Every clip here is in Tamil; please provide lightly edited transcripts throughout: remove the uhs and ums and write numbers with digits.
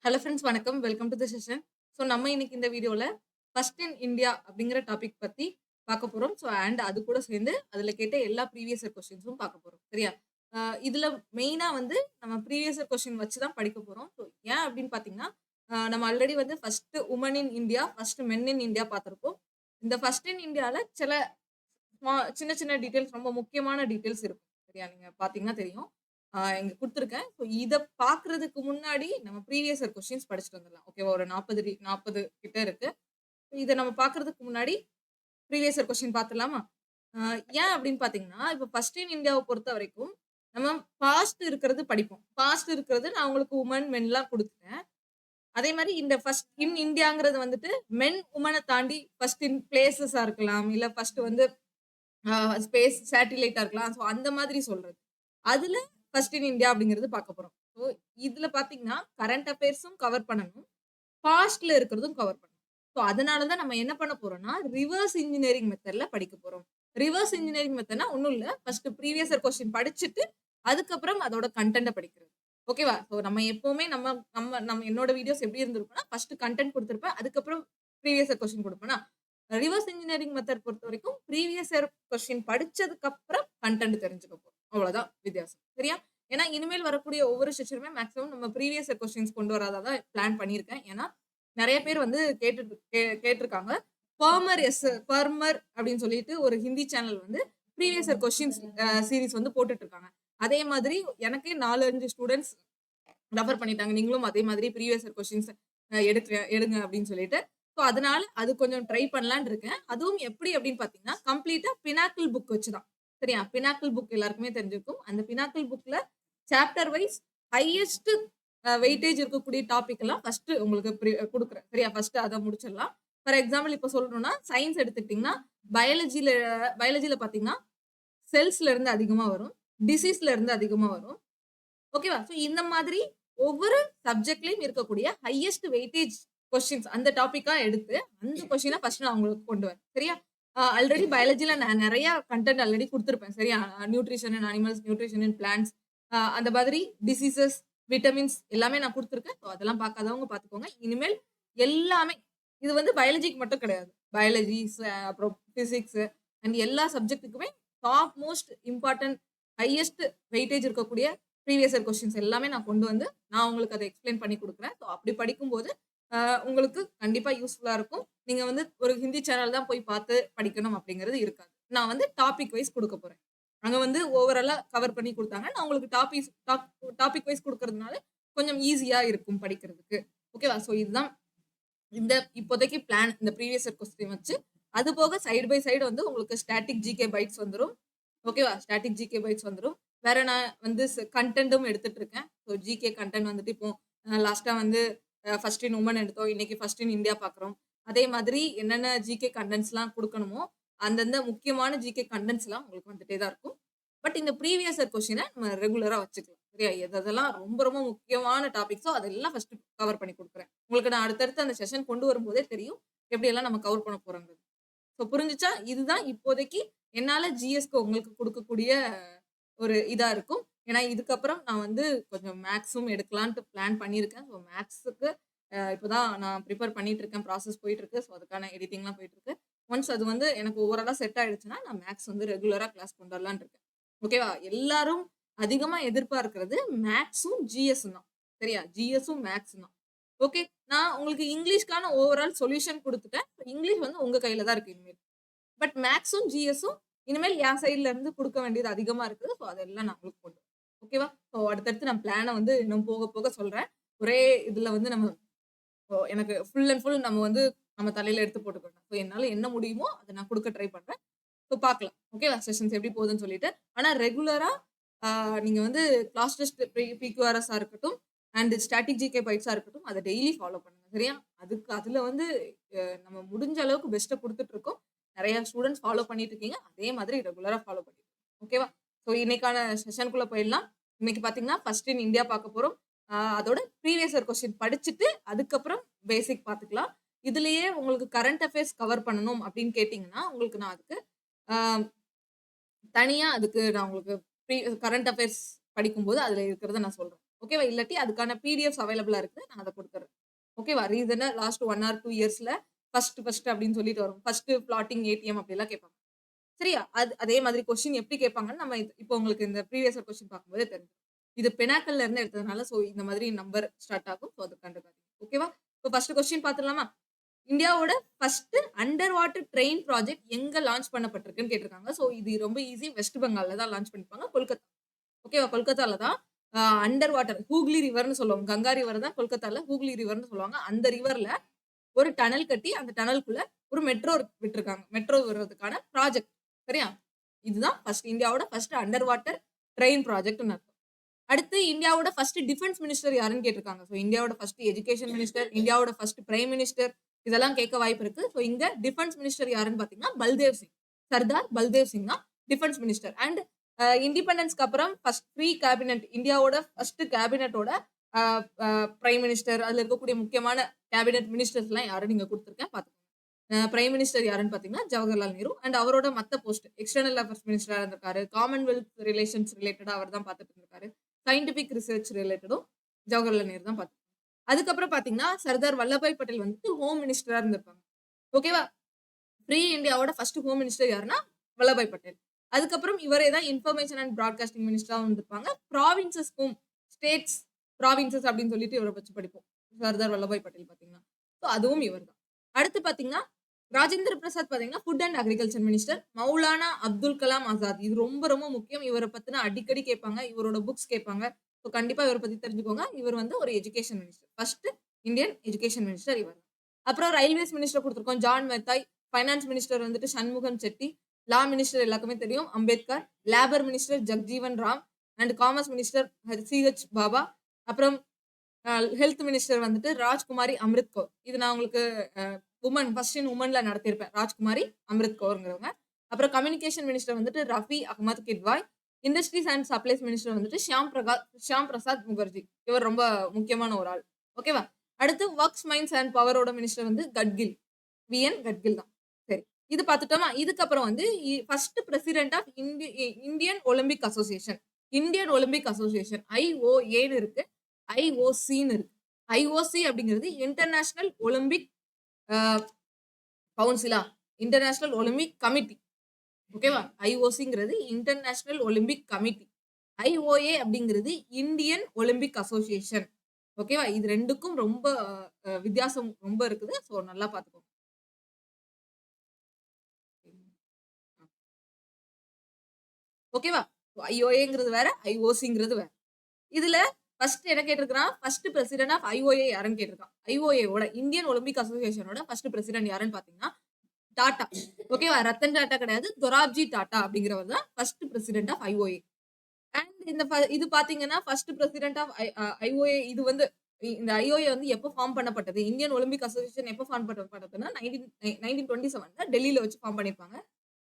ஹலோ ஃப்ரெண்ட்ஸ் வணக்கம். Welcome to the session. So நம்ம இன்னைக்கு இந்த வீடியோல ஃபர்ஸ்ட் இன் இந்தியா அப்படிங்கிற டாபிக் பத்தி பார்க்க போறோம். ஸோ அது கூட சேர்ந்து அதுல கேட்ட எல்லா ப்ரீவியஸ் இயர் கொஸ்டின்ஸும் பார்க்க போறோம். சரியா? இதுல மெயினா வந்து நம்ம ப்ரீவியஸ் இயர் கொஸ்டின் வச்சு தான் படிக்க போறோம். ஸோ ஏன் அப்படின்னு பார்த்தீங்கன்னா, நம்ம ஆல்ரெடி வந்து first woman in India, first men in India பார்த்திருப்போம். இந்த ஃபர்ஸ்ட் இன் இந்தியால சில சின்ன சின்ன டீட்டெயில்ஸ் ரொம்ப முக்கியமான டீட்டெயில்ஸ் இருக்கும். சரியா? நீங்க பார்த்தீங்கன்னா தெரியும். இங்க குடுத்துருக்கேன். ஸோ இத பார்க்கறதுக்கு முன்னாடி நம்ம ப்ரீவியஸ் இயர் கொஸ்டின்ஸ் படிச்சுட்டு வந்துரலாம். ஓகேவா? ஒரு 40 கிட்ட இருக்கு. இத நம்ம பார்க்கறதுக்கு முன்னாடி ப்ரீவியஸ் இயர் கொஸ்டின் பார்த்துடலாமா? அ ஏன் அப்படின்னு பார்த்தீங்கன்னா, இப்ப ஃபர்ஸ்ட் இன் இந்தியாவ பொறுத்தவரைக்கும், நம்ம பாஸ்ட் இருக்கிறது படிப்போம். பாஸ்ட் இருக்கிறது நான் உங்களுக்கு உமன், மென்லாம் குடுத்துட்டேன். அதே மாரி இந்த ஃபர்ஸ்ட் இன் இந்தியாங்கிறது வந்துட்டு மென், வுமன தாண்டி ஃபர்ஸ்ட் இன் பிளேஸஸா இருக்கலாம். இல்ல ஃபர்ஸ்ட் வந்து அ ஸ்பேஸ் சேட்டிலைட்டா இருக்கலாம். ஸோ அந்த மாதிரி சொல்றது. அதுல ஃபர்ஸ்ட் இன் இந்தியா அப்படிங்கிறது பார்க்க போறோம். ஸோ இதுல பார்த்தீங்கன்னா, கரண்ட் அஃபேர்ஸும் கவர் பண்ணணும். பாஸ்ட்ல இருக்கிறதும் கவர் பண்ணணும். ஸோ அதனால தான் நம்ம என்ன பண்ண போறோம்னா, ரிவர்ஸ் இன்ஜினியரிங் மெத்தட்ல படிக்க போறோம். ரிவர்ஸ் இன்ஜினியரிங் மெத்தட்னா ஒண்ணும் இல்ல. ஃபர்ஸ்ட் ப்ரீவியஸ் இயர் கொஸ்டின் படிச்சுட்டு, அதுக்கப்புறம் அதோட கன்டென்ட்ட படிக்கிறது. ஓகேவா? ஸோ நம்ம எப்பவுமே நம்ம நம்ம நம்ம என்னோட வீடியோஸ் எப்படி இருந்திருக்கும்னா, ஃபர்ஸ்ட் கன்டென்ட் குடுத்திருப்பேன். அதுக்கப்புறம் ப்ரீவியஸ் இயர் கொஸ்டின் குடுப்பேனா, ரிவர்ஸ் இன்ஜினியரிங் மெத்தட் பொறுத்தவரைக்கும் ப்ரீவியஸ் இயர் கொஸ்டின் படிச்சதுக்கு அப்புறம் கன்டென்ட் தெரிஞ்சுக்க போறோம். அவ்வளவுதான் வித்தியாசம். சரியா? ஏன்னா இனிமேல் வரக்கூடிய ஒவ்வொரு செஷனுமே மேக்ஸிமம் நம்ம ப்ரீவியஸ் இயர் கொஸ்டின்ஸ் கொண்டு வரதா தான் பிளான் பண்ணியிருக்கேன். ஏன்னா நெறைய பேர் வந்து கேட்டிருக்காங்க. பெர்மர் அப்படின்னு சொல்லிட்டு ஒரு ஹிந்தி சேனல் வந்து ப்ரீவியஸ் இயர் கொஸ்டின்ஸ் சீரிஸ் வந்து போட்டுட்டு இருக்காங்க. அதே மாதிரி எனக்கே 4, 5 ஸ்டூடண்ட்ஸ் ரெஃபர் பண்ணிட்டாங்க. நீங்களும் அதே மாதிரி ப்ரீவியஸ் இயர் கொஸ்டின்ஸ் எடுங்க அப்படின்னு சொல்லிட்டு. ஸோ அதனால அது கொஞ்சம் ட்ரை பண்ணலான்னு இருக்கேன். அதுவும் எப்படி அப்படின்னு பார்த்தீங்கன்னா, கம்ப்ளீட்டா பினாக்கிள் புக் வச்சு தான். சரியா? பினாக்கிள் புக் எல்லாருக்குமே தெரிஞ்சிருக்கும். அந்த பினாக்கிள் புக்ல சாப்டர் வைஸ் ஹையஸ்ட் வெயிட்டேஜ் இருக்கக்கூடிய டாபிக் எல்லாம் ஃபர்ஸ்ட் உங்களுக்கு குடுக்குறேன். சரியா? ஃபர்ஸ்ட் அத முடிச்சிடலாம். ஃபார் எக்ஸாம்பிள் இப்ப சொல்லணும்னா, சயன்ஸ் எடுத்துக்கிட்டீங்கன்னா, பயாலஜில பயாலஜில பார்த்தீங்கன்னா, செல்ஸ்ல இருந்து அதிகமா வரும். டிசீஸ்ல இருந்து அதிகமா வரும். ஓகேவா? ஸோ இந்த மாதிரி ஒவ்வொரு சப்ஜெக்ட்லயும் இருக்கக்கூடிய ஹையஸ்ட் வெயிட்டேஜ் கொஸ்டின்ஸ் அந்த டாபிக்கா எடுத்து, அந்த கொஸ்டின ஃபர்ஸ்ட் நான் உங்களுக்கு கொண்டு வரேன். சரியா? ஆல்ரெடி பயாலஜில நான் நெறைய கன்டென்ட் ஆல்ரெடி குடுத்திருப்பேன். சரியா? Nutrition in animals, nutrition in plants அந்த மாதிரி டிசீசஸ், விட்டமின்ஸ் எல்லாமே நான் குடுத்திருக்கேன். ஸோ அதெல்லாம் பார்க்காதவங்க பார்த்துக்கோங்க. இனிமேல் எல்லாமே இது வந்து பயாலஜிக்கு மட்டும் கிடையாது. பயாலஜி, அப்புறம் பிசிக்ஸ் அண்ட் எல்லா சப்ஜெக்ட்டுக்குமே top most important highest weightage இருக்கக்கூடிய ப்ரீவியஸ் இயர் கொஸ்டின்ஸ் எல்லாமே நான் கொண்டு வந்து, நான் உங்களுக்கு அத எக்ஸ்ப்ளைன் பண்ணி குடுக்குறேன். ஸோ அப்படி படிக்கும்போது, உங்களுக்கு கண்டிப்பா யூஸ்ஃபுல்லா இருக்கும். நீங்க வந்து ஒரு ஹிந்தி சேனல் தான் போய் பார்த்து படிக்கணும் அப்படிங்கிறது இருக்காது. நான் வந்து டாபிக் வைஸ் குடுக்க போறேன். அங்க வந்து ஓவராலா கவர் பண்ணி குடுத்தாங்க. நான் உங்களுக்கு டாபிக் வைஸ் குடுக்கறதுனால கொஞ்சம் ஈஸியா இருக்கும் படிக்கிறதுக்கு. ஓகேவா? ஸோ இதுதான் இந்த இப்போதைக்கு பிளான். இந்த ப்ரீவியஸ் இயர் கொஸ்டின் வச்சு, அது போக சைடு பை சைடு வந்து உங்களுக்கு ஸ்டாட்டிக் ஜிகே பைட்ஸ் வந்துரும். ஓகேவா? ஸ்டாட்டிக் ஜிகே பைட்ஸ் வந்துரும். வேற நான் வந்து கன்டென்ட்டும் எடுத்துட்டு இருக்கேன். ஸோ ஜிகே கன்டென்ட் வந்துட்டு இப்போ லாஸ்ட்டா வந்து ஃபர்ஸ்ட் இன் வுமன் எடுத்தோம். இன்னைக்கு ஃபர்ஸ்ட் இன் இந்தியா பார்க்குறோம். அதே மாதிரி என்னென்ன ஜிகே கன்டென்ட்ஸ்லாம் குடுக்கணுமோ, அந்தந்த முக்கியமான ஜிகே கன்டென்ட்ஸ்லாம் உங்களுக்கு வந்துட்டே தான் இருக்கும். பட் இந்த ப்ரீவியஸ் இயர் கொஸ்டின நம்ம ரெகுலரா வச்சுக்கலாம். சரியா? எதெல்லாம் ரொம்ப ரொம்ப முக்கியமான டாபிக்ஸோ அதெல்லாம் ஃபர்ஸ்ட் கவர் பண்ணி குடுக்குறேன். உங்களுக்கு நான் அடுத்தடுத்து அந்த செஷன் கொண்டு வரும்போதே தெரியும். எப்படியெல்லாம் நம்ம கவர் பண்ண போறோங்கிறது. ஸோ புரிஞ்சுச்சா? இதுதான் இப்போதைக்கு என்னால ஜிஎஸ்க்கு உங்களுக்கு குடுக்கக்கூடிய ஒரு இதா இருக்கும். ஏன்னா, இதுக்கப்புறம் நான் வந்து கொஞ்சம் மேத்ஸும் எடுக்கலான்ட்டு பிளான் பண்ணியிருக்கேன். ஸோ மேத்ஸுக்கு இப்பதான் நான் பிரிப்பேர் பண்ணிட்டு இருக்கேன். ப்ராசஸ் போயிட்டு இருக்கு. ஸோ அதுக்கான எடிட்டிங்லாம் போயிட்டு இருக்கு. ஒன்ஸ் அது வந்து எனக்கு ஓவராலா செட் ஆயிடுச்சுன்னா, நான் மேத்ஸ் வந்து ரெகுலரா கிளாஸ் கொண்டு வரலான்னு இருக்கேன். ஓகேவா? எல்லாரும் அதிகமா எதிர்பார்க்கிறது மேத்ஸும், ஜிஎஸ்ஸும் தான். சரியா? ஜிஎஸ்ஸும், மேத்ஸும் தான். ஓகே. நான் உங்களுக்கு இங்கிலீஷ்க்கான ஓவரால் சொல்யூஷன் குடுத்துட்டேன். இங்கிலீஷ் வந்து உங்க கையில தான் இருக்கு இனிமேல். பட் மேத்ஸும், ஜிஎஸும் இனிமேல் என் சைட்ல இருந்து குடுக்க வேண்டியது அதிகமா இருக்குது. ஸோ அதெல்லாம் நான் உங்களுக்கு போடுறேன். ஓகேவா? ஸோ அடுத்தடுத்து நான் பிளான வந்து இன்னும் போக போக சொல்றேன். ஒரே இதுல வந்து நம்ம எனக்கு ஃபுல் அண்ட் ஃபுல் நம்ம வந்து நம்ம தலையில எடுத்து போட்டுக்க வேண்டாம். ஸோ என்னால என்ன முடியுமோ அத நான் குடுக்க ட்ரை பண்றேன். ஸோ பார்க்கலாம். ஓகேவா? செஷன்ஸ் எப்படி போகுதுன்னு சொல்லிட்டு. ஆனா ரெகுலரா ஆ நீங்க வந்து கிளாஸ் டெஸ்ட் பிக்யூஆர்எஸ்ஸா இருக்கட்டும், அண்ட் ஸ்டாட்டிக் ஜிகே பைட்ஸா இருக்கட்டும், அத டெய்லி ஃபாலோ பண்ணுங்க. சரியா? அதுல வந்து நம்ம முடிஞ்ச அளவுக்கு பெஸ்ட்ட குடுத்துட்டு இருக்கோம். நெறைய ஸ்டூடண்ட்ஸ் ஃபாலோ பண்ணிட்டு இருக்கீங்க. அதே மாதிரி ரெகுலரா ஃபாலோ பண்ணிட்டு ஓகேவா? ஸோ இன்னைக்கான செஷனுக்குள்ள போயிடலாம். இன்னைக்கு பார்த்தீங்கன்னா, ஃபர்ஸ்ட் இன் இந்தியா பார்க்க போறோம். அதோட ப்ரீவியஸ் இயர் கொஸ்டின் படிச்சுட்டு, அதுக்கப்புறம் பேசிக் பார்த்துக்கலாம். இதுலயே உங்களுக்கு கரண்ட் அஃபேர்ஸ் கவர் பண்ணணும் அப்படின்னு கேட்டீங்கன்னா, உங்களுக்கு நான் அதுக்கு ஆ தனியா அதுக்கு நான் உங்களுக்கு கரண்ட் அஃபேர்ஸ் படிக்கும்போது அதுல இருக்கிறத நான் சொல்றேன். ஓகேவா? இல்லாட்டி அதுக்கான பிடிஎஃப்ஸ் அவைலபிளா இருக்கு. நான் அத குடுத்துர்றேன். ஓகேவா? ரீசனா லாஸ்ட் 1 ஆர் 2 இயர்ஸ்ல ஃபர்ஸ்ட் அப்படின்னு சொல்லிட்டு வரும். ஃபர்ஸ்ட் பிளாட்டிங் ஏடிஎம் அப்படிலாம் கேட்பாங்க. சரியா? அதே மாதிரி கொஸ்டின் எப்படி கேட்பாங்கன்னு நம்ம இப்போ உங்களுக்கு இந்த ப்ரீவியஸ் இயர் கொஸ்டின் பார்க்கும்போதே தெரிஞ்சிரும். இது பெனாக்கல்ல இருந்து எடுத்ததுனால, சோ இந்த மாதிரி நம்பர் ஸ்டார்ட் ஆகும். சோ அது கண்டுக்காதீங்க. ஓகேவா? இப்போ ஃபர்ஸ்ட் கொஸ்டின் பார்த்துடலாமா? இந்தியாவோட first under water train project எங்க லான்ச் பண்ணப்பட்டிருக்குன்னு கேட்டிருக்காங்க. சோ இது ரொம்ப ஈஸி. வெஸ்ட் பெங்கால்ல தான் லான்ச் பண்ணிருப்பாங்க. கொல்கத்தா. ஓகேவா? கொல்கத்தால தான் அண்டர் வாட்டர் ஹூக்ளி ரிவர்ன்னு சொல்லுவாங்க. கங்கா ரிவர் தான் கொல்கத்தால ஹூக்ளி ரிவர்ன்னு சொல்லுவாங்க. அந்த ரிவர்ல ஒரு டனல் கட்டி அந்த டனலுக்குள்ள ஒரு மெட்ரோ விட்டுருக்காங்க. மெட்ரோ விடுறதுக்கான ப்ராஜெக்ட். சரியா? இதுதான் இந்தியாவோட ஃபர்ஸ்ட் அண்டர் வாட்டர் ட்ரெயின் ப்ராஜெக்ட்ன்னு அர்த்தம். அடுத்து இந்தியாவோட ஃபர்ஸ்ட் டிஃபென்ஸ் மினிஸ்டர் யாருன்னு கேட்டிருக்காங்க. சோ இந்தியாவோட ஃபர்ஸ்ட் எஜுகேஷன் மினிஸ்டர், இந்தியாவோட ஃபர்ஸ்ட் பிரைம் மினிஸ்டர் இதெல்லாம் கேட்க வாய்ப்பு இருக்கு. சோ இங்க டிஃபென்ஸ் மினிஸ்டர் யாருன்னு பார்த்தீங்கன்னா, பல்தேவ் சிங். சர்தார் பல்தேவ் சிங் தான் டிஃபென்ஸ் மினிஸ்டர். அண்ட் இண்டிபெண்டன்ஸ்க்கு அப்புறம் ஃபர்ஸ்ட் ப்ரீ கேபினெட் இந்தியாவோட ஃபர்ஸ்ட் கேபினெட்டோட அ அ பிரைம் மினிஸ்டர் அதுல இருக்கக்கூடிய முக்கியமான கேபினெட் மினிஸ்டர்ஸ்லாம் யாருன்னு இங்க குடுத்துருக்கேன் பார்த்துக்கோங்க. பிரைம் மினிஸ்டர் யாருன்னு பார்த்தீங்கன்னா, ஜவஹர்லால் நேரு. அண்ட் அவரோட மத்த போஸ்ட் எக்ஸ்டர்னல் அஃபேர்ஸ் மினிஸ்டரா இருந்திருக்காரு. காமன்வெல்த் ரிலேஷன்ஸ் ரிலேட்டடா அவர் தான் பார்த்துட்டு இருந்திருக்காரு. சயின்டிபிக் ரிசர்ச் ரிலேட்டடும் ஜவஹர்லால் நேரு தான் பார்த்துருக்காங்க. அதுக்கப்புறம் பார்த்தீங்கன்னா, சர்தார் வல்லபாய் பட்டேல் வந்துட்டு ஹோம் மினிஸ்டரா இருந்திருப்பாங்க. ஓகேவா? ஃப்ரீ இந்தியாவோட ஃபர்ஸ்ட் ஹோம் மினிஸ்டர் யாருன்னா, வல்லபாய் பட்டேல். அதுக்கப்புறம் இவரே தான் இன்ஃபர்மேஷன் அண்ட் பிராட்காஸ்டிங் மினிஸ்டராவும் இருந்திருப்பாங்க. ப்ராவின்சஸ்க்கும் ஸ்டேட்ஸ், ப்ராவின்சஸ் அப்படின்னு சொல்லிட்டு இவர வச்சு படிப்போம். சர்தார் வல்லபாய் பட்டேல் பார்த்தீங்கன்னா. ஸோ அதுவும் இவர் தான். அடுத்து பார்த்தீங்கன்னா, ராஜேந்திர பிரசாத் பார்த்தீங்கன்னா, food and agriculture minister. Maulana Abdul Kalam Azad. இது ரொம்ப ரொம்ப முக்கியம். இவர பத்தின அடிக்கடி கேட்பாங்க. இவரோட புக்ஸ் கேட்பாங்க. ஸோ கண்டிப்பா இவர பத்தி தெரிஞ்சுக்கோங்க. இவர் வந்து ஒரு education minister. First Indian education minister இவர் தான். அப்புறம் ரயில்வேஸ் மினிஸ்டர் குடுத்துருக்கோம். ஜான் மெத்தாய். ஃபைனான்ஸ் மினிஸ்டர் வந்துட்டு சண்முகம் செட்டி. லா மினிஸ்டர் எல்லாருக்குமே தெரியும். Ambedkar. Labour minister Jagjivan Ram. And commerce minister C H. Bhabha. அப்புறம் ஹெல்த் மினிஸ்டர் வந்துட்டு ராஜ்குமாரி அம்ரித் கௌர். இது நான் உங்களுக்கு ஃபர்ஸ்ட் இன் உமன்ல நடத்தியிருப்பேன். ராஜ்குமாரி அம்ரித் கௌர்ங்கிறவங்க. அப்புறம் கம்யூனிகேஷன் மினிஸ்டர் வந்துட்டு Rafi Ahmed Kidwai. Industries and supplies minister வந்துட்டு ஷியாம் பிரசாத் முகர்ஜி. இவர் ரொம்ப முக்கியமான ஒரு ஆள். ஓகேவா? அடுத்து ஒர்க்ஸ் மைன்ஸ் அண்ட் பவரோட மினிஸ்டர் வந்து கட்கில். வி.என். கட்கில் தான். சரி. இது பார்த்துட்டோமா? இதுக்கப்புறம் வந்து first president of Indian Olympic association. Indian Olympic association ஐஓஏன்னு இருக்கு. ஐஓசின்னு இருக்கு. ஐஓசி அப்படிங்கிறது இன்டர்நேஷனல் ஒலிம்பிக் அ கவுன்சிலா? International Olympic committee. ஓகேவா? ஐஓசிங்கிறது இன்டர்நேஷனல் ஒலிம்பிக் கமிட்டி. ஐஓஏ அப்படிங்கிறது இந்தியன் ஒலிம்பிக் அசோசியேஷன். ஓகேவா? இது 2க்கும் ரொம்ப வித்தியாசம் ரொம்ப இருக்குது. சோ நல்லா பார்த்துக்கோங்க. ஓகேவா? ஐஓஏங்கிறது வேற, ஐஓசிங்கிறது வேற. இதுல ஃபர்ஸ்ட் என்ன கேட்டிருக்கான்? ஃபர்ஸ்ட் பிரசிடென்ட் ஆஃப் ஐஓஏ யாருன்னு கேட்டிருக்கான். ஐஓஏவோட இந்தியன் ஒலிம்பிக் அசோசியேஷனோட ஃபர்ஸ்ட் பிரசிடென்ட் யாருன்னு பார்த்தீங்கன்னா, டாடா. ஓகேவா? ரத்தன் டாடா கிடையாது. தொராப்ஜி டாடா அப்படிங்கிறவர் தான் first president of IOA. And இது பார்த்தீங்கன்னா, ஃபர்ஸ்ட் பிரசிடென்ட் ஆஃப் ஐஓஏ இது வந்து இந்த ஐஓஏ வந்து எப்போ ஃபார்ம் பண்ணப்பட்டது? இந்தியன் ஒலிம்பிக் அசோசியேஷன் எப்போ ஃபார்ம் பண்ணப்பட்டதுன்னா, 1927ல டெல்லியில வச்சு ஃபார்ம் பண்ணியிருப்பாங்க.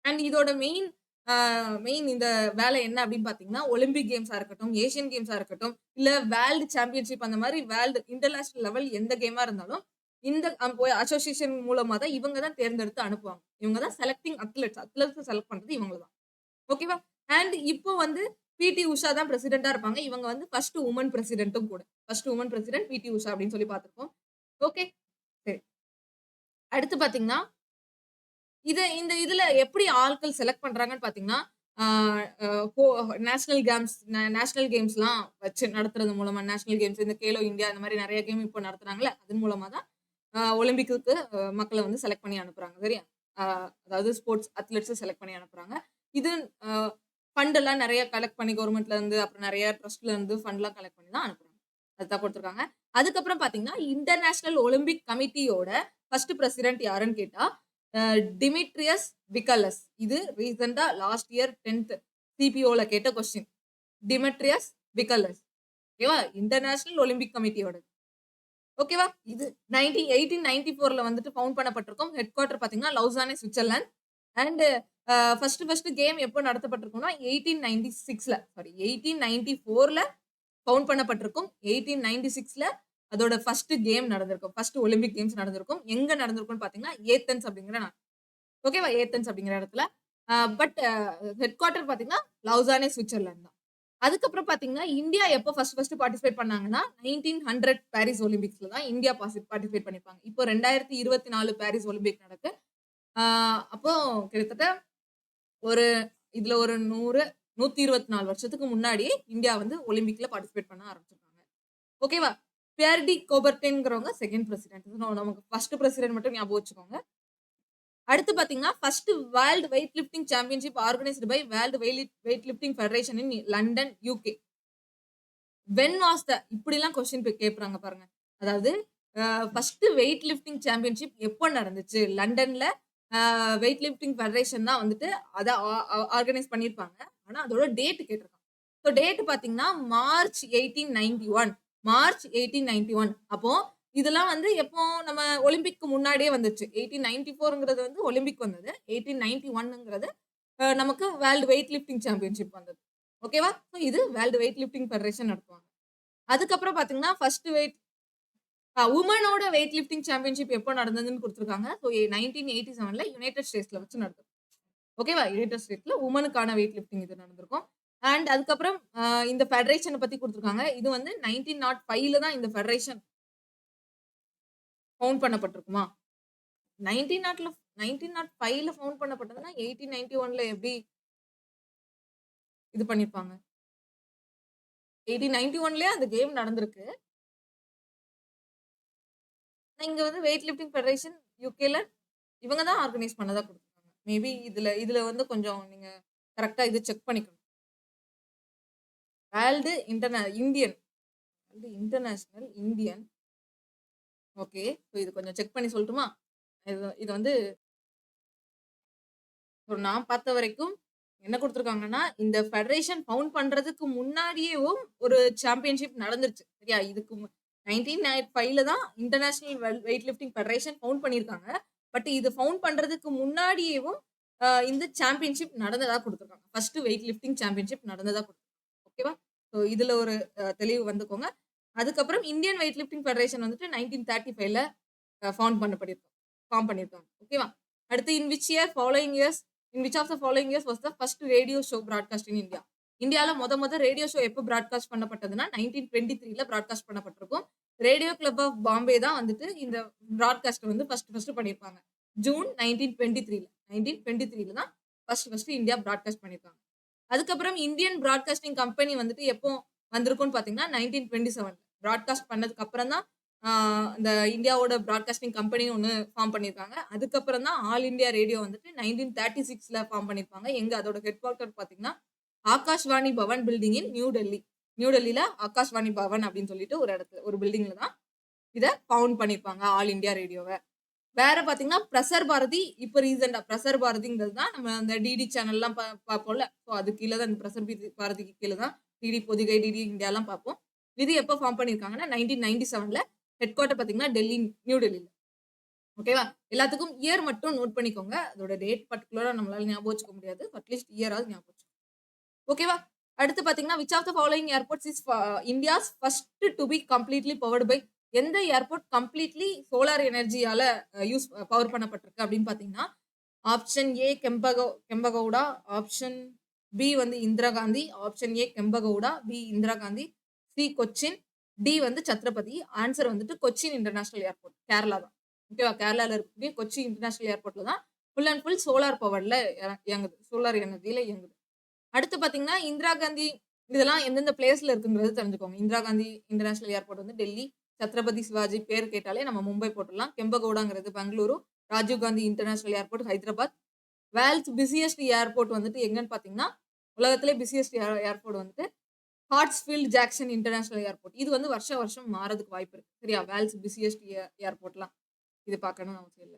அண்ட் இதோட மெயின் இந்த வேலை என்ன அப்படின்னு பார்த்தீங்கன்னா, ஒலிம்பிக் கேம்ஸா இருக்கட்டும், ஏசியன் கேம்ஸா இருக்கட்டும், இல்ல வேர்ல்டு சாம்பியன்ஷிப் அந்த மாரி வேர்ல்டு இன்டர்நேஷனல் லெவல் எந்த கேமா இருந்தாலும், இந்த அசோசியேஷன் மூலமா தான் இவங்க தான் தேர்ந்தெடுத்து அனுப்புவாங்க. இவங்க தான் செலக்டிங் அத்லெட்ஸ செலக்ட் பண்றது இவங்க தான். ஓகேவா? அண்ட் இப்போ வந்து பிடி உஷா தான் பிரசிடென்ட்டா இருப்பாங்க. இவங்க வந்து ஃபர்ஸ்ட் வுமன் பிரசிடென்ட்டும் கூட. ஃபர்ஸ்ட் வுமன் பிரசிடென்ட் பிடி உஷா அப்படின்னு சொல்லி பார்த்திருக்கோம். ஓகே. சரி. அடுத்து பார்த்தீங்கன்னா இந்த இதுல எப்படி ஆட்கள் செலக்ட் பண்றாங்கன்னு பார்த்தீங்கன்னா, ஆ அ கோ நேஷனல் நேஷனல் கேம்ஸ்லாம் வச்சு நடத்துறது மூலமா நேஷனல் கேம்ஸ் இந்த கேலோ இந்தியா இந்த மாரி நெறைய கேம் இப்போ நடத்துறாங்கல்ல, அதன் மூலமா தான் ஒலிம்பிக்குக்கு மக்கள வந்து செலக்ட் பண்ணி அனுப்புறாங்க. சரியா? அ அதாவது ஸ்போர்ட்ஸ் அத்லெட்ஸ செலக்ட் பண்ணி அனுப்புறாங்க. இது அ ஃபண்ட் எல்லாம் நெறைய கலெக்ட் பண்ணி கவர்மெண்ட்ல இருந்து, அப்புறம் நெறைய ட்ரஸ்ட்ல இருந்து ஃபண்ட்லாம் கலெக்ட் பண்ணி தான் அனுப்புறாங்க. அதுதான் குடுத்துருக்காங்க. அதுக்கப்புறம் பார்த்தீங்கன்னா, இன்டர்நேஷனல் ஒலிம்பிக் கமிட்டியோட ஃபர்ஸ்ட் பிரசிடென்ட் யாருன்னு கேட்டா, அ டிமிட்ரியஸ் விகலஸ். இது ரீசென்ட்டா லாஸ்ட் இயர் 10த் சிபிஓல கேட்ட கொஸ்டின். Demetrius Vikelas. ஓகேவா? இன்டர்நேஷனல் ஒலிம்பிக் கமிட்டியோடது. ஓகேவா? இது 1894ல வந்துட்டு ஃபவுண்ட் பண்ணப்பட்டிருக்கும். ஹெட் குவார்ட்டர் பார்த்தீங்கன்னா, Lausanne Switzerland. And first game எப்போ நடத்தப்பட்டிருக்கும்னா, 1894ல ஃபவுண்ட் பண்ணப்பட்டிருக்கும். 1896ல அதோட ஃபர்ஸ்ட் கேம் நடந்திருக்கும். ஃபர்ஸ்ட் ஒலிம்பிக் கேம்ஸ் நடந்திருக்கும். எங்க நடந்திருக்கும்னு பார்த்தீங்கன்னா, ஏத்தன்ஸ் அப்படிங்கிற ஓகேவா? ஏத்தன்ஸ் அப்படிங்கிற இடத்துல. பட் ஹெட் குவார்ட்டர் பார்த்தீங்கன்னா, லவுசானே ஸ்விட்சர்லாந்து தான். அதுக்கப்புறம் பார்த்தீங்கன்னா, இந்தியா எப்போ ஃபர்ஸ்ட் பார்ட்டிசிபேட் பண்ணாங்கன்னா, 1900 பாரிஸ் ஒலிம்பிக்ஸ்ல தான் இந்தியா பார்ட்டிசிபேட் பண்ணியிருப்பாங்க. இப்போ 2024 பாரிஸ் ஒலிம்பிக் நடக்கு. ஆ அப்போ கிட்டத்தட்ட ஒரு இதுல ஒரு 100, 124 வருஷத்துக்கு முன்னாடியே இந்தியா வந்து ஒலிம்பிக்ல பார்ட்டிசிபேட் பண்ண ஆரம்பிச்சிருக்காங்க. ஓகேவா? பியர் டி கோபர்டேன்ங்கிறவங்க 2ண்ட் பிரசிடென்ட். நமக்கு ஃபர்ஸ்ட் பிரசிடென்ட் மட்டும் ஞாபகம் வச்சுக்கோங்க. அடுத்து பார்த்தீங்கன்னா, first world weight lifting championship organised by world weight lifting federation in London, UK. When was the இப்படிலாம் கொஸ்டின் கேட்பறாங்க பாருங்க. அதாவது ஃபர்ஸ்ட் வெயிட் லிஃப்டிங் சாம்பியன்ஷிப் எப்போ நடந்துச்சு? லண்டன்ல வெயிட் லிஃப்டிங் ஃபெடரேஷன் தான் வந்துட்டு அத ஆர்கனைஸ் பண்ணியிருப்பாங்க. ஆனா அதோட டேட் கேட்டிருக்காங்க. ஸோ டேட் பார்த்தீங்கன்னா, மார்ச் 1891 மார்ச் 1891 அப்போ இதெல்லாம் வந்து எப்போ நம்ம ஒலிம்பிக்க்கு முன்னாடியே வந்துச்சு. 1894ங்கிறது வந்து ஒலிம்பிக் வந்தது. 1891ங்கிறது நமக்கு வேர்ல்ட் வெயிட் லிஃப்டிங் சாம்பியன்ஷிப் வந்தது. ஓகேவா? ஸோ இது வேர்ல்ட் வெயிட் லிஃப்டிங் ஃபெடரேஷன் நடத்துவாங்க. அதுக்கப்புறம் பார்த்தீங்கன்னா, ஃபர்ஸ்ட் வுமனோட வெயிட் லிஃப்டிங் சாம்பியன்ஷிப் எப்போ நடந்ததுன்னு குடுத்துருக்காங்க. ஸோ 1987ல யுனைட்டட் ஸ்டேட்ஸ்ல வச்சு நடந்தது. ஓகேவா? யுனைட்டட் ஸ்டேட்ஸ்ல வுமனுக்கான வெயிட் லிஃப்டிங் இது நடந்திருக்கும். அண்ட் அதுக்கப்புறம் இந்த ஃபெடரேஷன பத்தி குடுத்துருக்காங்க. இது வந்து 1905ல தான் இந்த ஃபெடரேஷன் ஃபவுண்ட் பண்ணப்பட்டிருக்குமா? 1905ல ஃபவுண்ட் பண்ணப்பட்டதுன்னா, 1891ல எப்படி இது பண்ணியிருப்பாங்க? 1891லயே அந்த கேம் நடந்திருக்கு. இங்க வந்து வெயிட் லிஃப்டிங் ஃபெடரேஷன் யுகேல இவங்க தான் ஆர்கனைஸ் பண்ணதா குடுத்துருக்காங்க. மேபி இதுல இதுல வந்து கொஞ்சம் நீங்க கரெக்ட்டா இது செக் பண்ணிக்கணும். World Indian world international Indian okay. So இது கொஞ்சம் செக் பண்ணி சொல்லட்டுமா? இது இது வந்து நான் பார்த்த வரைக்கும் என்ன குடுத்துருக்காங்கன்னா, இந்த ஃபெடரேஷன் ஃபவுண்ட் பண்றதுக்கு முன்னாடியேவும் ஒரு சாம்பியன்ஷிப் நடந்துருச்சு. சரியா? இதுக்கு 1905ல தான் international wait lifting federation found பண்ணியிருக்காங்க. பட் இது ஃபவுண்ட் பண்றதுக்கு முன்னாடியேவும் இந்த சாம்பியன்ஷிப் நடந்ததா குடுத்துருக்காங்க. ஃபர்ஸ்ட் வெயிட் லிஃப்டிங் சாம்பியன்ஷிப் நடந்ததா குடுத்துருக்காங்க. ஓகேவா? ஸோ இதுல ஒரு தெளிவு வந்துக்கோங்க. அதுக்கப்புறம் இந்தியன் வெயிட் லிஃப்டிங் ஃபெடரேஷன் வந்துட்டு 1935ல ஃபார்ம் பண்ணியிருக்காங்க. ஓகேவா? அடுத்து in which of the following years was the first radio show broadcast in India? இந்தியால மொத ரேடியோ ஷோ எப்போ பிராட்காஸ்ட் பண்ணப்பட்டதுன்னா, 1923ல பிராட்காஸ்ட் பண்ணப்பட்டிருக்கும். ரேடியோ கிளப் ஆஃப் பாம்பே தான் வந்துட்டு இந்த பிராட்காஸ்ட் வந்து ஃபர்ஸ்ட் பண்ணியிருப்பாங்க. ஜூன் 1923ல தான் ஃபர்ஸ்ட் இந்தியா பிராட்காஸ்ட் பண்ணியிருக்காங்க. அதுக்கப்புறம் இந்தியன் பிராட்காஸ்டிங் கம்பெனி வந்துட்டு எப்போ வந்திருக்கும்னு பார்த்தீங்கன்னா, 1927 பிராட்காஸ்ட் பண்ணதுக்கு அப்புறம் தான் இந்த இந்தியாவோட பிராட்காஸ்டிங் கம்பெனின்னு ஒண்ணு ஃபார்ம் பண்ணியிருக்காங்க. அதுக்கப்புறம் தான் ஆல் இந்தியா ரேடியோ வந்துட்டு 1936ல ஃபார்ம் பண்ணியிருப்பாங்க. எங்க அதோட ஹெட் குவார்ட்டர் பார்த்தீங்கன்னா, Akashvani Bhavan building in New Delhi. New டெல்லில ஆகாஷ்வாணி பவன் அப்படின்னு சொல்லிட்டு ஒரு பில்டிங்ல தான் இத ஃபவுண்ட் பண்ணியிருப்பாங்க ஆல் இந்தியா ரேடியோவ. வேற பார்த்தீங்கன்னா, பிரசார் பாரதி இப்ப ரீசென்ட்டா பிரசார் பாரதிங்கிறது தான் நம்ம அந்த டிடி சேனல்லாம் பார்ப்போம்ல. ஸோ அது கீழ தான் இந்த பாரதிக்கு கீழ தான் டிடி பொதிகை, டிடி இந்தியாலாம் பார்ப்போம். இது எப்போ ஃபார்ம் பண்ணியிருக்காங்கன்னா, 1997ல ஹெட் குவார்ட்டர் பார்த்தீங்கன்னா, நியூ டெல்லில. ஓகேவா? எல்லாத்துக்கும் இயர் மட்டும் நோட் பண்ணிக்கோங்க. அதோட டேட் பர்ட்டிகுலரா நம்மளால ஞாபகம் வச்சுக்க முடியாது. அட்லீஸ்ட் இயராவது ஞாபகம் வச்சுக்கோங்க. ஓகேவா? அடுத்து பார்த்தீங்கன்னா, which of the following airports is India's first to be completely powered by எந்த ஏர்போர்ட் கம்ப்ளீட்லி சோலார் எனர்ஜியால பவர் பண்ணப்பட்டிருக்கு அப்படின்னு பார்த்தீங்கன்னா, option A Kempegowda, option B வந்து Indira Gandhi, option A Kempegowda, B Indira Gandhi, C Cochin, D வந்து சத்ரபதி. ஆன்சர் வந்துட்டு கொச்சின் இன்டர்நேஷனல் ஏர்போர்ட். கேரளா தான். ஓகேவா? கேரளால இருக்கக்கூடிய கொச்சி இன்டர்நேஷனல் ஏர்போர்ட்ல தான் ஃபுல் அண்ட் ஃபுல் சோலார் பவர்ல இயங்குது. சோலார் எனர்ஜில இயங்குது. அடுத்து பார்த்தீங்கன்னா, இந்திரா காந்தி இதெல்லாம் எந்தெந்த பிளேஸ்ல இருக்குங்கிறது தெரிஞ்சுக்கோங்க. இந்திரா காந்தி இன்டர்நேஷனல் ஏர்போர்ட் வந்து டெல்லி, சத்ரபதி சிவாஜி பேர் கேட்டாலே நம்ம மும்பை போட்டுடலாம். கெம்பகவுடாங்கிறது Bengaluru, Rajiv Gandhi international airport Hyderabad. World's busiest airport வந்துட்டு எங்கன்னு பார்த்தீங்கன்னா, உலகத்திலே பிஸியஸ்ட் ஏர்போர்ட் வந்துட்டு ஹார்ட்ஸ்ஃபீல்ட் ஜாக்சன் இன்டர்நேஷனல் ஏர்போர்ட். இது வந்து வருஷம் மாறதுக்கு வாய்ப்பு இருக்கு. சரியா? வேர்ல்ட்ஸ் பிஸியஸ்ட் ஏர்போர்ட்லாம் இது பார்க்கணும்னு அவசியம் இல்ல.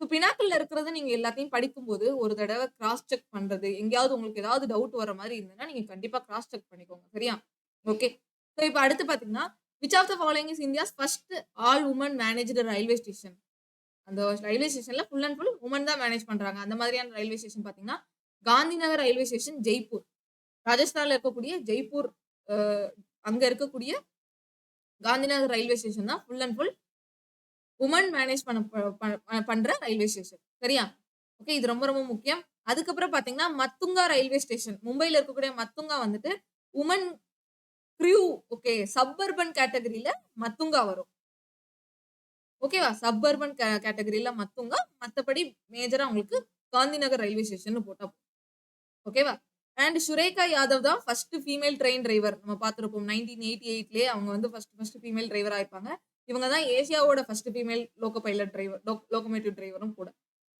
ஸோ பினாக்கிள்ல இருக்கிறத நீங்க எல்லாத்தையும் படிக்கும்போது, ஒரு தடவ கிராஸ் செக் பண்றது, எங்கேயாவது உங்களுக்கு ஏதாவது டவுட் வர மாரி இருந்ததுன்னா, நீங்க கண்டிப்பா கிராஸ் செக் பண்ணிக்கோங்க. சரியா? ஓகே. ஸோ இப்ப அடுத்து பார்த்தீங்கன்னா, which of the following is India's first all woman managed railway station? அந்த ரயில்வே ஸ்டேஷன்ல ஃபுல் அண்ட் ஃபுல் வுமன் தான் மேனேஜ் பண்றாங்க. அந்த மாதிரியான ரயில்வே ஸ்டேஷன் பார்த்தீங்கன்னா, காந்திநகர் ரயில்வே ஸ்டேஷன், ஜெய்ப்பூர். ராஜஸ்தான்ல இருக்கக்கூடிய ஜெய்ப்பூர் அ அங்க இருக்கக்கூடிய காந்திநகர் ரயில்வே ஸ்டேஷன் தான் full and full woman manage பண்ண ப ப பண்ற ரயில்வே ஸ்டேஷன். சரியா? ஓகே. இது ரொம்ப முக்கியம். அதுக்கப்புறம் பாத்தீங்கன்னா மத்துங்கா ரயில்வே ஸ்டேஷன், மும்பைல இருக்கக்கூடிய மத்துங்கா வந்துட்டு உமன் க்ரூ, ஓகே, சப்பர்பன் கேட்டகரியில மத்துங்கா வரும். ஓகேவா? சப்பர்பன் கேட்டகரியில மத்துங்கா. மத்தபடி மேஜரா உங்களுக்கு காந்திநகர் ரயில்வே ஸ்டேஷன்னு போட்டா போதும். ஓகேவா? அண்ட் சுரேகா யாதவ் தான் ஃபர்ஸ்ட் ஃபீமேல் ட்ரெயின் டிரைவர். நம்ம பார்த்திருப்போம். 1988லயே அவங்க வந்து ஃபர்ஸ்ட் ஃபீமேல் டிரைவரா ஆயிருப்பாங்க. இவங்க தான் ஏசியாவோட first female loco pilot driver, locomotive டிரைவரும் கூட.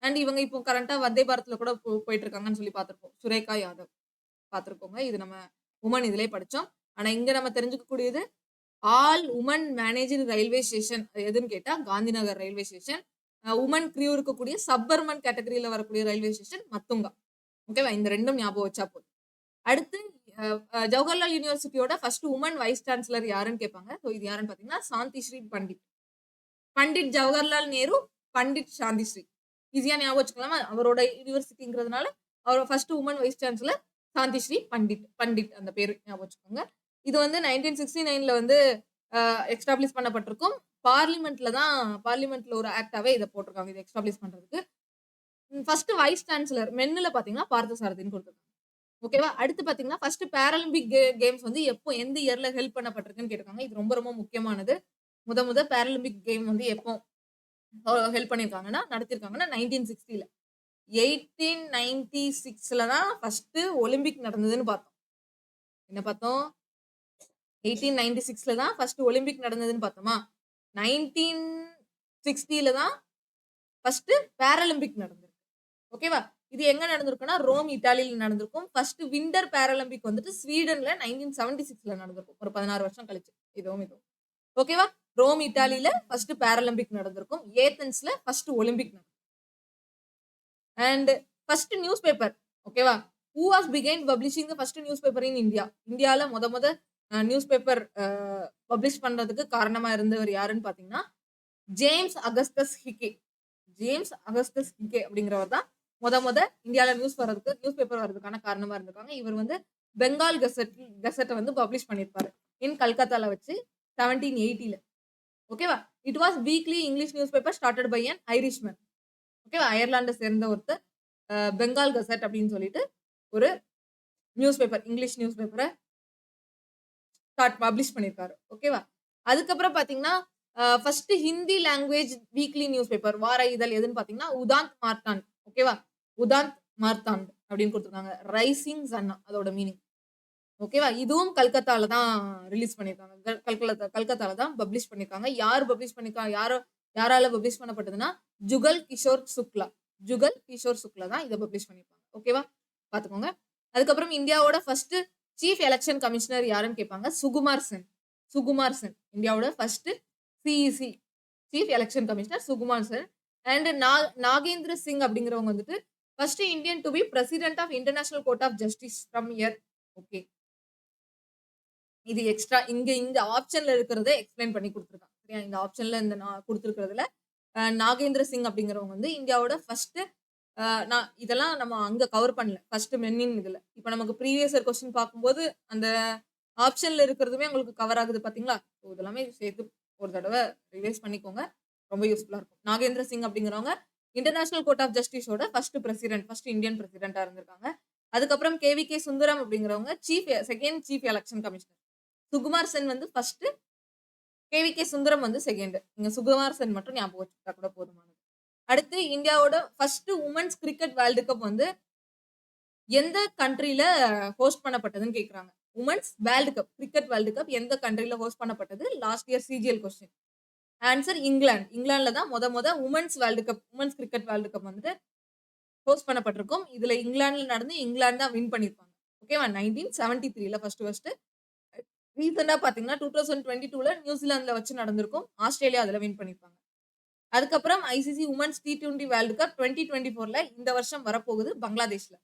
அண்ட் இவங்க இப்போ கரண்ட்டா வந்தே பாரத்ல கூட போயிட்டு இருக்காங்கன்னு சொல்லி பார்த்திருப்போம். சுரேகா யாதவ் பார்த்திருக்கோங்க. இது நம்ம உமன் இதுலயே படிச்சோம். ஆனா இங்க நம்ம தெரிஞ்சுக்கக்கூடியது all woman managed railway station எதுன்னு கேட்டா Gandhinagar railway station. Woman crew இருக்கக்கூடிய சப்பர்மன் கேட்டகரியில வரக்கூடிய ரயில்வே ஸ்டேஷன் மத்துங்கா. ஓகேவா? இந்த 2ம் ஞாபகம் வச்சா போதும். அடுத்து ஜவஹர்லால் யுனிவர்சிட்டியோட ஃபர்ஸ்ட் உமன் வைஸ் சான்சலர் யாருன்னு கேட்பாங்க. ஸோ இது யாருன்னு பார்த்தீங்கன்னா, சாந்தி ஸ்ரீ பண்டிட். பண்டிட் ஜவஹர்லால் நேரு, பண்டிட் சாந்தி ஸ்ரீ. ஈஸியா ஞாபகம் வச்சுக்கலாமா? அவரோட யுனிவர்சிட்டிங்கிறதுனால அவர் ஃபர்ஸ்ட் உமன் வைஸ் சான்சலர் சாந்தி ஸ்ரீ பண்டிட். பண்டிட் அந்த பேரு ஞாபகம் வச்சுக்கோங்க. இது வந்து 1969ல வந்து எஸ்டாப்ளிஷ் பண்ணப்பட்டிருக்கும். பார்லிமெண்ட்ல ஒரு ஆக்டாவே இத போட்டிருக்காங்க. இத எஸ்டாப்ளிஷ் பண்றதுக்கு. ஃபர்ஸ்ட் வைஸ் சான்சலர் மென்னுல பார்த்தீங்கன்னா, பார்த்தசாரதின்னு குடுத்திருக்காங்க. ஓகேவா? அடுத்து பார்த்தீங்கன்னா, ஃபர்ஸ்ட் பாராலிம்பிக் கேம்ஸ் வந்து எப்போ எந்த இயர்ல ஹெல்ப் பண்ணப்பட்டிருக்குன்னு கேட்டிருக்காங்க. இது ரொம்ப ரொம்ப முக்கியமானது. முத பாராலிம்பிக் கேம் வந்து எப்போ ஹெல்ப் பண்ணியிருக்காங்கன்னா, நடத்தியிருக்காங்கன்னா 1960ல. 1896ல தான் ஃபர்ஸ்ட் ஒலிம்பிக் நடந்ததுன்னு பார்த்தோம். என்ன பார்த்தோம்? 1896ல தான் ஃபர்ஸ்ட் ஒலிம்பிக் நடந்ததுன்னு பார்த்தோமா? 1960ல தான் ஃபர்ஸ்ட் பாராலிம்பிக் நடந்தது. ஓகேவா? இது எங்க நடந்திருக்குன்னா, ரோம், இட்டாலியில நடந்திருக்கும். ஃபர்ஸ்ட் வின்டர் பாராலிம்பிக் வந்துட்டு ஸ்வீடன்ல 1976ல நடந்திருக்கும். ஒரு 16 வருஷம் கழிச்சு. இதுவும். ஓகேவா? ரோம், இட்டாலியில ஃபர்ஸ்ட் பாராலிம்பிக் நடந்திருக்கும். ஏதென்ஸ்ல ஃபர்ஸ்ட் ஒலிம்பிக் நடக்கும். And first news paper. ஓகேவா? ஹூ வாஸ் பிகைன் publishing the first news paper in India? இந்தியால மொத நியூஸ் பேப்பர் பப்ளிஷ் பண்றதுக்கு காரணமா இருந்தவர் யாருன்னு பார்த்தீங்கன்னா, ஜேம்ஸ் அகஸ்டஸ் ஹிக்கே. ஜேம்ஸ் அகஸ்டஸ் ஹிக்கே அப்படிங்கிறவர் தான் மொத இந்தியால நியூஸ் பேப்பர் வர்றதுக்கான காரணமா இருந்திருக்காங்க. இவர் வந்து பெங்கால் கெசெட்ட வந்து பப்ளிஷ் பண்ணியிருப்பாரு. இன் கல்கத்தால வச்சு 1780ல. ஓகேவா? It was weekly English news paper started by an Irishman. ஓகேவா? அயர்லாண்ட சேர்ந்த ஒருத்தர் பெங்கால் கெசெட் அப்படின்னு சொல்லிட்டு ஒரு நியூஸ் பேப்பர், இங்கிலீஷ் நியூஸ் பேப்பர பப்ளிஷ் பண்ணியிருக்காரு. ஓகேவா? அதுக்கப்புறம் பார்த்தீங்கன்னா, first Hindi language weekly news paper, வார இதழ் எதுன்னு பார்த்தீங்கன்னா, உதாந்த் மார்த்தாண்ட். ஓகேவா? உதாந்த் மார்த்தாண்ட் அப்படின்னு குடுத்துருக்காங்க. ரைசிங் சன்னா அதோட மீனிங். ஓகேவா? இதுவும் கல்கத்தால தான் ரிலீஸ் பண்ணியிருக்காங்க. கல்கத்தால தான் பப்ளிஷ் பண்ணியிருக்காங்க. யார் பப்ளிஷ் பண்ணியிருக்கா? யாரால பப்ளிஷ் பண்ணப்பட்டதுன்னா, ஜுகல் கிஷோர் சுக்லா. ஜுகல் கிஷோர் சுக்லா தான் இத பப்ளிஷ் பண்ணியிருப்பாங்க. ஓகேவா? பார்த்துக்கோங்க. அதுக்கப்புறம் இந்தியாவோட ஃபர்ஸ்ட் சீஃப் எலக்ஷன் கமிஷனர் யாருன்னு கேட்பாங்க. சுகுமார் சென். சுகுமார் சென். இந்தியாவோட first CEC, chief election commissioner Sukumar Sen. And Nagendra Singh அப்படிங்கிறவங்க வந்துட்டு first Indian to be president of International court of Justice from year. Okay. இது எக்ஸ்ட்ரா இந்த ஆப்ஷன்ல இருக்கிறத எக்ஸ்பிளைன் பண்ணி குடுத்துருக்காங்க. சரியா? இந்த ஆப்ஷன்ல இந்த குடுத்துருக்கிறதுல நாகேந்திர சிங் அப்படிங்கிறவங்க வந்து இந்தியாவோட ஃபர்ஸ்ட் நான் இதெல்லாம் நம்ம அங்க கவர் பண்ணல. ஃபர்ஸ்ட் மென்னின் இதுல. இப்ப நமக்கு ப்ரீவியஸ் இயர் கொஸ்டின் பார்க்கும்போது அந்த ஆப்ஷன்ல இருக்கிறதுமே உங்களுக்கு கவர் ஆகுது பாத்தீங்களா? ஸோ இதெல்லாமே சேர்த்து ஒரு தடவ ரிவைஸ் பண்ணிக்கோங்க. ரொம்ப யூஸ்ஃபுல்லா இருக்கும். நாகேந்திர சிங் அப்படிங்கிறவங்க இன்டர்நேஷனல் கோர்ட் ஆஃப் ஜஸ்டிஸோட ஃபர்ஸ்ட் இந்தியன் பிரசிடென்ட்டா இருந்திருக்காங்க. அதுக்கப்புறம் கேவிகே சுந்தரம் அப்படிங்கிறவங்க second chief election commissioner. Sukumar Sen வந்து ஃபர்ஸ்ட், கேவிகே சுந்தரம் வந்து செகண்ட். நீங்க சுகுமார் சென் மட்டும் ஞாபகம் வச்சுக்கிட்டா கூட போதுமானது. அடுத்து இந்தியாவோட first women's cricket world cup வந்து எந்த கண்ட்ரில ஹோஸ்ட் பண்ணப்பட்டதுன்னு கேட்குறாங்க. Women's world cup, cricket world cup எந்த கண்ட்ரில ஹோஸ்ட் பண்ணப்பட்டது? Last year CGL question. Answer England. இங்கிலாந்துல தான் மொத women's world cup, women's cricket world cup வந்துட்டு ஹோஸ்ட் பண்ணப்பட்டிருக்கும். இதுல இங்கிலாந்துல நடந்து இங்கிலாந்து தான் வின் பண்ணியிருப்பாங்க. ஓகேவா? 1973ல ஃபர்ஸ்ட். ரீசென்ட்டா பார்த்தீங்கன்னா 2022ல நியூசிலாந்துல வச்சு நடந்திருக்கும். ஆஸ்திரேலியா அதுல வின் பண்ணியிருப்பாங்க. அதுக்கப்புறம் ICC women's T20 world cup 2024ல இந்த வருஷம் வரப்போகுது பங்களாதேஷ்ல.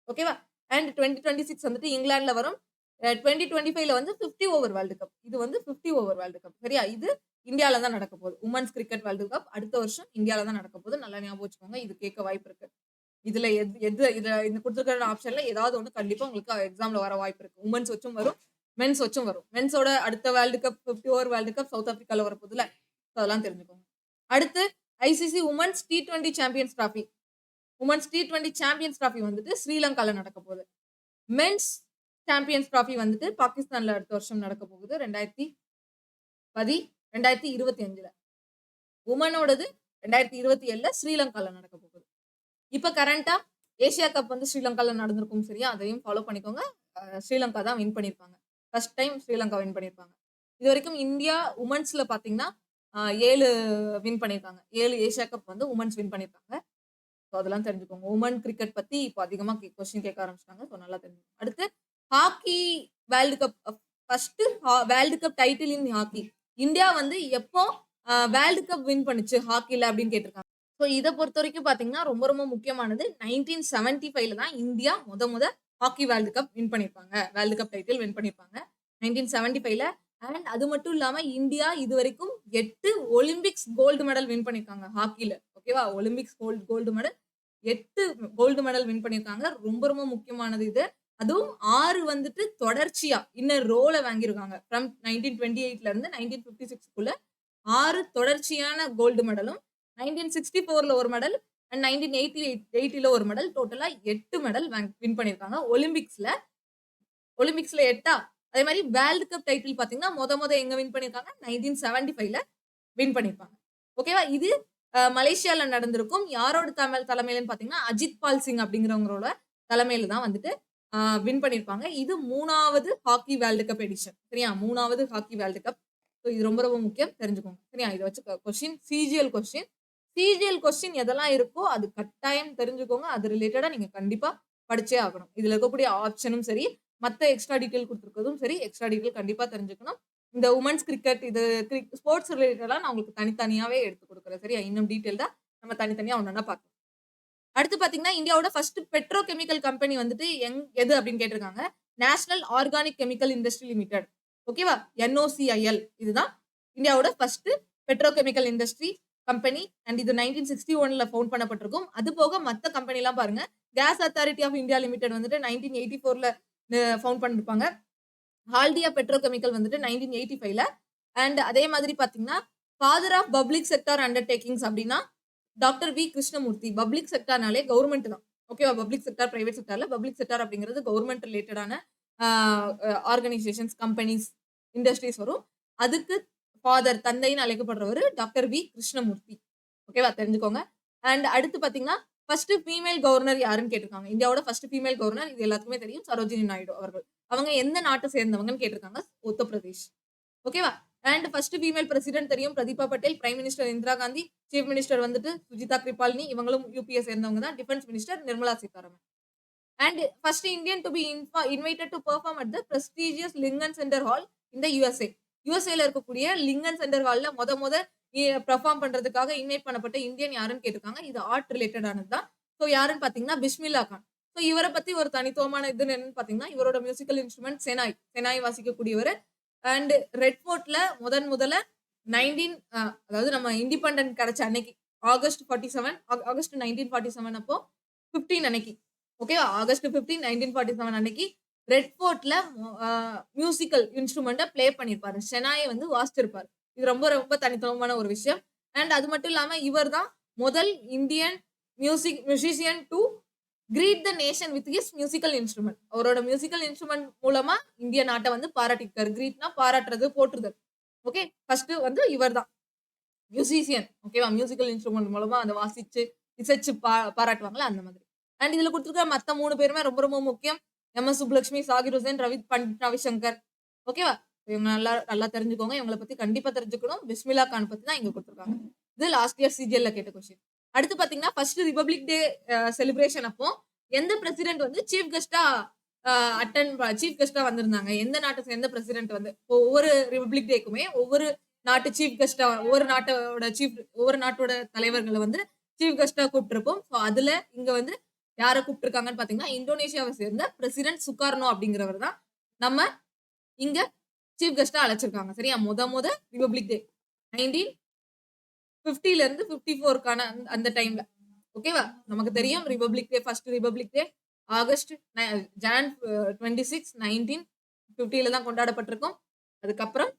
ஓகேவா? அண்ட் 2026 வந்துட்டு இங்கிலாந்துல வரும். 2025ல வந்து 50 ஓவர் வேர்ல்டு கப். இது வந்து 50 ஓவர் வேர்ல்டு கப். சரியா? இது இந்தியால தான் நடக்க போகுது. உமன்ஸ் கிரிக்கெட் வேர்ல்டு கப் அடுத்த வருஷம் இந்தியால தான் நடக்க போகுது. நல்லா ஞாபகம் வச்சுக்கோங்க. இது கேட்க வாய்ப்பு இருக்கு. இதுல இந்த குடுத்திருக்கிற ஆப்ஷன்ல ஏதாவது ஒண்ணு கண்டிப்பா உங்களுக்கு எக்ஸாம்ல வர வாய்ப்பு இருக்கு. உமன்ஸ் வச்சும் வரும், மென்ஸ் வச்சும் வரும். மென்ஸோட அடுத்த world cup 50 over world cup south ஆப்பிரிக்கால வரப்போகுதுல. அதெல்லாம் தெரிஞ்சுக்கோங்க. அடுத்து ICC women's T20 champions trophy. Women's T20 champions trophy வந்துட்டு ஸ்ரீலங்கால நடக்க போகுது. மென்ஸ் சாம்பியன்ஸ் டிராஃபி வந்துட்டு பாகிஸ்தான்ல அடுத்த வருஷம் நடக்க போகுது 2025ல. உமனோடது 2027ல ஸ்ரீலங்கால நடக்க போகுது. இப்ப கரண்டா ஏசியா கப் வந்து ஸ்ரீலங்கால நடந்திருக்கும் சரியா? அதையும் ஃபாலோ பண்ணிக்கோங்க. ஸ்ரீலங்கா தான் வின் பண்ணியிருப்பாங்க. ஃபர்ஸ்ட் டைம் ஸ்ரீலங்கா வின் பண்ணியிருப்பாங்க. இதுவரைக்கும் இந்தியா உமன்ஸ்ல பாத்தீங்கன்னா 7 வின் பண்ணியிருக்காங்க. 7 ஏசியா கப் வந்து உமன்ஸ் வின் பண்ணியிருக்காங்க. ஸோ அதெல்லாம் தெரிஞ்சுக்கோங்க. உமன் கிரிக்கெட் பத்தி இப்போ அதிகமா கொஸ்டின் கேட்க ஆரம்பிச்சிட்டாங்க. ஸோ நல்லா தெரிஞ்சுக்கோங்க. அடுத்து hockey world cup first world cup title இன் ஹாக்கி. இந்தியா வந்து எப்போ வேர்ல்டு கப் வின் பண்ணுச்சு ஹாக்கில அப்படின்னு கேட்டிருக்காங்க. ஸோ இதை பொறுத்த வரைக்கும் பாத்தீங்கன்னா ரொம்ப ரொம்ப முக்கியமானது 1975ல தான் இந்தியா முத ஹாக்கி வேர்ல்டு கப் வின் பண்ணிருப்பாங்க. வேர்ல்டு கப் டைட்டில் வின் பண்ணிருப்பாங்க 1975ல. அண்ட் அது மட்டும் இல்லாம இந்தியா இது வரைக்கும் 8 ஒலிம்பிக்ஸ் கோல்டு மெடல் வின் பண்ணிருக்காங்க ஹாக்கில. ஓகேவா? Olympics gold medal 8 gold medal win பண்ணிருக்காங்க. ரொம்ப ரொம்ப முக்கியமானது இது. அதுவும் 6 வந்துட்டு தொடர்ச்சியா இன்னர் ரோல வாங்கியிருக்காங்க. ஃப்ரம் 1928ல இருந்து 1956க்குள்ள 6 தொடர்ச்சியான கோல்டு மெடலும் 1964ல ஒரு மெடல் அண்ட் 1980ல ஒரு மெடல் டோட்டலா 8 மெடல் வின் பண்ணிருக்காங்க ஒலிம்பிக்ஸ்ல. ஒலிம்பிக்ஸ்ல 8 அதே மாதிரி வேர்ல்டு கப் டைட்டில் பாத்தீங்கன்னா முத எங்க வின் பண்ணிருக்காங்க 1975ல வின் பண்ணிருப்பாங்க. ஓகேவா? இது மலேசியால நடந்திருக்கும். யாரோட தலைமையிலன்னு பாத்தீங்கன்னா அஜித் பால் சிங் அப்படிங்கிறவங்களோட தலைமையில தான் வந்துட்டு வின் பண்ணிருப்பாங்க. இது 3வது ஹாக்கி வேர்ல்டு கப் எடிஷன் சரியா? 3வது ஹாக்கி வேர்ல்டு கப். இது ரொம்ப ரொம்ப முக்கியம் தெரிஞ்சுக்கோங்க சரியா? இதை வச்சு கொஸ்டின் சிஜிஎல் கொஸ்டின் எதெல்லாம் இருக்கோ அது கட்டாயம் தெரிஞ்சுக்கோங்க. அது ரிலேட்டடா நீங்க கண்டிப்பா படிச்சே ஆகணும். இதுல இருக்கக்கூடிய ஆப்ஷனும் சரி, மத்த எக்ஸ்ட்ரா டீடைல் கொடுத்துருக்கதும் சரி, எக்ஸ்ட்ரா டீடைல் கண்டிப்பா தெரிஞ்சுக்கணும். இந்த உமன்ஸ் கிரிக்கெட் இது ஸ்போர்ட்ஸ் ரிலேட்டடா நான் உங்களுக்கு தனித்தனியாவே எடுத்து கொடுக்குறேன் சரியா? இன்னும் டீடைல்டா நம்ம தனித்தனியா ஒன்னொன்னா பார்க்கலாம். அடுத்து பாத்தீங்கன்னா இந்தியாவோட ஃபர்ஸ்ட் பெட்ரோ கெமிக்கல் கம்பெனி வந்துட்டு எது அப்படின்னு கேட்டிருக்காங்க. National organic chemical industry limited. ஓகேவா? NOCIL இதுதான் இந்தியாவோட first Pedro chemical industry company. And இது 1961ல ஃபவுண்ட் பண்ணப்பட்டிருக்கும். அது போக மத்த கம்பெனி எல்லாம் பாருங்க. Gas Authority of India Limited வந்துட்டு 1984ல ஃபவுண்ட் பண்ணிருப்பாங்க. ஹால்டியா பெட்ரோ கெமிக்கல் வந்துட்டு 1985ல. அண்ட் அதே மாதிரி பாத்தீங்கன்னா father of public sector undertakings அப்படின்னா டாக்டர் வி கிருஷ்ணமூர்த்தி. பப்ளிக் செக்டார்னாலே கவர்மெண்ட் தான். ஓகேவா? பப்ளிக் செக்டார் பிரைவேட் செக்டார்ல பப்ளிக் செக்டார் அப்படிங்கிறது கவர்மெண்ட் ரிலேட்டடான ஆர்கனைசேஷன்ஸ் கம்பெனிஸ் இண்டஸ்ட்ரீஸ் வரும். அதுக்கு ஃபாதர் தந்தைன்னு அழைக்கப்படுறவர் டாக்டர் வி கிருஷ்ணமூர்த்தி. ஓகேவா? தெரிஞ்சுக்கோங்க. அண்ட் அடுத்து பாத்தீங்கன்னா ஃபர்ஸ்ட் ஃபீமேல் கவர்னர் யாருன்னு கேட்டிருக்காங்க. இந்தியாவோட ஃபர்ஸ்ட் ஃபீமேல் கவர்னர் இது எல்லாத்துக்குமே தெரியும் சரோஜினி நாயுடு அவர்கள். அவங்க எந்த நாட்டை சேர்ந்தவங்கன்னு கேட்டிருக்காங்க. உத்தரப்பிரதேஷ். ஓகேவா? அண்ட் ஃபர்ஸ்ட் ஃபீமேல் பிரசிடென்ட் தெரியும் Pratibha Patel. Prime minister Indira Gandhi. Chief minister வந்துட்டு சுஜிதா கிருபாலினி. இவங்களும் யூபிஏ சேர்ந்தவங்க தான். Defence minister Nirmala Sitharaman. And first Indian to be invited to perform at the prestigious Lincoln Center hall இந்த யுஎஸ்ஏ. யுஎஸ்ஏல இருக்கக்கூடிய லிங்கன் சென்டர் ஹால்ல முத பெர்ஃபார்ம் பண்றதுக்காக இன்வைட் பண்ணப்பட்ட இந்தியன் யாருன்னு கேட்டிருக்காங்க. இது ஆர்ட் ரிலேட்டடானது தான். ஸோ யாருன்னு பாத்தீங்கன்னா பிஸ்மில்லா கான். ஸோ இவரை பத்தி ஒரு தனித்துவமான இது என்னன்னு பாத்தீங்கன்னா இவரோட மியூசிக்கல் இன்ஸ்ட்ருமெண்ட் செனாய் வாசிக்கக்கூடியவர். அண்ட் ரெட் ஃபோர்ட்ல முதல்ல 19 அதாவது நம்ம இண்டிபெண்டன்ட் கிடைச்ச அன்னைக்கு ஆகஸ்ட் 1947 அப்போ 15 அன்னைக்கு ஓகேவா? ஆகஸ்ட் 15 1947 அன்னைக்கு ரெட் ஃபோர்ட்ல மியூசிக்கல் இன்ஸ்ட்ருமெண்ட்டை பிளே பண்ணிருப்பாரு. ஷெனாயை வந்து வாசிச்சிருப்பாரு. இது ரொம்ப ரொம்ப தனித்துவமான ஒரு விஷயம். அண்ட் அது மட்டும் இல்லாம இவர் தான் முதல் Indian musician to greet the nation with his musical instrument. அவரோட மியூசிக்கல் இன்ஸ்ட்ருமெண்ட் மூலமா இந்திய நாட்டை வந்து பாராட்டிருக்காரு. கிரீட்னா பாராட்டுறது, போற்றுதல். ஓகே, ஃபர்ஸ்ட் வந்து இவர் தான் மியூசிஷியன். ஓகேவா? மியூசிக்கல் இன்ஸ்ட்ருமெண்ட் மூலமா அதை வாசிச்சு இசைச்சு பாராட்டுவாங்களா அந்த மாதிரி. அண்ட் இதுல கொடுத்துருக்க மத்த 3 பேருமே ரொம்ப ரொம்ப முக்கியம். MS சுப்புலட்சுமி, சாகிர் ஹுசேன், பண்டிட் ரவிசங்கர். ஓகேவா? இவங்க நல்லா தெரிஞ்சுக்கோங்க. இவங்களை பத்தி கண்டிப்பா தெரிஞ்சுக்கணும். பிஸ்மில்லா கான் பத்தி தான் இங்க கொடுத்துருக்காங்க. இது லாஸ்ட் இயர் சிஜிஎல்ல கேட்ட கொஸ்டின். அடுத்து பாத்தீங்கன்னா ஃபர்ஸ்ட் ரிபப்ளிக் டே செலிப்ரேஷன் அப்போ எந்த பிரசிடென்ட் வந்து சீஃப் கெஸ்டா வந்திருந்தாங்க. எந்த நாட்டை சேர்ந்த பிரசிடென்ட் வந்து ஒவ்வொரு ரிபப்ளிக் டேக்குமே ஒவ்வொரு நாட்டு சீஃப் கெஸ்டா ஒவ்வொரு நாட்டோட தலைவர்களை வந்து சீஃப் கெஸ்டா கூப்பிட்டுருப்போம். ஸோ அதுல இங்க வந்து யாரை கூப்பிட்டுருக்காங்கன்னு பாத்தீங்கன்னா இந்தோனேஷியாவை சேர்ந்த பிரசிடென்ட் சுகார்னோ அப்படிங்கிறவர் தான் நம்ம இங்க சீஃப் கெஸ்டா அழைச்சிருக்காங்க. சரியா? முத ரிபப்ளிக் டே 1950ல இருந்து 54க்கான அந்த டைம்ல. ஓகேவா? நமக்கு தெரியும் ரிபப்ளிக் டே ஃபர்ஸ்ட் ரிபப்ளிக் டே ஜான் 26 1950ல தான் கொண்டாடப்பட்டிருக்கும். அதுக்கப்புறம்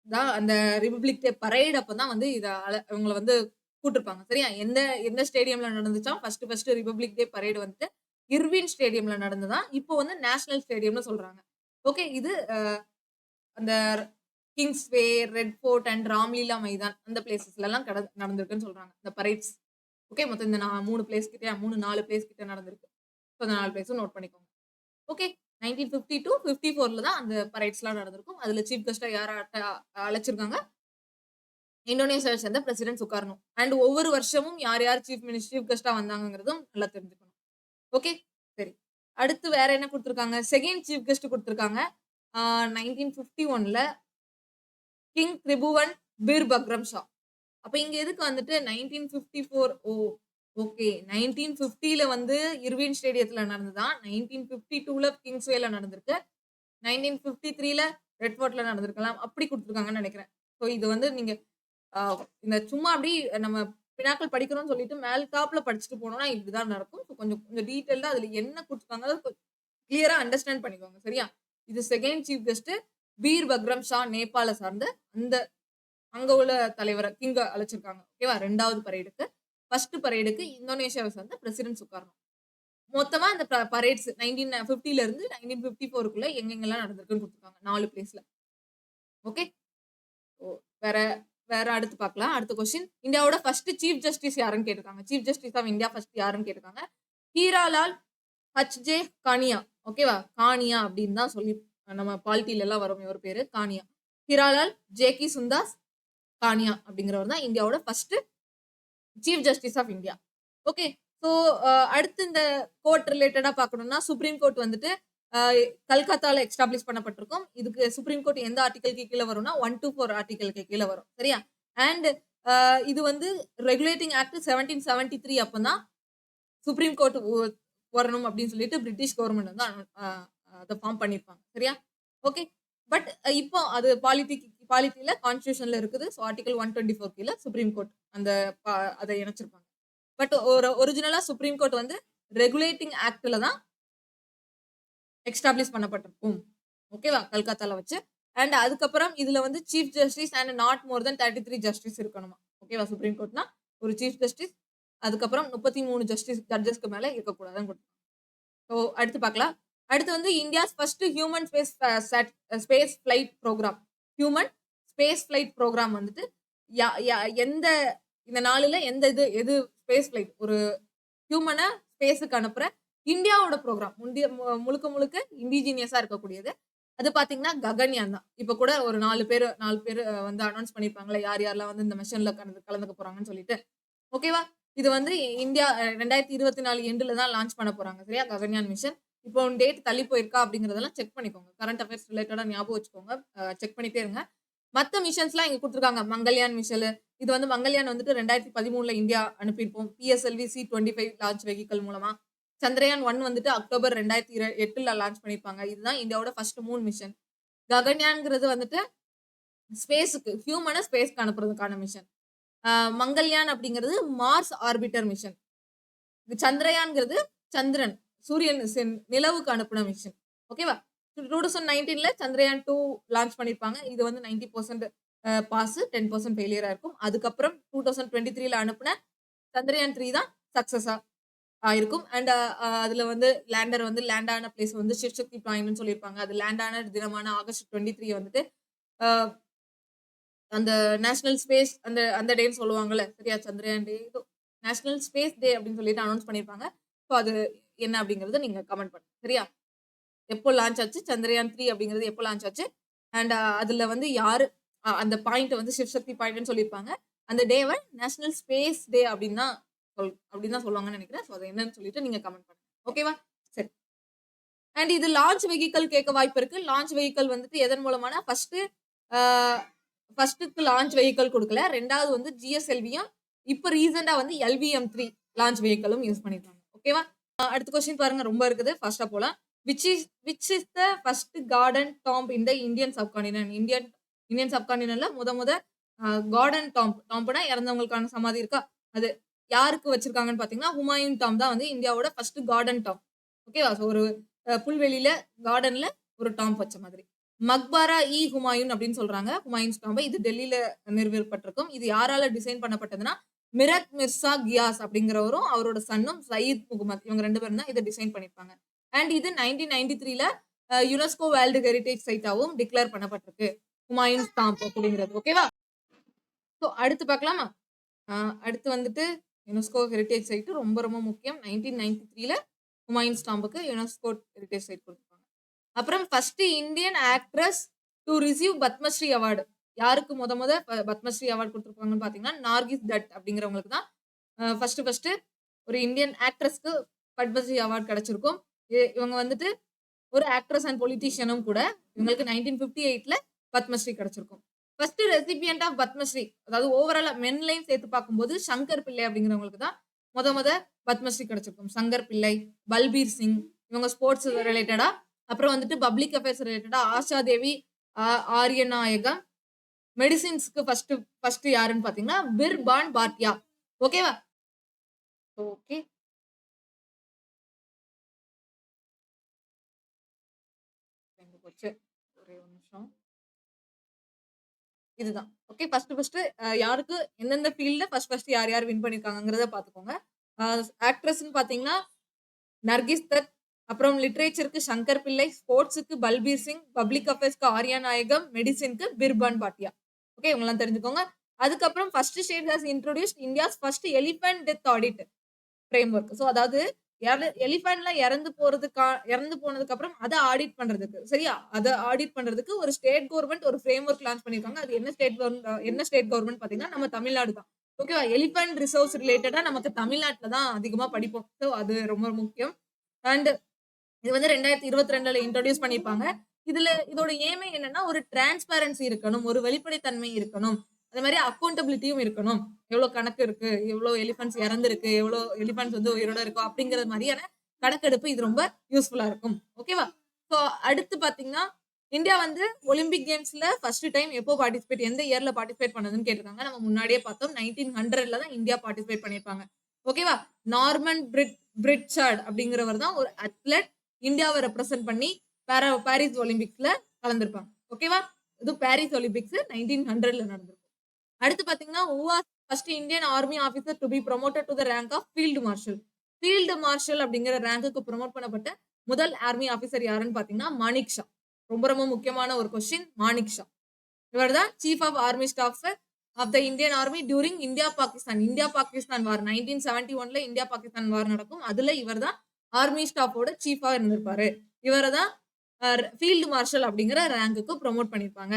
தான் அந்த ரிபப்ளிக் டே பரேட் அப்பதான் வந்து இவங்களை வந்து கூட்டிருப்பாங்க. சரியா? எந்த எந்த ஸ்டேடியம்ல நடந்துச்சா ஃபர்ஸ்ட் ரிபப்ளிக் டே பரேட் வந்துட்டு இர்வின் ஸ்டேடியம்ல நடந்ததா. இப்போ வந்து நேஷனல் ஸ்டேடியம்னு சொல்றாங்க. ஓகே. இது அந்த Kingsway, red fort and Ramlila Maidan அந்த பிளேஸஸ்லலாம் நடந்திருக்குன்னு சொல்றாங்க. இந்த பரேட்ஸ். ஓகே. மொத்தம் இந்த 3 பிளேஸ் கிட்ட 3, 4 பிளேஸ் கிட்ட நடந்திருக்கு. ஸோ அந்த 4 பிளேஸும் நோட் பண்ணிக்கோங்க. ஓகே. 1952, 54ல தான் அந்த பரேட்ஸ்லாம் நடந்திருக்கும். அதுல சீஃப் கெஸ்ட்டா யார அழைச்சிருக்காங்க? இந்தோனேஷியாவை சேர்ந்த பிரசிடென்ட் சுகார்னோ. அண்ட் ஒவ்வொரு வருஷமும் யார் யார் சீஃப் கெஸ்ட்டா வந்தாங்கங்கிறதும் நல்லா தெரிஞ்சுக்கணும். ஓகே. சரி. அடுத்து வேற என்ன குடுத்துருக்காங்க? செகண்ட் சீஃப் கெஸ்ட் குடுத்துருக்காங்க. 1951ல கிங் திரிபுவன் பீர் பக்ரம் ஷா. அப்ப இங்க எதுக்கு வந்துட்டு 1954 ஓகே. 1950ல வந்து இர்வின் ஸ்டேடியத்துல நடந்ததா. 1952ல கிங்ஸ்வேல நடந்திருக்கு. 1953ல ரெட் ஃபோர்ட்ல நடந்திருக்கலாம். அப்படி குடுத்துருக்காங்கன்னு நெனைக்கிறேன். சோ இது வந்து நீங்க அ இந்த சும்மா அப்படி நம்ம பினாக்கிள் படிக்கிறோம்னு சொல்லிட்டு மேல் டாப்ல படிச்சுட்டு போனோம்னா இப்படிதான் நடக்கும். So கொஞ்சம் கொஞ்சம் டீட்டெயில்டா அதுல என்ன குடுத்துருக்காங்க கிளியரா அண்டர்ஸ்டாண்ட் பண்ணிக்கோங்க. சரியா? இது second chief guest Bir Bikram Shah நேபாள சார்ந்த அந்த அங்க உள்ள தலைவர கிங்க அழைச்சிருக்காங்க. ஓகேவா? 2வது பரேடுக்கு. ஃபர்ஸ்ட் பரேடுக்கு இந்தோனேஷியாவை சேர்ந்த பிரசிடென்ட் சுகார்னோ. மொத்தமா அந்த பரேட்ஸ் 1950ல இருந்து 1954க்குள்ள எங்கெங்கெல்லாம் நடந்திருக்குன்னு குடுத்துருக்காங்க. 4 பிளேஸ்ல. ஓகே. ஓ வேற வேற அடுத்து பார்க்கலாம். அடுத்த கொஸ்டின். இந்தியாவோட ஃபர்ஸ்ட் சீஃப் ஜஸ்டிஸ் யாருன்னு கேட்டிருக்காங்க. Chief justice of India first யாருன்னு கேட்டிருக்காங்க. ஹீராலால் ஹச்ஜே கானியா. ஓகேவா? கானியா அப்படின்னு தான் சொல்லி நம்ம பாலிட்டில எல்லாம் வருமே ஒரு பேரு கானியா. ஹீராலால் ஜேகி சுந்தாஸ் கானியா அப்படிங்கிறவர் தான் இந்தியாவோட first chief justice of India. Okay. So அடுத்து இந்த கோர்ட் ரிலேட்டடா பார்க்கணும்னா சுப்ரீம் கோர்ட் வந்துட்டு அ கல்கத்தால எஸ்டாப்ளிஷ் பண்ணப்பட்டிருக்கும். இதுக்கு சுப்ரீம் கோர்ட் எந்த ஆர்டிகிள்க்கு கீழ வரும்னா 124 ஆர்டிகிள்க்கு கீழ வரும். சரியா? அண்ட் இது வந்து ரெகுலேட்டிங் ஆக்ட் 1773 அப்பதான் சுப்ரீம் கோர்ட் வரணும் அப்படின்னு சொல்லிட்டு பிரிட்டிஷ் கவர்மெண்ட் வந்து அத ஃபார்ம் பண்ணிருப்பாங்க. சரியா? ஓகே. பட் இப்போ அது பாலிட்டில கான்ஸ்டிடியூஷன்ல இருக்குது. ஸோ ஆர்டிகிள் 124 கீழ சுப்ரீம் கோர்ட் அந்த அத இணைச்சிருப்பாங்க. பட் ஒரிஜினலா சுப்ரீம் கோர்ட் வந்து ரெகுலேட்டிங் ஆக்ட்ல தான் எஸ்டாப்ளிஷ் பண்ணப்பட்டிருக்கும். ஓகேவா? கல்கத்தால வச்சு. அண்ட் அதுக்கப்புறம் இதுல வந்து chief justice and not more then 33 justice இருக்கணுமா. ஓகேவா? சுப்ரீம் கோர்ட்னா ஒரு சீஃப் ஜஸ்டிஸ் அதுக்கப்புறம் 33 ஜட்ஜஸ்க்கு மேல இருக்கக்கூடாதுன்னு குடுத்தாங்க. ஸோ அடுத்து பார்க்கலாம். அடுத்து வந்து India's first human space flight programme. Human space flight programme வந்துட்டு எந்த இந்த 4ல எது ஸ்பேஸ் ஃபிளைட் ஒரு ஹியூமன ஸ்பேஸ்க்கு அனுப்புற இந்தியாவோட ப்ரோகிராம். முழுக்க முழுக்க இண்டிஜினியஸா இருக்கக்கூடியது. அது பார்த்தீங்கன்னா ககன்யான் தான். இப்ப கூட ஒரு 4 பேரு வந்து அனௌன்ஸ் பண்ணியிருப்பாங்கல்ல. யார் யாரெல்லாம் வந்து இந்த மிஷன்ல கலந்துக்க போறாங்கன்னு சொல்லிட்டு. ஓகேவா? இது வந்து இந்தியா 2024 எண்டுல தான் லான்ச் பண்ண போறாங்க. சரியா? ககன்யான் மிஷன். இப்போ டேட் தள்ளி போயிருக்கா அப்படிங்கிறதெல்லாம் செக் பண்ணிக்கோங்க. கரண்ட் அஃபேர்ஸ் ரிலேட்டடா ஞாபகம் வச்சுக்கோங்க. செக் பண்ணிட்டே இருங்க. மத்த மிஷன்ஸ்லாம் இங்க குடுத்துருக்காங்க. மங்கள்யான் மிஷன். இது வந்து மங்கள்யான் வந்துட்டு 2013ல இந்தியா அனுப்பியிருப்போம். PSLV C-25 லான்ச் வெஹிக்கிள் மூலமா. சந்திரயான் 1 வந்துட்டு அக்டோபர் 2008ல லான்ச் பண்ணியிருப்பாங்க. இதுதான் இந்தியாவோட ஃபர்ஸ்ட் மூன் மிஷன். ககன்யான்ங்கிறது வந்துட்டு ஸ்பேஸ்க்கு ஹியூமன ஸ்பேஸ்க்கு அனுப்புறதுக்கான மிஷன். மங்கள்யான் அப்படிங்கிறது மார்ஸ் ஆர்பிட்டர் மிஷன். சந்திரயான்ங்கிறது சந்திரன், சூரியன் நிலவுக்கு அனுப்புன மிஷன். ஓகேவா? 2019ல சந்திரயான் 2 லான்ச் பண்ணிருப்பாங்க. இது வந்து 90% பாஸ், 10% ஃபெயிலியரா இருக்கும். அதுக்கப்புறம் 2023ல அனுப்புன சந்திரயான் 3 தான் சக்சஸா ஆயிருக்கும். அண்ட் அதுல வந்து லேண்டர் வந்து லேண்ட் ஆன பிளேஸ் வந்து சிவ் சக்தி பாயிண்ட்னு சொல்லியிருப்பாங்க. அது லேண்ட் ஆன தினமான ஆகஸ்ட் 23 வந்துட்டு அ அந்த நேஷனல் ஸ்பேஸ் அந்த அந்த டேன்னு சொல்லுவாங்கல்ல. சரியா? சந்திரயான் டே ஏதோ நேஷனல் ஸ்பேஸ் டே அப்படின்னு சொல்லிட்டு அனௌன்ஸ் பண்ணியிருப்பாங்க. ஸோ அது என்ன அப்படிங்கிறத நீங்க கமெண்ட் பண்ணுங்க. சரியா? எப்போ லான்ச் ஆச்சு? சந்திரயான் 3 அப்படிங்கிறது எப்போ லான்ச் ஆச்சு? அண்ட் அதுல வந்து யாரு அந்த பாயிண்ட் வந்து சிவ் சக்தி பாயிண்ட்ன்னு சொல்லியிருப்பாங்க. அந்த டேவ நேஷனல் ஸ்பேஸ் டே அப்படின்னு தான் சொல்லுவாங்கன்னு நினைக்கிறேன். ஸோ அது என்னன்னு சொல்லிட்டு நீங்க கமெண்ட் பண்ணுங்க. ஓகேவா? சரி. அண்ட் இது லான்ச் வெஹிக்கிள் கேட்க வாய்ப்பு இருக்கு. லான்ச் வெஹிக்கிள் வந்துட்டு எதன் மூலமான ஆ ஃபர்ஸ்ட்டுக்கு லான்ச் வெஹிக்கிள் குடுக்கல. 2வது வந்து GSLVயும் இப்ப ரீசென்ட்டா வந்து LVM-3 லான்ச் வெஹிக்கிளும் யூஸ் பண்ணிருக்காங்க. ஓகேவா? அடுத்த கொஸ்டின் பாருங்க ரொம்ப இருக்குது. ஃபாஸ்ட்டா போலாம். Which is the first garden tomb in the Indian subcontinent. Indian சப்கான்டினென்ட்ல முத கார்டன் டாம்ப்னா இறந்தவங்களுக்கான சமாதி இருக்கா? அது யாருக்கு வச்சிருக்காங்கன்னு பார்த்தீங்கன்னா, ஹுமாயூன் டாம்ப் தான் வந்து இந்தியாவோட ஃபர்ஸ்ட் கார்டன் டாம்ப். ஓகேவா? ஸோ ஒரு புல்வெளியில கார்டன்ல ஒரு டாம்ப் வச்ச மாதிரி. மக்பாரா ஹுமாயூன் அப்படின்னு சொல்றாங்க. ஹுமாயூன்ஸ் டாம்ப. இது டெல்லியில நிறுவப்பட்டிருக்கும். இது யாரால டிசைன் பண்ணப்பட்டதுன்னா, மிரத் மிர்சா கியாஸ் அப்படிங்கிறவரும் அவரோட சன்னும் சயீத் முகமது இவங்க 2 பேரும் தான் இதை டிசைன் பண்ணியிருப்பாங்க. அண்ட் இது 1993ல யுனெஸ்கோ வேர்ல்டு ஹெரிடேஜ் சைட்டாவும் டிக்ளேர் பண்ணப்பட்டிருக்கு. ஹுமாயூன்ஸ் டாம்ப் அப்படிங்கிறது. ஓகேவா? ஸோ அடுத்து பார்க்கலாமா? அடுத்து வந்துட்டு யுனெஸ்கோ ஹெரிடேஜ் சைட் ரொம்ப ரொம்ப முக்கியம். 1993ல ஹுமாயூன்ஸ் டாம்புக்கு யுனெஸ்கோ ஹெரிடேஜ் சைட் கொடுத்துருப்பாங்க. அப்புறம் first Indian actress to receive Padmashri award யாருக்கு முத பத்மஸ்ரீ அவார்டு கொடுத்துருப்பாங்கன்னு பார்த்தீங்கன்னா நார்கிஸ் தட் அப்படிங்கிறவங்களுக்கு தான் ஃபர்ஸ்ட் ஒரு இந்தியன் ஆக்ட்ரஸ்க்கு பத்மஸ்ரீ அவார்டு கிடைச்சிருக்கும். இவங்க வந்துட்டு ஒரு ஆக்ட்ரஸ் அண்ட் பொலிட்டீஷியனும் கூட. இவங்களுக்கு 1958ல பத்மஸ்ரீ கிடைச்சிருக்கும். ஃபர்ஸ்ட் ரெசிபியன்ட் ஆஃப் பத்மஸ்ரீ அதாவது ஓவரால் மென்லையும் சேர்த்து பார்க்கும்போது சங்கர் பிள்ளை அப்படிங்கிறவங்களுக்கு தான் முத பத்மஸ்ரீ கிடைச்சிருக்கும். சங்கர் பிள்ளை, பல்பீர் சிங் இவங்க ஸ்போர்ட்ஸ் ரிலேட்டடா. அப்புறம் வந்துட்டு பப்ளிக் அஃபேர்ஸ் ரிலேட்டடா ஆஷா தேவி, ஆரியநாயகா. மெடிசின்ஸ்க்கு ஃபர்ஸ்ட் யாருன்னு பாத்தீங்கன்னா பிர்பான் பாட்டியா. ஓகேவா? ஓகே, போச்சு ஒரே ஒரு நிமிஷம். இதுதான் ஓகே. ஃபர்ஸ்ட் யாருக்கு எந்தெந்த ஃபீல்ட்ல ஃபர்ஸ்ட் யார் யார் வின் பண்ணிருக்காங்கிறத பாத்துக்கோங்க. ஆக்ட்ரஸ்ன்னு பாத்தீங்கன்னா நர்கிஸ் தத், அப்புறம் லிட்ரேச்சருக்கு சங்கர் பிள்ளை, ஸ்போர்ட்ஸுக்கு பல்பீர் சிங், பப்ளிக் அஃபேர்ஸ்க்கு ஆர்யா நாயகம், மெடிசின்க்கு பிர்பான் பாட்டியா. ஓகே, இவங்கெல்லாம் தெரிஞ்சுக்கோங்க. அதுக்கப்புறம் first state has introduced India's first elephant death audit frame work. So அதாவது எலிஃபென்ட்லாம் இறந்து போனதுக்கு அப்புறம் அதை ஆடிட் பண்றதுக்கு, சரியா, அதை ஆடிட் பண்றதுக்கு ஒரு ஸ்டேட் கவர்மெண்ட் ஒரு ஃப்ரேம் ஒர்க் லான்ச் பண்ணிருக்காங்க. அது என்ன ஸ்டேட் கவர்மெண்ட் பாத்தீங்கன்னா நம்ம தமிழ்நாடு தான். ஓகேவா? எலிஃபென்ட் ரிசோர்ஸ் ரிலேட்டடா நமக்கு தமிழ்நாட்டுல தான் அதிகமா படிப்போம். ஸோ அது ரொம்ப முக்கியம். அண்ட் இது வந்து 2022ல இன்ட்ரோடியூஸ் பண்ணிருப்பாங்க. இதோட ஏமே என்னன்னா ஒரு டிரான்ஸ்பரன்சி இருக்கணும், ஒரு வெளிப்படைத்தன்மை இருக்கணும், அதே மாதிரி அக்கௌண்டபிலிட்டியும் இருக்கணும். எவ்வளவு கணக்கு இருக்கு, எவ்வளவு எலிபென்ட்ஸ் இறந்துருக்கு, எவ்வளவு எலிபென்ட்ஸ் வந்து உயிரோட இருக்கும் அப்படிங்கிற மாதிரியான கணக்கெடுப்பு இது ரொம்ப யூஸ்ஃபுல்லா இருக்கும். ஓகேவா? ஸோ அடுத்து பாத்தீங்கன்னா இந்தியா வந்து ஒலிம்பிக் கேம்ஸ்ல ஃபர்ஸ்ட் டைம் எப்போ எந்த இயர்ல பார்ட்டிசிபேட் பண்ணதுன்னு கேட்டிருக்காங்க. நம்ம முன்னாடியே பார்த்தோம் 1900ல தான் இந்தியா பார்ட்டிசிபேட் பண்ணிருப்பாங்க. ஓகேவா? நார்மன் பிரிட்சார்ட் அப்படிங்கிறவர் தான் ஒரு அத்லெட் இந்தியாவை ரெப்ரசென்ட் பண்ணி பாரிஸ் ஒலிம்பிக்ஸ்ல கலந்துருப்பாங்க. ஓகேவா? இது பாரிஸ் ஒலிம்பிக்ஸ் 1900ல நடந்திருக்கும். அடுத்து பாத்தீங்கன்னா first Indian army officer to be promoted to the rank of field marshal. Field marshal அப்படிங்கிற ரேங்குக்கு ப்ரொமோட் பண்ணப்பட்ட முதல் ஆர்மி ஆபீசர் யாருன்னு பாத்தீங்கன்னா மாணிக் ஷா. ரொம்ப ரொம்ப முக்கியமான ஒரு கொஸ்டின். மாணிக் ஷா இவர் தான் chief of army staff of the Indian army during India Pakistan war. 1971ல இந்தியா பாகிஸ்தான் வார் நடக்கும். அதுல இவர் தான் ஆர்மி ஸ்டாஃபோட சீஃபா இருந்திருப்பாரு. இவரை தான் ஃபீல்டு மார்ஷல் அப்படிங்கிற ரேங்குக்கு ப்ரொமோட் பண்ணிருப்பாங்க.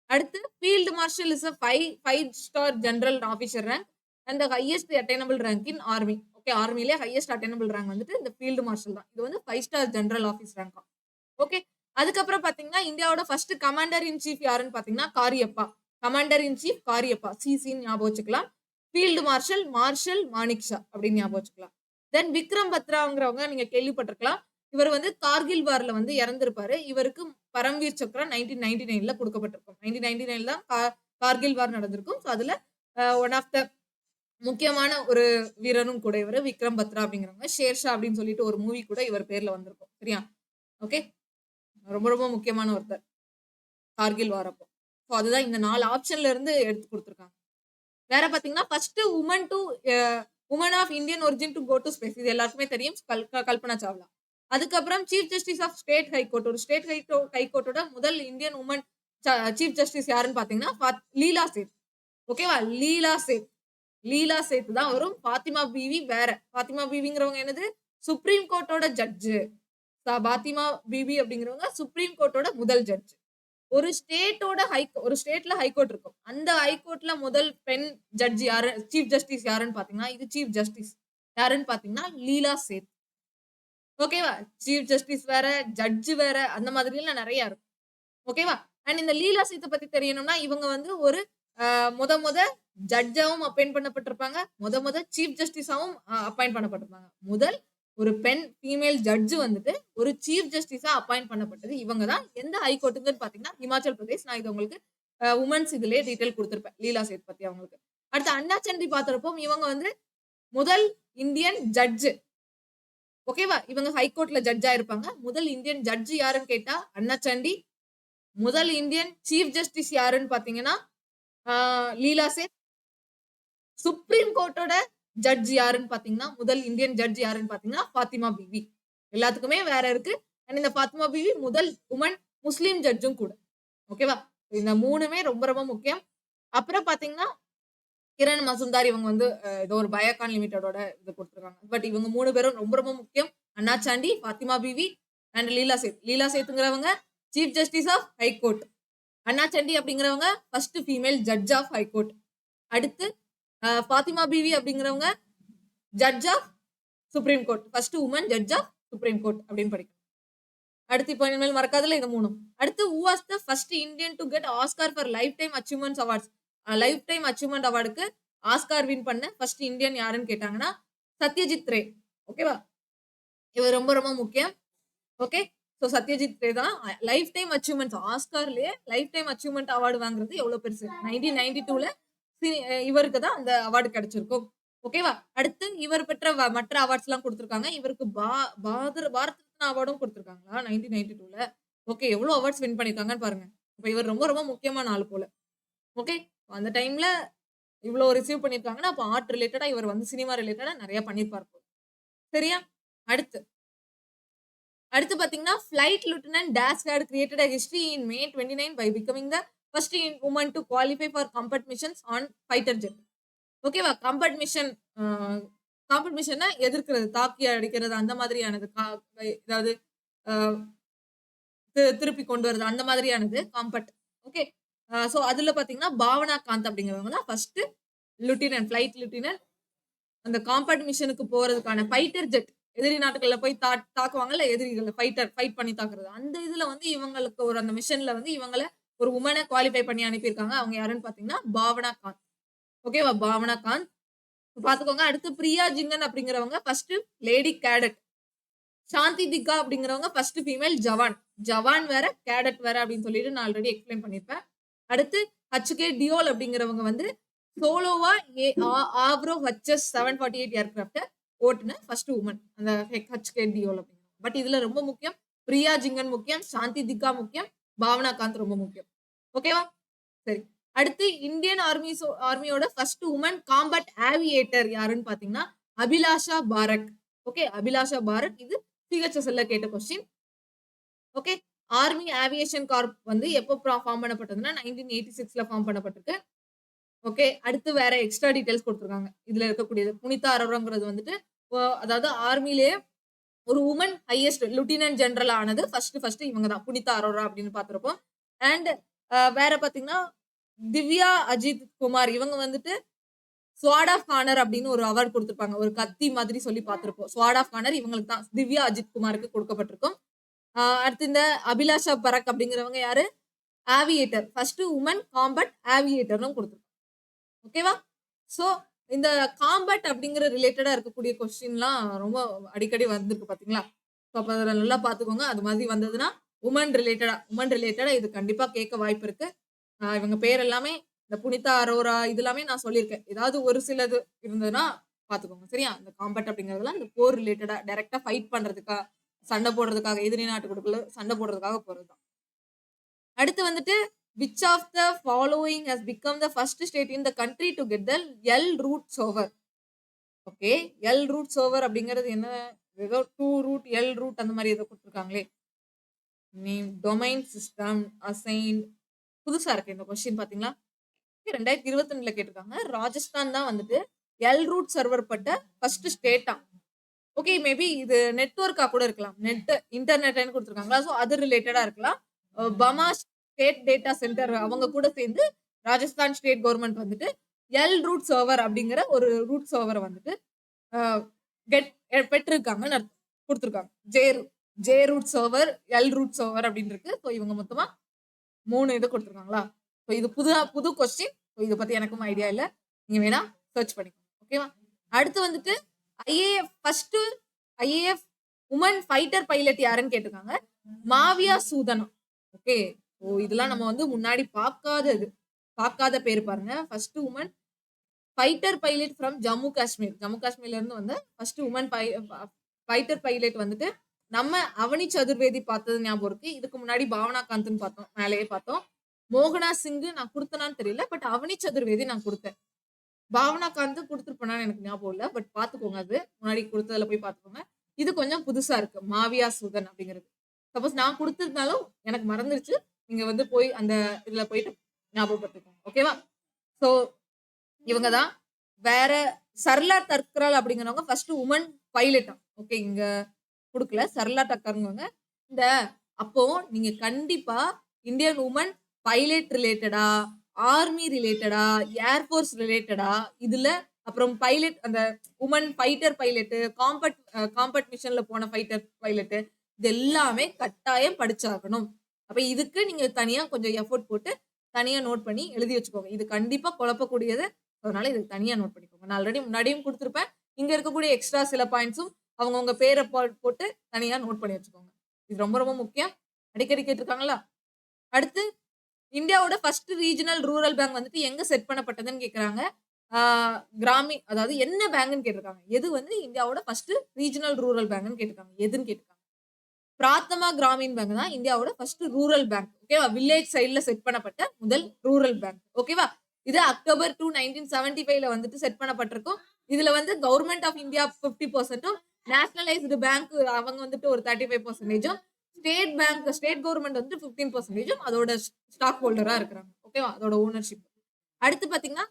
அடுத்து field marshal is a 5 star general officer rank and the highest attainable rank in army. Okay, ஆர்மிலே ஹையஸ்ட் அட்டைனபிள் ரேங்க் வந்துட்டு இந்த ஃபீல்டு மார்ஷல் தான். இது வந்து 5 star general office rank. Okay, அதுக்கப்புறம் பாத்தீங்கன்னா இந்தியாவோட ஃபர்ஸ்ட் கமாண்டர் இன் சீஃப் யாருன்னு பாத்தீங்கன்னா காரியப்பா. கமாண்டர் இன் சீஃப் காரியப்பா, சிசின்னு ஞாபகம் வச்சுக்கலாம். ஃபீல்டு மார்ஷல் மாணிக் ஷா அப்படின்னு ஞாபகம் வச்சுக்கலாம். தென் விக்ரம் பத்ராங்கிறவங்க நீங்க கேள்விப்பட்டிருக்கலாம். இவர் வந்து கார்கில் வார்ல வந்து இறந்திருப்பாரு. இவருக்கு பரம்வீர் சக்ரா 1999ல கொடுக்கப்பட்டிருக்கும். 1999 தான் கார்கில் வார் நடந்திருக்கும். ஸோ அதுல ஒன் ஆஃப் த முக்கியமான ஒரு வீரரும் கூட இவர் விக்ரம் பத்ரா அப்படிங்கிறவங்க. ஷேர்ஷா அப்படின்னு சொல்லிட்டு ஒரு மூவி கூட இவர் பேர்ல வந்திருக்கும். சரியா? ஓகே, ரொம்ப ரொம்ப முக்கியமான ஒருத்தர் கார்கில் வார் அப்போ. ஸோ அதுதான் இந்த 4 ஆப்ஷன்ல இருந்து எடுத்து கொடுத்துருக்காங்க. வேற பாத்தீங்கன்னா first woman of Indian origin to go to space. இது எல்லாருக்குமே தெரியும், கல்பனா சாவ்லா. அதுக்கப்புறம் chief justice of state high court. ஒரு ஸ்டேட் ஹைகோர்ட்டோட முதல் இந்தியன் உமன் சீஃப் ஜஸ்டிஸ் யாருன்னு பாத்தீங்கன்னா லீலா சேத். ஓகேவா? லீலா சேத் தான் வரும். பாத்திமா பிவி வேற. பாத்திமா பிவிங்கிறவங்க என்னது, சுப்ரீம் கோர்ட்டோட ஜட்ஜு. பாத்திமா பிவி அப்படிங்கிறவங்க சுப்ரீம் கோர்ட்டோட முதல் ஜட்ஜ். ஒரு ஸ்டேட்ல ஹைகோர்ட் இருக்கும். அந்த ஹைகோர்ட்ல முதல் பெண் ஜட்ஜ் யாரு, சீஃப் ஜஸ்டிஸ் யாருன்னு பாத்தீங்கன்னா இது சீஃப் ஜஸ்டிஸ் யாருன்னு பாத்தீங்கன்னா லீலா சேத். ஓகேவா? சீஃப் ஜஸ்டிஸ் வேற, ஜட்ஜ் வேற, அந்த மாதிரி எல்லாம் நிறைய இருக்கும். ஓகேவா? அண்ட் இந்த லீலா சேத்தை பத்தி தெரியணும்னா இவங்க வந்து ஒரு முத ஜட்ஜாவும் அப்பாயிண்ட் பண்ணப்பட்டிருப்பாங்க, முத சீஃப் ஜஸ்டிஸாவும் அப்பாயிண்ட் பண்ணப்பட்டிருப்பாங்க. முதல் ஒரு பெண் ஃபீமேல் ஜட்ஜ் வந்துட்டு ஒரு சீஃப் ஜஸ்டிஸா அப்பாயிண்ட் பண்ணப்பட்டது இவங்க தான். எந்த ஹைகோர்ட்டுன்னு பாத்தீங்கன்னா ஹிமாச்சல் பிரதேஷ். நான் இது உங்களுக்கு உமன்ஸ் இதுலயே டீடைல் கொடுத்திருப்பேன் லீலா சேத் பத்தி அவங்களுக்கு. அடுத்து அண்ணா சண்டி பாத்திரப்போ இவங்க வந்து முதல் இந்தியன் ஜட்ஜ். ஓகேவா? இவங்க ஹைகோர்ட்ல ஜட்ஜா இருப்பாங்க. முதல் இந்தியன் ஜட்ஜ் யாருன்னு கேட்டா அண்ணா சண்டி. முதல் இந்தியன் சீஃப் ஜஸ்டிஸ் யாருன்னு பாத்தீங்கன்னா லீலா சேத். சுப்ரீம் கோர்ட்டோட ஜட்ஜ் யாருன்னு பாத்தீங்கன்னா, முதல் இந்தியன் ஜட்ஜ் யாருன்னு பாத்தீங்கன்னா ஃபாத்திமா பிவி. எல்லாத்துக்குமே வேற இருக்கு. அண்ட் இந்த ஃபாத்திமா பிவி முதல் உமன் முஸ்லீம் ஜட்ஜும் கூட. ஓகேவா? இந்த 3மே ரொம்ப ரொம்ப முக்கியம். அப்புறம் பாத்தீங்கன்னா, கிரண் மசூம்தார் இவங்க வந்து ஏதோ ஒரு பயோகான் லிமிடெடோட இது குடுத்துருக்காங்க. பட் இவங்க 3 பேரும் ரொம்ப ரொம்ப முக்கியம். அண்ணா சாண்டி, ஃபாத்திமா பிவி அண்ட் லீலா சேத். லீலா சேத்ங்கிறவங்க chief justice of high court. Anna Chandy அப்படிங்கிறவங்க first female judge of high court. அடுத்து ஃபாத்திமா பிவி அப்படிங்கிறவங்க judge of supreme court. First woman judge of supreme court அப்படின்னு படிக்கணும். அடுத்து இப்போ இனிமேல் மறக்காதுல இது 3. அடுத்து who was the first Indian to get Oscar for lifetime achievements awards? Life time achievement அவார்டுக்கு ஆஸ்கார் வின் பண்ண ஃபர்ஸ்ட் இந்தியன் யாருன்னு கேட்டாங்கன்னா சத்யஜித் ரே. ஓகேவா? இவர் ரொம்ப ரொம்ப முக்கியம். ஓகே. ஸோ சத்யஜித் ரே தான் லைஃப் டைம் அச்சீவ்மெண்ட்ஸ் ஆஸ்கார்லயே லைஃப் டைம் அச்சீவ்மெண்ட் அவார்டு வாங்குறது எவ்வளவு பெருசு. 1992ல இவருக்கு தான் அந்த அவார்டு கிடைச்சிருக்கும். ஓகேவா? அடுத்து இவர் பெற்ற மற்ற அவார்ட்ஸ் எல்லாம் கொடுத்திருக்காங்க. இவருக்கு பாரத் ரத்னா அவார்டும் கொடுத்திருக்காங்களா 1992ல. ஓகே. எவ்வளவு அவார்ட்ஸ் வின் பண்ணிருக்காங்கன்னு பாருங்க. இப்ப இவர் ரொம்ப ரொம்ப முக்கியமான ஆள் போல. ஓகே. அந்த டைம்ல இவ்வளவு ரிசீவ் பண்ணிருக்காங்கன்னா அப்ப ஆர்ட் ரிலேட்டடா இவர் வந்து சினிமா ரிலேட்டடா நிறைய பண்ணிருப்பார் போல. சரியா? அடுத்து அடுத்து பாத்தீங்கன்னா flight lieutenant dash had created a history in May 29 by becoming the first woman to qualify for combat missions on fighter jet. ஓகேவா? காம்பட் மிஷன் காம்பட் மிஷன்னா எதிர்க்கிறது, தாக்கி அடிக்கிறது அந்த மாதிரியானது. ஏதாவது திருப்பி கொண்டு வருது அந்த மாதிரியானது காம்பட். ஓகே. சோ அதுல பாத்தீங்கன்னா பாவனா காந்த் அப்படிங்கிறவங்க தான் ஃபர்ஸ்ட் லிeutenant ஃபிளைட் லிeutenant அந்த காம்பட் மிஷனுக்கு போறதுக்கான ஃபைட்டர் ஜெட் எதிரி நாட்டுகள்ல போய் தாக்குவாங்கல்ல எதிரிகள் ஃபைட் பண்ணி தாக்குறது. அந்த இதுல வந்து இவங்களுக்கு ஒரு அந்த மிஷன்ல வந்து இவங்கள ஒரு உமனை குவாலிஃபை பண்ணி அனுப்பியிருக்காங்க. அவங்க யாருன்னு பாத்தீங்கன்னா பாவனா காந்த். ஓகேவா? பாவனா காந்த் பாத்துக்கோங்க. அடுத்து பிரியா ஜிங்கன் அப்படிங்கிறவங்க ஃபர்ஸ்ட் லேடி கேடட். சாந்தி திக்கா அப்படிங்கிறவங்க ஃபர்ஸ்ட் ஃபீமேல் ஜவான். ஜவான் வேற கேடட் வேற அப்படின்னு சொல்லிட்டு நான் ஆல்ரெடி எக்ஸ்பிளைன் பண்ணிருப்பேன். அடுத்து ஹச்கே டியோல் அப்படிங்கிறவங்க வந்து சோலோவா ஆவ்ரோ ஹச்எஸ் 748 ஏர்கிராஃப்ட் ஓட்டுன ஃபர்ஸ்ட் உமன் அந்த ஹச்கே டியோல் அப்படிங்கிறவங்க. பட் இதுல ரொம்ப முக்கியம் பிரியா ஜிங்கன் முக்கியம், சாந்தி திக்கா முக்கியம், பாவனா காந்த் ரொம்ப முக்கியம். ஓகேவா? சரி. அடுத்து இந்தியன் ஆர்மியோட ஃபர்ஸ்ட் உமன் காம்பட் ஆவியேட்டர் யாருன்னு பாத்தீங்கன்னா அபிலாஷா பாரக். ஓகே. அபிலாஷா பாரக் இது சிஹெச்எஸ்எல்ல கேட்ட question. Okay. Army aviation corps வந்து எப்போ ஃபார்ம் பண்ணப்பட்டதுன்னா 1986ல ஃபார்ம் பண்ணப்பட்டிருக்கு. ஓகே. அடுத்து வேற எக்ஸ்ட்ரா டீடைல்ஸ் கொடுத்திருக்காங்க. இதுல இருக்கக்கூடியது புனிதா அரோராங்கிறது வந்துட்டு அதாவது ஆர்மிலேயே ஒரு உமன் ஹையஸ்ட் லிeutenant ஜெனரல் ஆனது ஃபர்ஸ்ட் இவங்க தான் புனிதா அரோரா அப்படின்னு பாத்திருப்போம். அண்ட் வேற பாத்தீங்கன்னா திவ்யா அஜித் குமார் இவங்க வந்துட்டு ஸ்வாட் ஆஃப் ஹானர் அப்படின்னு ஒரு அவார்டு கொடுத்திருப்பாங்க. ஒரு கத்தி மாதிரி சொல்லி பார்த்திருப்போம். ஸ்வாட் ஆஃப் ஹானர் இவங்களுக்கு தான் திவ்யா அஜித் குமாருக்கு கொடுக்கப்பட்டிருக்கும். அடுத்து இந்த அபிலாஷா பரக் அப்படிங்கிறவங்க யாரு ஆவியேட்டர் ஃபர்ஸ்ட் உமன் காம்பட் ஆவியேட்டர்னும் கொடுத்திருக்காங்க. ஓகேவா? சோ இந்த காம்பட் அப்படிங்கிற ரிலேட்டடா இருக்கக்கூடிய கொஸ்டின்லாம் ரொம்ப அடிக்கடி வந்திருக்கு பாத்தீங்களா? ஸோ அப்ப அதில் நல்லா பாத்துக்கோங்க. அது மாதிரி வந்ததுன்னா உமன் ரிலேட்டடா இது கண்டிப்பா கேட்க வாய்ப்பு இருக்கு. இவங்க பேர் எல்லாமே இந்த புனிதா அரோரா இது எல்லாமே நான் சொல்லியிருக்கேன். ஏதாவது ஒரு சிலது இருந்ததுன்னா பாத்துக்கோங்க. சரியா? இந்த காம்பட் அப்படிங்கறதுலாம் இந்த போர் ரிலேட்டடா டைரக்டா ஃபைட் பண்றதுக்காக சண்டை போடுறதுக்காக எதிரி நாட்டுக்குள்ள சண்டை போடுறதுக்காக போறதுதான். அடுத்து வந்துட்டு which of the following has become the first state in the country to get the L root server? Okay. L root server அப்படிங்கிறது என்ன? ஏதோ 2 root L root அந்த மாதிரி ஏதோ கொடுத்துருக்காங்களே. நேம் டொமைன் சிஸ்டம் அசைன் புதுசா இருக்கு இந்த கொஸ்டின் பாத்தீங்களா? 2022ல கேட்டிருக்காங்க. ராஜஸ்தான் தான் வந்துட்டு எல் ரூட் சர்வர் பட்ட ஃபர்ஸ்ட் ஸ்டேட்டா. ஓகே. மேபி இது நெட்வொர்க்கா கூட இருக்கலாம். இன்டர்நெட்னு கொடுத்துருக்காங்களா? ஸோ அது ரிலேட்டடா இருக்கலாம். பமா ஸ்டேட் டேட்டா சென்டர் அவங்க கூட சேர்ந்து ராஜஸ்தான் ஸ்டேட் கவர்மெண்ட் வந்துட்டு எல் ரூட் சர்வர் அப்படிங்கிற ஒரு ரூட் சர்வரை வந்துட்டு பெற்றிருக்காங்கன்னு கொடுத்துருக்காங்க. J root server L root server அப்படின்னு இருக்கு. ஸோ இவங்க மொத்தமா 3 இது கொடுத்துருக்காங்களா? ஸோ இது புது கொஸ்டின். ஸோ இதை பத்தி எனக்கும் ஐடியா இல்லை. நீங்க வேணா சர்ச் பண்ணிக்கோங்க. ஓகேவா? அடுத்து வந்துட்டு ஐஏஎஃப் உமன் ஃபைட்டர் பைலட் யாருன்னு கேட்டிருக்காங்க. மாவியா சூதனா. ஓகே. ஓ இதெல்லாம் நம்ம வந்து முன்னாடி பார்க்காத பேர் பாருங்க. First woman fighter pilot from Jammu காஷ்மீர்ல இருந்து வந்த ஃபர்ஸ்ட் உமன் ஃபைட்டர் பைலட் வந்துட்டு நம்ம அவனி சதுர்வேதி பார்த்தது ஞாபகம் இருக்கு. இதுக்கு முன்னாடி பாவனா காந்த்னு பார்த்தோம், மேலேயே பார்த்தோம். மோகனா சிங் நான் கொடுத்தனான்னு தெரியல. பட் அவனி சதுர்வேதி நான் கொடுத்தேன். பாவனா காந்த் குடுத்துருப்பேனான்னு எனக்கு ஞாபகம் இல்ல. பட் பாத்துக்கோங்க அது. முன்னாடி குடுத்ததுல போய் பாத்துக்கோங்க. இது கொஞ்சம் புதுசா இருக்கு. மாவியா சூதன் அப்படிங்கிறது. சப்போஸ் நான் குடுத்திருந்தாலும் எனக்கு மறந்துருச்சு. நீங்க வந்து போய் அந்த இதுல போயிட்டு ஞாபகப்படுத்திக்கோங்க. ஓகேவா? சோ இவங்க தான். வேற சர்லா தர்க்ரால் அப்படிங்கிறவங்க ஃபர்ஸ்ட் வுமன் பைலட்டாம். ஓகே இங்க குடுக்கல. சர்லா டக்கர்ங்கிறவங்க. இந்த அப்போ நீங்க கண்டிப்பா இந்தியன் வுமன் பைலட் ரிலேட்டடா, ஆர்மி ரிலேட்டடா, ஏர் ஃபோர்ஸ் ரிலேட்டடா, இதுல அப்புறம் பைலட் அந்த வுமன் ஃபைட்டர் பைலட், காம்பட் மிஷன்ல போன ஃபைட்டர் பைலட் இது எல்லாமே கட்டாயம் படிச்சாகணும். அப்ப இதுக்கு நீங்க தனியா கொஞ்சம் எஃபோர்ட் போட்டு தனியா நோட் பண்ணி எழுதி வச்சுக்கோங்க. இது கண்டிப்பா குழப்பக்கூடியது. அதனால இதுக்கு தனியா நோட் பண்ணிக்கோங்க. நான் ஆல்ரெடி முன்னாடியும் குடுத்திருப்பேன். இங்க இருக்கக்கூடிய எக்ஸ்ட்ரா சில பாயிண்ட்ஸும் அவங்கவங்க பேர போட்டு தனியா நோட் பண்ணி வச்சுக்கோங்க. இது ரொம்ப ரொம்ப முக்கியம். அடிக்கடி கேட்டிருக்காங்களா? அடுத்து இந்தியாவோட ஃபர்ஸ்ட் ரீஜினல் ரூரல் பேங்க் வந்துட்டு எங்க செட் பண்ணப்பட்டதுன்னு கேட்கறாங்க. ஆ அதாவது என்ன பேங்க்ன்னு கேட்டிருக்காங்க. எது வந்து இந்தியாவோட ஃபர்ஸ்ட் ரீஜினல் ரூரல் பேங்க்ன்னு கேட்டிருக்காங்க. எதுன்னு கேட்டிருக்காங்க. பிராத்தமா கிராமின் பேங்க் தான் இந்தியாவோட ஃபர்ஸ்ட் ரூரல் பேங்க். ஓகேவா? வில்லேஜ் சைடுல செட் பண்ணப்பட்ட முதல் ரூரல் பேங்க். ஓகேவா? இது அக்டோபர் 2, 1975ல வந்துட்டு செட் பண்ணப்பட்டிருக்கும். இதுல வந்து கவர்ன்மெண்ட் ஆஃப் இந்தியா 50%ம், நேஷனலைஸ்டு பேங்க் அவங்க வந்துட்டு ஒரு 35%ம், ஸ்டேட் கவர்ன்மெண்ட் வந்து 15%ம் அதோட ஸ்டாக் ஹோல்டரா இருக்கிறாங்க. ஓகேவா? அதோட ஓனர்ஷிப். அடுத்து பாத்தீங்கன்னா,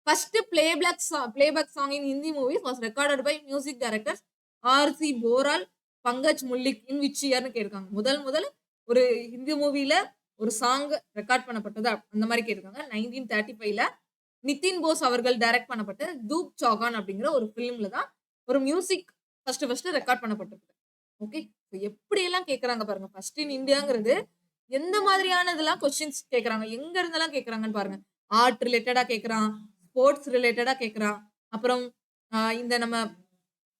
first playback song in Hindi movies was recorded by music directors R C. Boral, Pankaj Mullick in which இயர்ன்னு கேட்டிருக்காங்க. முதல் ஒரு ஹிந்தி மூவில ஒரு சாங் ரெக்கார்ட் பண்ணப்பட்டது அந்த மாரி கேட்டிருக்காங்க. 1935ல நிதின் போஸ் அவர்கள் டைரக்ட் பண்ணப்பட்ட தூப் சௌகான் அப்படிங்கிற ஒரு ஃபிலிம்ல தான் ஒரு மியூசிக் ஃபர்ஸ்ட் ரெக்கார்ட் பண்ணப்பட்டிருக்கு. ஓகே. எப்படியெல்லாம் கேட்கறாங்க பாருங்க. ஃபர்ஸ்ட் இன் இந்தியாங்கிறது எந்த மாதிரியானதெல்லாம் கொஸ்டின்ஸ் கேட்கறாங்க. எங்க இருந்தெல்லாம் கேட்கறாங்கன்னு பாருங்க. ஆர்ட் ரிலேட்டடா கேட்கறான். ஸ்போர்ட்ஸ் ரிலேட்டடா கேட்கறான். அப்புறம் இந்த நம்ம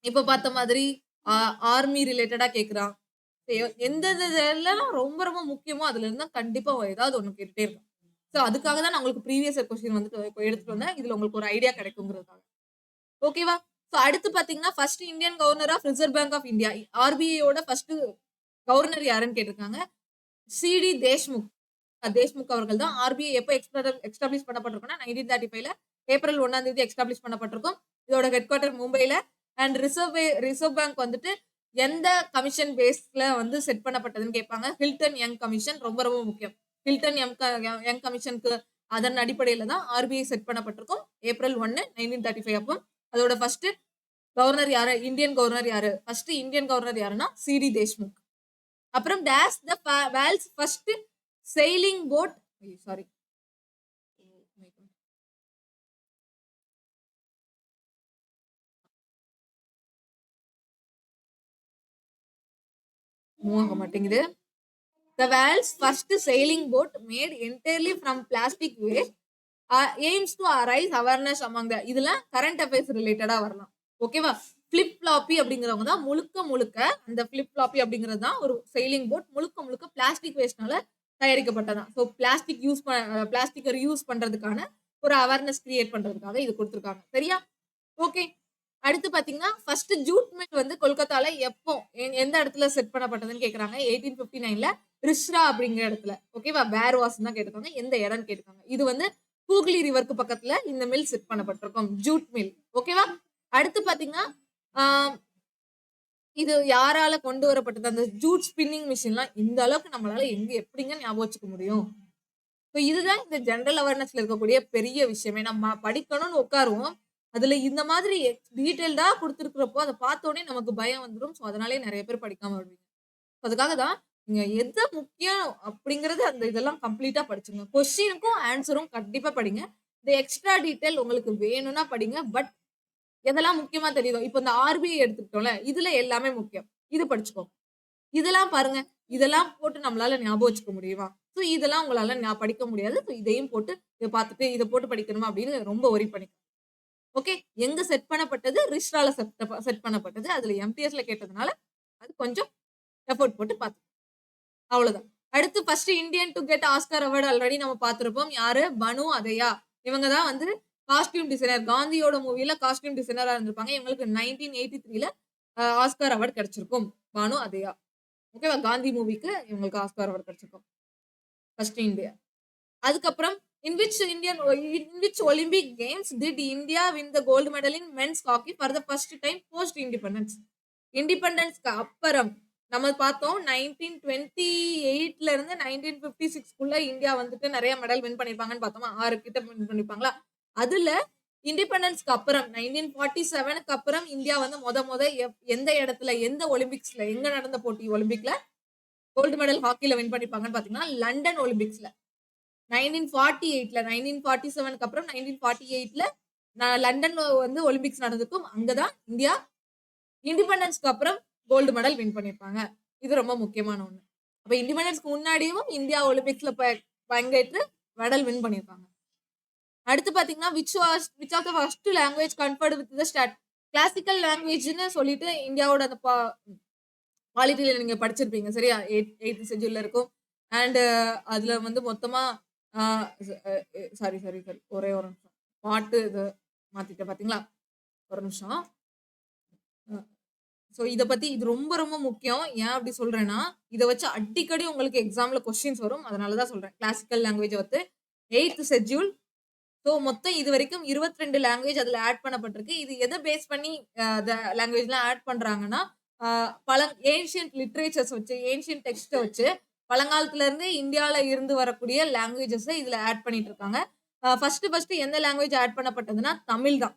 இப்ப பார்த்த மாதிரி ஆ ஆர்மி ரிலேட்டடா கேட்கறான். எந்தெந்த இதெல்லாம் ரொம்ப ரொம்ப முக்கியமோ அதுல இருந்தா கண்டிப்பா ஏதாவது ஒண்ணு கேட்டுட்டே இருக்கான். சோ அதுக்காக தான் நான் உங்களுக்கு ப்ரீவியஸ் இயர் கொஸ்டின் வந்துட்டு இப்ப எடுத்துட்டு வந்தேன். இதுல உங்களுக்கு ஒரு ஐடியா கிடைக்குங்கிறதுக்காக. ஓகேவா? சோ அடுத்து பார்த்தீங்கன்னா, first Indian governor of reserve bank of India. ஆர்பிஐயோட ஃபர்ஸ்ட் கவர்னர் யாருன்னு கேட்டிருக்காங்க. சி.டி. தேஷ்முக். தேஷ்முக் அவர்கள் தான். ஆர்பிஐ எப்ப எஸ்டாப்ளிஷ் பண்ணப்பட்டிருக்கும்னா 1935ல ஏப்ரல் 1ஆம் தேதி எஸ்டாப்ளிஷ் பண்ணப்பட்டிருக்கும். இதோட ஹெட் குவார்ட்டர் மும்பைல. அண்ட் ரிசர்வ் பேங்க் வந்துட்டு எந்த கமிஷன் பேஸ்ல வந்து செட் பண்ணப்பட்டதுன்னு கேட்பாங்க. ஹில்டன் யங் கமிஷன் ரொம்ப ரொம்ப முக்கியம். ஹில்டன் யங் கமிஷனுக்கு அதன் அடிப்படையில தான் ஆர்பிஐ செட் பண்ணப்பட்டிருக்கும். ஏப்ரல் 1, 1935 அப்போ. அதோட ஃபர்ஸ்ட் கவர்னர் யாரு? இந்தியன் கவர்னர் யாரு? ஃபர்ஸ்ட் இந்தியன் கவர்னர் யாருன்னா சி.டி. தேஷ்முக். அப்புறம் dash the world's first sailing boat sorry move ஆக மாட்டேங்குது. The world's first sailing boat made entirely from plastic waste aims to arise awareness among the இதெல்லாம் கரண்ட் அஃபேர்ஸ் ரிலேட்டடா வரலாம். ஓகேவா? ஃபிளிப் ஃப்ளாப்பி அப்படிங்கிறவங்க தான் முழுக்க அந்த ஃபிளிப் ஃப்ளாப்பி அப்படிங்கிறது தான் ஒரு செயிலிங் போட் முழுக்க பிளாஸ்டிக் வேஸ்ட்னால தயாரிக்கப்பட்டதான். ஸோ பிளாஸ்டிக் யூஸ் பண்றதுக்கான ஒரு அவேர்னஸ் கிரியேட் பண்றதுக்காக இது கொடுத்துருக்காங்க. சரியா? ஓகே. அடுத்து பாத்தீங்கன்னா, ஃபர்ஸ்ட் ஜூட் மில் வந்து கொல்கத்தால எப்போ எந்த இடத்துல செட் பண்ணப்பட்டதுன்னு கேட்கறாங்க. 1859ல ரிஷ்ரா அப்படிங்கிற இடத்துல. ஓகேவா? வேர் வாஸ்ன்னு தான் கேட்டிருக்காங்க. எந்த இடம்னு கேட்டிருக்காங்க. இது வந்து ஹூக்ளி ரிவருக்கு பக்கத்துல இந்த மில் செட் பண்ணப்பட்டிருக்கும். Jute mill. ஓகேவா? அடுத்து பாத்தீங்கன்னா, ஆ இது யாரால கொண்டு வரப்பட்டது? அந்த ஜூட் ஸ்பின்னிங் மிஷின்லாம் இந்த அளவுக்கு நம்மளால எப்படிங்க ஞாபகம் வச்சுக்க முடியும்? ஸோ இதுதான் இந்த ஜெனரல் அவேர்னஸ்ல இருக்கக்கூடிய பெரிய விஷயமே. நம்ம படிக்கணும்னு உட்காருவோம். அதுல இந்த மாதிரி டீட்டெயில்டா குடுத்திருக்கிறப்போ, அத பார்த்தோனே நமக்கு பயம் வந்துரும். ஸோ அதனாலயே நெறைய பேர் படிக்காம விடுவீங்க. அதுக்காக தான் நீங்க எது முக்கியம் அப்படிங்கிறது அந்த இதெல்லாம் கம்ப்ளீட்டா படிச்சுருங்க. கொஸ்டினுக்கும், ஆன்ஸரும் கண்டிப்பா படிங்க. இந்த எக்ஸ்ட்ரா டீட்டெயில் உங்களுக்கு வேணும்னா படிங்க. பட் எதெல்லாம் முக்கியமா தெரியுதோ, இப்ப இந்த ஆர்பிஐ எடுத்துக்கிட்டோம்ல, இதுல எல்லாமே முக்கியம். இது படிச்சுக்கோங்க. இதெல்லாம் பாருங்க. இதெல்லாம் போட்டு நம்மளால ஞாபகம் வச்சுக்க முடியுமா? சோ இதெல்லாம் உங்களால படிக்க முடியாது. சோ இதையும் போட்டு இத பார்த்துட்டு இத போட்டு படிக்கணுமா அப்படின்னு ரொம்ப வொரி பண்ணிக்காதீங்க. ஓகே. எங்க செட் பண்ணப்பட்டது? ரிஷ்ரால செட் பண்ணப்பட்டது. அதுல எம்டிஎஸ்ல கேட்டதுனால, அது கொஞ்சம் எஃபோர்ட் போட்டு பார்த்து அவ்வளவுதான். அடுத்து first Indian to get Oscar award already நம்ம பார்த்திருப்போம். யாரு? பனு அதயா. இவங்க தான் வந்து காஸ்டியூம் டிசைனர். காந்தியோட மூவில காஸ்டியூம் டிசைனரா இருந்திருப்பாங்க. இவங்களுக்கு 1983ல ஆஸ்கார் அவார்ட் கிடைச்சிருக்கும். பானு அதயா. ஓகேவா? காந்தி மூவிக்கு இவங்களுக்கு ஆஸ்கார் அவார்ட் கிடைச்சிருக்கும். First India. அதுக்கப்புறம் in which Olympic Games did India win the gold medal in men's hockey for the first time post independence? இண்டிபெண்டன்ஸ்க்கு அப்புறம் நம்ம பார்த்தோம் 1928ல இருந்து 1956க்குள்ள இந்தியா வந்துட்டு நிறைய மெடல் வின் பண்ணிருப்பாங்கன்னு பார்த்தோமா, 6 கிட்ட வின் பண்ணிருப்பாங்களா. அதுல இண்டிபெண்டன்ஸ்க்கு அப்புறம் 1947க்கு அப்புறம் இந்தியா வந்து முத எந்த இடத்துல, எந்த ஒலிம்பிக்ஸ்ல, எங்க நடந்த போட்டி ஒலிம்பிக்ல கோல்டு மெடல் ஹாக்கில வின் பண்ணிருப்பாங்கன்னு பாத்தீங்கன்னா லண்டன் ஒலிம்பிக்ஸ்ல 1948ல. 1947க்கு அப்புறம் 1948ல லண்டன்ல வந்து ஒலிம்பிக்ஸ் நடந்திருக்கும். அங்கதான் இந்தியா இண்டிபெண்டன்ஸ்க்கு அப்புறம் கோல்டு மெடல் வின் பண்ணிருப்பாங்க. இது ரொம்ப முக்கியமான ஒண்ணு. அப்ப இண்டிபெண்டன்ஸ்க்கு முன்னாடியும் இந்தியா ஒலிம்பிக்ஸ்ல பங்கேற்று மெடல் வின் பண்ணிருப்பாங்க. அடுத்து பாத்தீங்கன்னா which of the first language conferred with the status classical லாங்குவேஜ்னு சொல்லிட்டு இந்தியாவோட அந்த பாலிட்டியில நீங்க படிச்சிருப்பீங்க சரியா, 8th ஷெட்யூல்ல இருக்கும். அண்ட் அதுல வந்து மொத்தமா சாரி ஒரே ஒரு நிமிஷம், பாட்டு இது மாத்திட்டேன் பாத்தீங்களா, ஒரு நிமிஷம். ஸோ இதை பத்தி இது ரொம்ப ரொம்ப முக்கியம். ஏன் அப்படி சொல்றேன்னா, இதை வச்சு அடிக்கடி உங்களுக்கு எக்ஸாம்ல கொஸ்டின்ஸ் வரும். அதனாலதான் சொல்றேன். கிளாசிக்கல் லாங்குவேஜ் வந்து 8th ஷெட்யூல். ஸோ மொத்தம் இது வரைக்கும் 22 லாங்குவேஜ் அதுல ஆட் பண்ணப்பட்டிருக்கு. இது எதை பேஸ் பண்ணி லாங்குவேஜ்லாம் ஆட் பண்றாங்கன்னா, பல ஏன்ஷியன்ட் லிட்ரேச்சர்ஸ் வச்சு, ஏன்ஷியன்ட் டெக்ஸ்ட்டை வச்சு பழங்காலத்துல இருந்து இந்தியாவில இருந்து வரக்கூடிய லாங்குவேஜஸ் இதுல ஆட் பண்ணிட்டு இருக்காங்க. ஃபர்ஸ்ட் எந்த லாங்குவேஜ் ஆட் பண்ணப்பட்டதுன்னா தமிழ் தான்.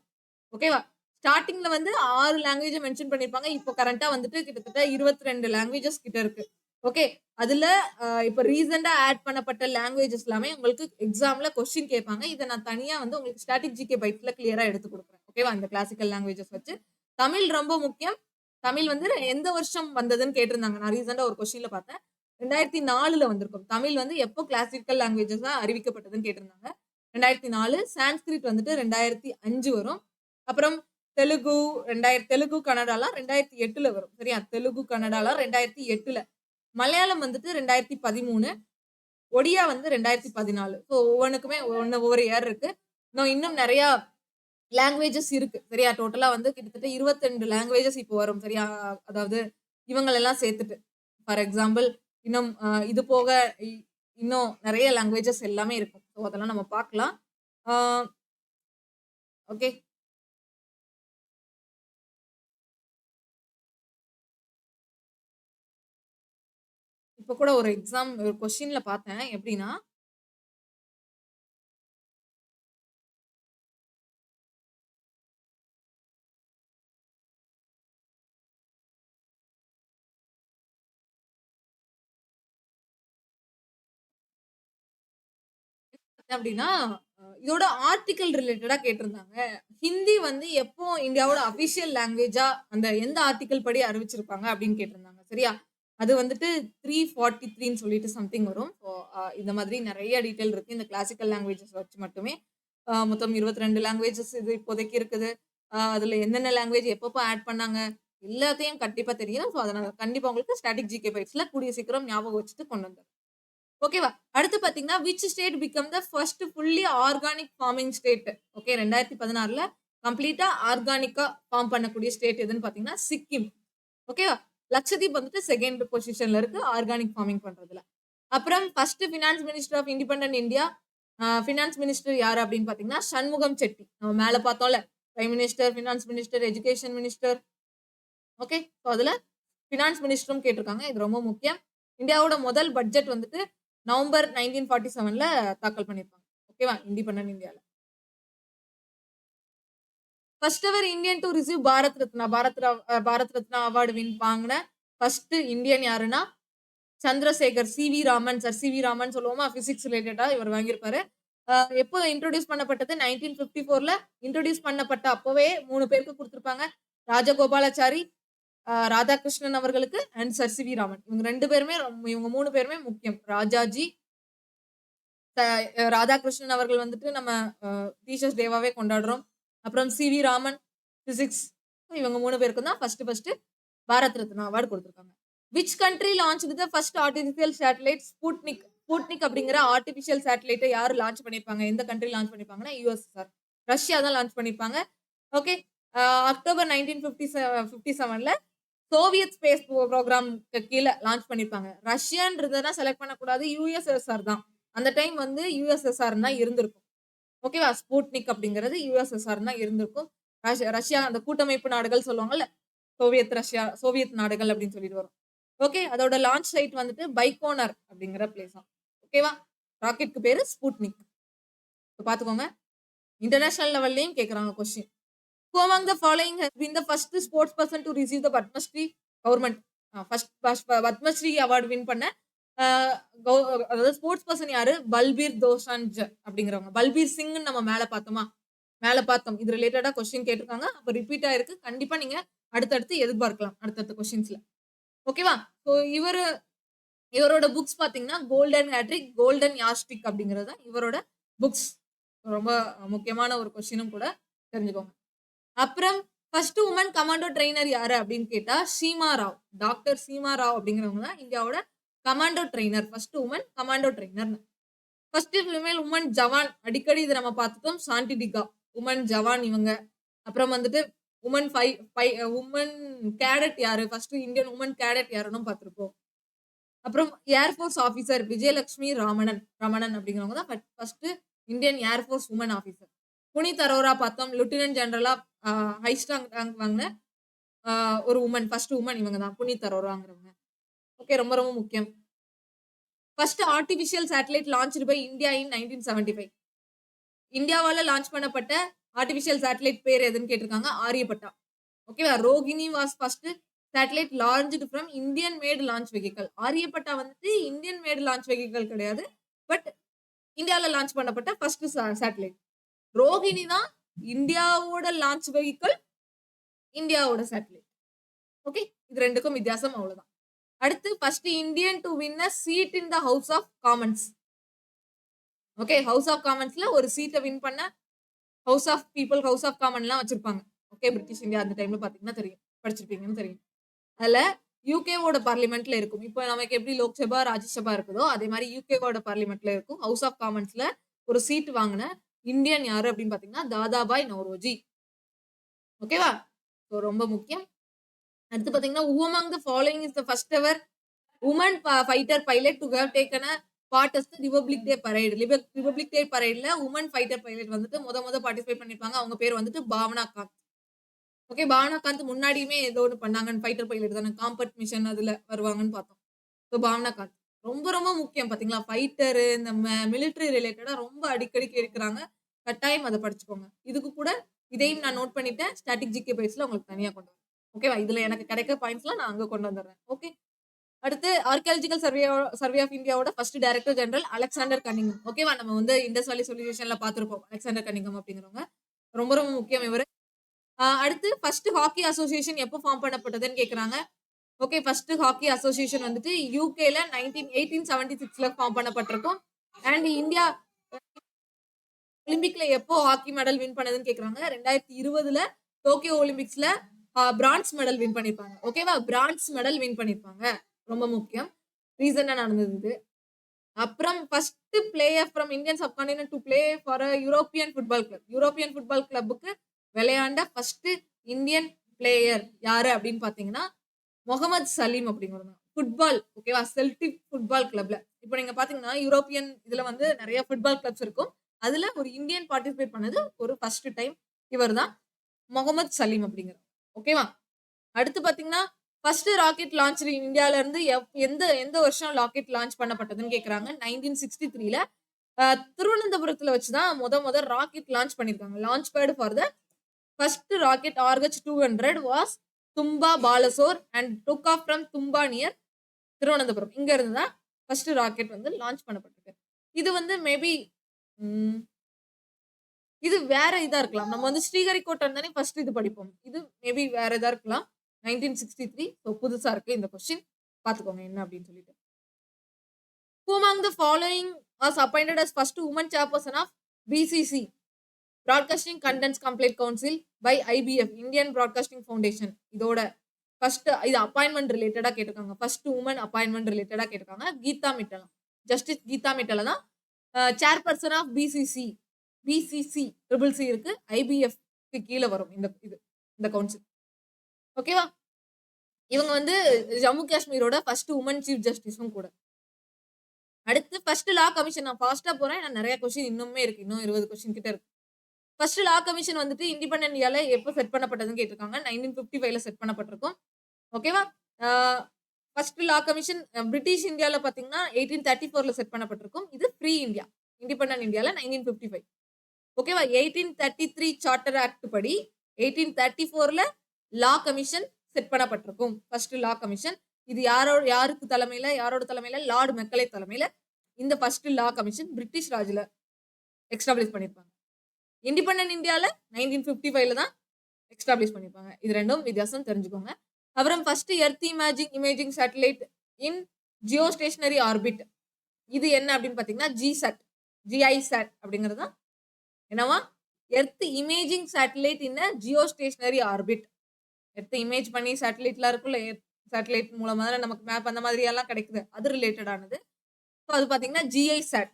ஓகேவா. ஸ்டார்டிங்ல வந்து 6 லாங்குவேஜ் மென்ஷன் பண்ணிருப்பாங்க. இப்போ கரண்டா வந்துட்டு கிட்டத்தட்ட 22 லாங்குவேஜஸ் கிட்ட இருக்கு. ஓகே. அதுல இப்ப ரீசெண்டா ஆட் பண்ணப்பட்ட லாங்குவேஜஸ் எல்லாமே உங்களுக்கு எக்ஸாம்ல கொஸ்டின் கேட்பாங்க. இதை நான் தனியா வந்து உங்களுக்கு ஸ்டாட்டிக் ஜிகே பைட்ஸ்ல கிளியரா எடுத்து கொடுக்குறேன். ஓகேவா. இந்த கிளாசிக்கல் லாங்குவேஜஸ் வச்சு தமிழ் ரொம்ப முக்கியம். தமிழ் வந்து எந்த வருஷம் வந்ததுன்னு கேட்டிருந்தாங்க. நான் ரீசெண்டா ஒரு கொஸ்டின்ல பார்த்தேன். 2004ல வந்திருக்கும். தமிழ் வந்து எப்போ கிளாசிக்கல் லாங்குவேஜஸா அறிவிக்கப்பட்டதுன்னு கேட்டிருந்தாங்க. 2004. சான்ஸ்கிரிட் வந்துட்டு 2005 வரும். அப்புறம் தெலுங்கு கன்னடாலாம் 2008ல வரும். சரியா. தெலுங்கு கன்னடாலாம் 2008ல. மலையாளம் வந்துட்டு 2013. ஒடியா வந்து 2014. ஸோ ஒவ்வொன்றுக்குமே ஒவ்வொரு இயர் இருக்கு. இன்னும் நிறைய லாங்குவேஜஸ் இருக்கு. சரியா. டோட்டலா வந்து கிட்டத்தட்ட 22 லாங்குவேஜஸ் இப்போ வரும். சரியா. அதாவது இவங்களெல்லாம் சேர்த்துட்டு ஃபார் எக்ஸாம்பிள் இன்னும் இது போக இன்னும் நிறைய லாங்குவேஜஸ் எல்லாமே இருக்கும். ஸோ அதெல்லாம் நம்ம பார்க்கலாம். ஓகே. இப்ப கூட ஒரு எக்ஸாம் ஒரு கொஸ்டின்ல பார்த்தேன். எப்படின்னா அப்படின்னா இதோட ஆர்டிக்கல் ரிலேட்டடா கேட்டிருந்தாங்க. ஹிந்தி வந்து எப்போ இந்தியாவோட அபிஷியல் லாங்குவேஜா அந்த எந்த ஆர்டிக்கல் படி அறிவிச்சிருப்பாங்க அப்படின்னு கேட்டிருந்தாங்க. சரியா. அது வந்துட்டு 343ன்னு சொல்லிட்டு சம்திங் வரும். ஸோ இந்த மாதிரி நிறைய டீட்டெயில் இருக்கு இந்த கிளாசிக்கல் லாங்குவேஜஸ் வச்சு மட்டுமே. மொத்தம் 22 லாங்குவேஜஸ் இது இப்போதைக்கு இருக்குது. அதுல என்னென்ன லாங்குவேஜ் எப்பப்போ ஆட் பண்ணாங்க எல்லாத்தையும் கண்டிப்பா தெரியும். ஸோ அதனால கண்டிப்பா உங்களுக்கு ஸ்டாட்டிக் ஜிகே பைட்ஸ்ல கூடிய சீக்கிரம் ஞாபகம் வச்சுட்டு கொண்டு வந்துடும். ஓகேவா. அடுத்து பாத்தீங்கன்னா which state become the first fully organic farming state. Okay. 2016ல கம்ப்ளீட்டா ஆர்கானிக்கா ஃபார்ம் பண்ணக்கூடிய ஸ்டேட் எதுன்னு பாத்தீங்கன்னா சிக்கிம். ஓகேவா. லட்சதீப் வந்துட்டு செகண்ட் பொசிஷன்ல இருக்கு ஆர்கானிக் ஃபார்மிங் பண்றதுல. அப்புறம் first finance minister of independent India. Finance minister யாரு அப்படின்னு பாத்தீங்கன்னா சண்முகம் செட்டி. நம்ம மேல பார்த்தோம்ல prime minister, finance minister, education minister. Okay. So அதுல ஃபினான்ஸ் மினிஸ்டரும் கேட்டிருக்காங்க. இது ரொம்ப முக்கியம். இந்தியாவோட முதல் பட்ஜெட் வந்துட்டு நவம்பர் 1947ல தாக்கல் பண்ணிருப்பாங்க. ஓகேவா. இண்டிபெண்டன்ட் இந்தியால first ever Indian to receive Bharat Ratna award win வாங்கின ஃபர்ஸ்ட் இந்தியன் யாருன்னா Chandrasekhar CV Raman. Sir CV Raman சொல்லுவோமா, பிசிக்ஸ் ரிலேட்டடா இவர் வாங்கியிருப்பாரு. எப்போ இன்ட்ரோடியூஸ் பண்ணப்பட்டது 1954ல இன்ட்ரோடியூஸ் பண்ணப்பட்ட அப்பவே 3 பேருக்கு கொடுத்திருப்பாங்க. ராஜகோபாலாச்சாரி, ராதாகிருஷ்ணன் அவர்களுக்கு and sir C V Raman. இவங்க 3 பேருமே முக்கியம். ராதாகிருஷ்ணன் அவர்கள் வந்துட்டு நம்ம டீச்சர்ஸ் டேவாவே கொண்டாடுறோம். அப்புறம் சி வி ராமன் பிசிக்ஸ். இவங்க 3 பேருக்கும் தான் ஃபர்ஸ்ட் பாரத் ரத்னா அவார்டு கொடுத்திருக்காங்க. Which country launch the first artificial satellite Sputnik. Sputnik அப்படிங்கிற ஆர்டிஃபிஷியல் சேட்டலைட்டை யாரு லான்ச் பண்ணிருப்பாங்க, எந்த கண்ட்ரி லான்ச் பண்ணிருப்பாங்கன்னா யுஎஸ்எஸ்ஆர், ரஷ்யா தான் லான்ச் பண்ணிருப்பாங்க. ஓகே. அக்டோபர் 1957ல சோவியத் ஸ்பேஸ் ப்ரோக்ராம் கீழே லான்ச் பண்ணிருப்பாங்க. ரஷ்யான்றதான் செலக்ட் பண்ணக்கூடாது, யுஎஸ்எஸ்ஆர் தான். அந்த டைம் வந்து யுஎஸ்எஸ்ஆர் தான் இருந்திருக்கும். ஓகேவா? ஸ்புட்னிக் அப்படிங்கிறது யுஎஸ்எஸ்ஆர் தான் இருந்திருக்கும். ரஷ்யா அந்த கூட்டமைப்பு நாடுகள் சொல்லுவாங்கல்ல. ரஷ்யா, சோவியத் நாடுகள் அப்படின்னு சொல்லிட்டு வரும். ஓகே. அதோட லான்ச் சைட் வந்துட்டு பைகோனர் அப்படிங்கிற பிளேஸாம். ஓகேவா? ராக்கெட்க்கு பேரு ஸ்புட்னிக். இப்ப பாத்துக்கோங்க. இன்டர்நேஷனல் லெவல்லயும் கேக்குறாங்க question. Who among the following has been the first sports person to receive the Padmashri government Padmashri award win பண்ண அதாவது ஸ்போர்ட்ஸ் பர்சன் யாரு? பல்பீர் தோசான்ஜ் அப்படிங்கிறவங்க. பல்பீர் சிங்னு நம்ம மேல பார்த்தோமா? மேல பார்த்தோம். இது ரிலேட்டடா கொஸ்டின் கேட்டிருக்காங்க. அப்ப ரிப்பீட் ஆயிருக்கு. கண்டிப்பா நீங்க அடுத்தடுத்து எதிர்பார்க்கலாம். அடுத்தடுத்த கொஸ்டின்ஸ்ல. ஓகேவா? சோ இவரோட புக்ஸ் பாத்தீங்கன்னா கோல்டன் ஹேட்ரிக், கோல்டன் யாஸ்டிக் அப்படிங்கிறது தான் இவரோட புக்ஸ். ரொம்ப முக்கியமான ஒரு கொஸ்டினும் கூட தெரிஞ்சுக்கோங்க. அப்புறம் ஃபர்ஸ்ட் உமன் கமாண்டோ ட்ரெய்னர் யாரு அப்படின்னு கேட்டா சீமா ராவ். டாக்டர் சீமா ராவ் அப்படிங்கிறவங்க தான் இந்தியாவோட commando trainer. First woman commando trainer. First female woman jawan. அடிக்கடி இதை நம்ம பார்த்துட்டோம். சாண்டிடிகா உமன் ஜவான் இவங்க. அப்புறம் வந்துட்டு உமன் உமன் கேடட் யாரு? ஃபர்ஸ்ட் இந்தியன் உமன் கேடட் யாருன்னு பார்த்திருப்போம். அப்புறம் ஏர்ஃபோர்ஸ் ஆஃபீஸர் விஜயலட்சுமி ரமணன் அப்படிங்கிறவங்க தான் first Indian air force woman officer. Puneet Arora பார்த்தோம். லெப்டினன்ட் ஜெனரலா ஹைஸ்டாங் ரேங்க் வாங்கின ஒரு உமன். ஃபர்ஸ்ட் உமன் இவங்க தான் புனித் அரோராங்கிறவங்க. ஓகே. ரொம்ப ரொம்ப முக்கியம். First artificial satellite launch by India in 1975. இந்தியாவால லான்ச் பண்ணப்பட்ட ஆர்டிபிஷியல் சேட்டலைட் பேர் எதுன்னு கேட்டிருக்காங்க. ஆரியப்பட்டா. ஓகேவா? Rohini was first satellite launched from Indian made launch vehicle. Aryabhata வந்துட்டு இந்தியன் மேட் லான்ச் வெஹிக்கல் கிடையாது. பட் இந்தியாவில் லான்ச் பண்ணப்பட்ட ஃபர்ஸ்ட் சேட்டலைட். ரோஹிணி தான் இந்தியாவோட லான்ச் வெஹிக்கல், இந்தியாவோட சேட்டலைட். ஓகே. இது ரெண்டுக்கும் வித்தியாசம் அவ்வளவுதான். அடுத்து first Indian to win a seat in the house of commons. Okay. House of காமன்ஸ்ல ஒரு சீட்டை வின் பண்ண house of people, house of காமன்லாம் வச்சிருப்பாங்க. ஓகே. பிரிட்டிஷ் இந்தியா அந்த டைம்ல பாத்தீங்கன்னா தெரியும். படிச்சிருப்பீங்கன்னு தெரியும். அதுல யூகேவோட பார்லிமெண்ட்ல இருக்கும். இப்போ நமக்கு எப்படி லோக்சபா, ராஜ்யசபா இருக்குதோ அதே மாதிரி யூகேவோட பார்லிமெண்ட்ல இருக்கும். ஹவுஸ் ஆஃப் காமன்ஸ்ல ஒரு சீட் வாங்கின இந்தியன் யாரு அப்படின்னு பாத்தீங்கன்னா தாதாபாய் நௌரோஜி. ஓகேவா? ரொம்ப முக்கியம். அடுத்து பாத்தீங்கன்னா who among the following is the first ever woman fighter pilot to have taken a part as the republic day parade. Republic day பரேட்ல உமன் ஃபைட்டர் பைலட் வந்துட்டு முத பார்ட்டிசிபேட் பண்ணிருப்பாங்க. அவங்க பேர் வந்துட்டு பாவனா காந்த். ஓகே. பாவனா காந்த் முன்னாடியுமே ஏதோ ஒன்று பண்ணாங்கன்னு ஃபைட்டர் பைலட் தானே காம்பட் மிஷன் அதுல வருவாங்கன்னு பார்த்தோம். ஸோ பாவனா காந்த் ரொம்ப ரொம்ப முக்கியம் பாத்தீங்களா? ஃபைட்டரு இந்த மிலிட்டரி ரிலேட்டடா ரொம்ப அடிக்கடி கேட்கிறாங்க. கட்டாயம் அதை படிச்சுக்கோங்க. இதுக்கு கூட இதையும் நான் நோட் பண்ணிட்டேன். ஸ்டாட்டிக் ஜிகே பேஸ்ல உங்களுக்கு தனியா கொண்டு வரேன். ஓகேவா? இதுல எனக்கு கிடைக்கிற பாயிண்ட்ஸ்லாம் நான் அங்க கொண்டு வந்துடுறேன். ஓகே. அடுத்து ஆர்கியாலஜிக்கல் சர்வே ஆஃப் இந்தியாவோட ஃபர்ஸ்ட் டைரக்டர் ஜெனரல் அலெக்சாண்டர் கனிங்கம். ஓகேவா? நம்ம வந்து இண்டஸ் வேலி சொல்யூஷன்ல பார்த்திருப்போம் அலெக்சாண்டர் கனிங்கம் அப்படிங்கிறவங்க. ரொம்ப ரொம்ப முக்கியம் இவரு. அடுத்து ஃபர்ஸ்ட் ஹாக்கி அசோசியேஷன் எப்போ ஃபார்ம் பண்ணப்பட்டதுன்னு கேக்குறாங்க. ஓகே. ஃபர்ஸ்ட் ஹாக்கி அசோசியேஷன் வந்துட்டு யூகேல 1876ல ஃபார்ம் பண்ணப்பட்டிருக்கும். அண்ட் இந்தியா ஒலிம்பிக்ல எப்போ ஹாக்கி மெடல் வின் பண்ணதுன்னு கேக்குறாங்க. 2020ல டோக்கியோ ஒலிம்பிக்ஸ்ல பிரான்ஸ் மெடல் வின் பண்ணிருப்பாங்க. ஓகேவா? பிரான்ஸ் மெடல் வின் பண்ணிருப்பாங்க. ரொம்ப முக்கியம். ரீசனா நடந்தது இது. அப்புறம் first player from Indian subcontinent to play for a European football club. European football கிளப்புக்கு விளையாண்ட ஃபர்ஸ்ட் இந்தியன் பிளேயர் யாரு அப்படின்னு பாத்தீங்கன்னா முகமது சலீம் அப்படிங்கிறவங்க. ஃபுட்பால். ஓகேவா? செல்டிக் ஃபுட்பால் கிளப்ல. இப்போ நீங்க பாத்தீங்கன்னா யூரோப்பியன் இதுல வந்து நிறைய ஃபுட்பால் கிளப்ஸ் இருக்கும். அதுல ஒரு இந்தியன் பார்ட்டிசிபேட் பண்ணது ஒரு ஃபர்ஸ்ட் டைம் இவர் தான் முகமது சலீம் அப்படிங்கிறவர். ஓகேவா? அடுத்து பாத்தீங்கன்னா ஃபர்ஸ்ட் ராக்கெட் லான்ச் இந்தியால இருந்து எந்த வருஷம் ராக்கெட் லான்ச் பண்ணப்பட்டதுன்னு கேக்குறாங்க. 1963ல திருவனந்தபுரத்துல வச்சுதான் முத ராக்கெட் லான்ச் பண்ணிருக்காங்க. Launch pad for the first rocket RH-200 was Thumba Balasore and took off from Thumba near Thiruvananthapuram. இங்க இருந்து தான் ஃபர்ஸ்ட் ராக்கெட் வந்து லான்ச் பண்ணப்பட்டிருக்கு. இது வந்து மேபி இது வேற இதா இருக்கலாம். நம்ம வந்து ஸ்ரீஹரிகோட்டா தானே ஃபர்ஸ்ட் இது படிப்போம். இது மேபி வேற இதா இருக்கலாம். 1963. ஸோ புதுசா இருக்கு இந்த கொஸ்டின். பாத்துக்கோங்க என்ன அப்படின்னு சொல்லிட்டு. Who among the following was appointed as first woman chairperson of BCC Broadcasting Contents Complaint Council by IBF Indian Broadcasting Foundation. இதோட ஃபர்ஸ்ட் இது அப்பாயின்மெண்ட் ரிலேட்டடா கேட்டிருக்காங்க. ஃபர்ஸ்ட் உமன் அப்பாயின்மெண்ட் ரிலேட்டடா கேட்டிருக்காங்க. கீதா மிட்டலா. ஜஸ்டிஸ் கீதா மிட்டலா தான் chairperson of BCC triple C இருக்கு. ஐபிஎஃப் கீழே வரும் இந்த கவுன்சில். ஓகேவா? இவங்க வந்து ஜம்மு காஷ்மீரோட ஃபர்ஸ்ட் உமன் சீஃப் ஜஸ்டிஸும் கூட. அடுத்து ஃபர்ஸ்ட் லா கமிஷன். நான் ஃபாஸ்ட்டா போறேன். ஏன்னா நெறைய கொஸ்டின் இன்னுமே இருக்கு. இன்னும் 20 கொஸ்டின் கிட்ட இருக்கு. ஃபர்ஸ்ட் லா கமிஷன் வந்துட்டு இண்டிபெண்டன்ட் இந்தியால எப்போ செட் பண்ணப்பட்டதுன்னு கேட்டிருக்காங்க. 1955ல செட் பண்ணப்பட்டிருக்கும். ஓகேவா? ஆ ஃபர்ஸ்ட் லா கமிஷன் பிரிட்டிஷ் இந்தியால பார்த்தீங்கன்னா 1834ல செட் பண்ணப்பட்டிருக்கும். இது ஃப்ரீ இந்தியா. இண்டிபெண்டன்ட் இந்தியால 1955. ஓகேவா? 1833 சார்ட்டர் ஆக்ட் படி 1834ல லா கமிஷன் செட் பண்ணப்பட்டிருக்கும். First law commission. இது யாரோட தலைமையில? லார்ட் மெக்கலே தலைமையில இந்த ஃபர்ஸ்ட் லா கமிஷன் பிரிட்டிஷ் ராஜ்ல எஸ்டாப்ளிஷ் பண்ணிருப்பாங்க. இண்டிபெண்டன்ட் இந்தியால 1955ல தான் எஸ்டாப்ளிஷ் பண்ணிருப்பாங்க. இது ரெண்டும் வித்தியாசம் தெரிஞ்சுக்கோங்க. அப்புறம் first earth imaging satellite in geostationary orbit. இது என்ன அப்படின்னு பாத்தீங்கன்னா GISAT அப்படிங்கிறது தான் என்னவா? Earth imaging satellite in geostationary orbit. Earth image பண்ணி சேட்டலைட்லாம் இருக்குல்ல, சேட்டலைட் மூலமா தான் நமக்கு மேப் அந்த மாதிரி எல்லாம் கிடைக்குது. அது ரிலேட்டட் ஆனது. ஸோ அது பாத்தீங்கன்னா GISAT.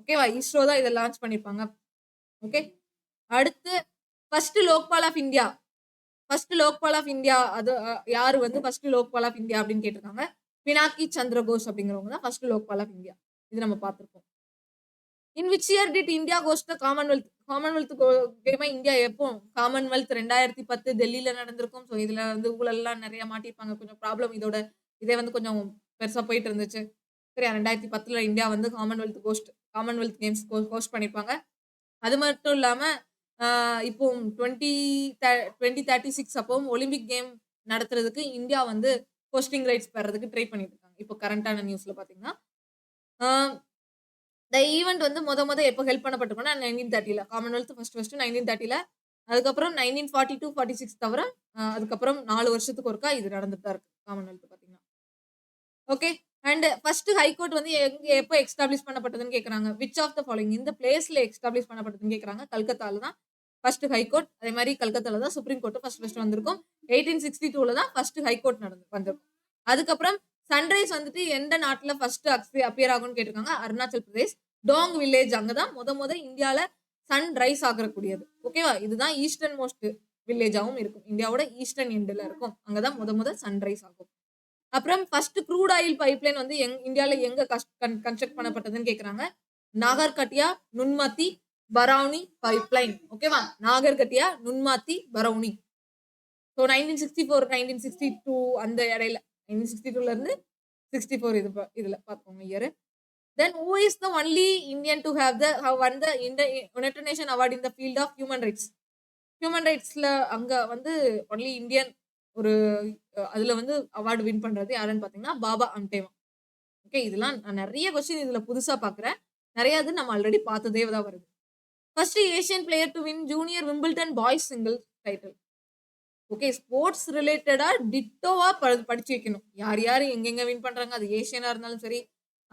ஓகேவா? இஸ்ரோ தான் இதை லான்ச் பண்ணிருப்பாங்க. ஓகே. அடுத்து first Lokpal of India. First Lokpal of India அது யாரு வந்து ஃபர்ஸ்ட் லோக்பால் ஆஃப் இந்தியா அப்படின்னு கேட்டிருக்காங்க. பினாக்கி சந்திர கோஷ் அப்படிங்கிறவங்க தான் ஃபர்ஸ்ட் லோக்பால் ஆஃப் இந்தியா. இது நம்ம பார்த்திருப்போம். In which year did India host Commonwealth? Commonwealth கேமா இந்தியா எப்போ? காமன்வெல்த் 2010 டெல்லியில நடந்திருக்கும். ஸோ இதுல வந்து ஊழல்லாம் நிறைய மாட்டிருப்பாங்க. கொஞ்சம் ப்ராப்ளம் இதே வந்து கொஞ்சம் பெருசா போயிட்டு இருந்துச்சு. சரியா? 2010ல இந்தியா வந்து காமன்வெல்த் கேம்ஸ் ஹோஸ்ட் பண்ணிருப்பாங்க. அது மட்டும் இல்லாம இப்போ 2036 அப்போ ஒலிம்பிக் கேம் நடத்துறதுக்கு இந்தியா வந்து ஹோஸ்டிங் ரைட்ஸ் பெறதுக்கு ட்ரை பண்ணிட்டு இருக்காங்க. இப்போ கரண்டான நியூஸ்ல பாத்தீங்கன்னா இந்த ஈவென்ட் வந்து மொத எப்போ ஹெல்ப் பண்ணப்பட்டிருக்கும்னா 1930ல காமன்வெல்த் ஃபர்ஸ்ட் 1930ல. அதுக்கப்புறம் 1942, 46 தவிர அதுக்கப்புறம் 4 வருஷத்துக்கு ஒருக்கா இது நடந்துட்டு தான் இருக்கு காமன்வெல்த் பாத்தீங்கன்னா. ஓகே. அண்ட் ஃபர்ஸ்ட் ஹைகோர்ட் வந்து எப்போ எஸ்டாப்ளிஷ் பண்ணப்பட்டதுன்னு கேக்குறாங்க. விச் ஆஃப் த ஃபாலோயிங் இந்த பிளேஸ்ல எஸ்டாப்ளிஷ் பண்ணப்பட்டதுன்னு கேக்குறாங்க. கல்கத்தால தான் ஃபர்ஸ்ட் ஹைகோர்ட். அதே மாதிரி கல்கத்தால தான் சுப்ரீம் கோர்ட் ஃபர்ஸ்ட் வந்திருக்கும். 1862ல தான் ஃபர்ஸ்ட் ஹைகோர்ட் வந்திருக்கும். அதுக்கப்புறம் சன்ரைஸ் வந்துட்டு எந்த நாட்டுல ஃபர்ஸ்ட் அப்பியர் ஆகும்னு கேட்டிருக்காங்க. Arunachal Pradesh Dong village. அங்கதான் முத இந்தியால சன் ரைஸ் ஆகக்கூடியது. ஓகேவா? இதுதான் ஈஸ்டர்ன் மோஸ்ட் வில்லேஜாவும் இருக்கும். இந்தியாவோட ஈஸ்டர்ன் எண்ட்ல இருக்கும். அங்கதான் முத சன் ரைஸ் ஆகும். அப்புறம் ஃபர்ஸ்ட் க்ரூட் ஆயில் பைப்லைன் வந்து இந்தியால எங்க கன்ஸ்ட்ரக்ட் பண்ணப்பட்டதுன்னு கேக்குறாங்க. நாகர்கட்டியா, நுண்மாத்தி, பரௌனி பைப்லைன். ஓகேவா? நாகர்கட்டியா, நுண்மாத்தி, பரௌனி. ஸோ 1964, 1962 அந்த இடையில 1962ல இருந்து 64 இதுல பாத்துக்கோங்க year. Then who is the only Indian to have won the United Nations Award in the field of human rights? Human ரைட்ஸ்ல அங்க வந்து ஒன்லி இந்தியன் ஒரு அதுல வந்து அவார்டு வின் பண்றது யாருன்னு பாத்தீங்கன்னா பாபா அண்டேவா. ஓகே. இதெல்லாம் நான் நிறைய கொஸ்டின் இதுல புதுசா பாக்குறேன். நிறைய இது நம்ம ஆல்ரெடி பார்த்ததே தான் வருது. First Asian player to win junior Wimbledon boys single title. Okay. Sports ரிலேட்டடா டிட்டோவா படிச்சு வைக்கணும். யார் எங்கெங்க வின் பண்றாங்க. அது ஏசியனா இருந்தாலும் சரி.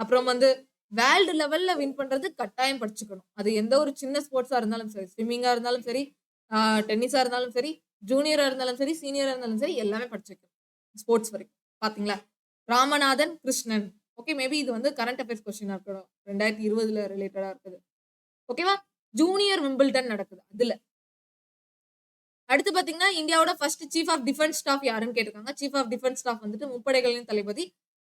அப்புறம் வந்து வேர்ல்டு லெவல்ல வின் பண்றது கட்டாயம் படிச்சுக்கணும். அது எந்த ஒரு சின்ன ஸ்போர்ட்ஸா இருந்தாலும் சரி. ஸ்விம்மிங்கா இருந்தாலும் சரி, டென்னிஸா இருந்தாலும் சரி, ஜூனியரா இருந்தாலும் சரி, சீனியரா இருந்தாலும் சரி, எல்லாமே படிச்சு வைக்கணும். ஸ்போர்ட்ஸ் வரைக்கும். பாத்தீங்களா? ராமநாதன் கிருஷ்ணன். ஓகே. மேபி இது வந்து கரண்ட் அஃபேர்ஸ் கொஸ்டினா இருக்கணும். 2020ல ரிலேட்டடா இருக்குது. ஓகேவா? ஜூனியர் விம்பிள்டன் நடக்குது அதுல. அடுத்து பாத்தீங்கன்னா இந்தியாவோட first chief of defence staff யாருன்னு கேட்டிருக்காங்க. சீஃப் ஆஃப் டிஃபென்ஸ் ஸ்டாஃப் வந்துட்டு முப்படைகளின் தளபதி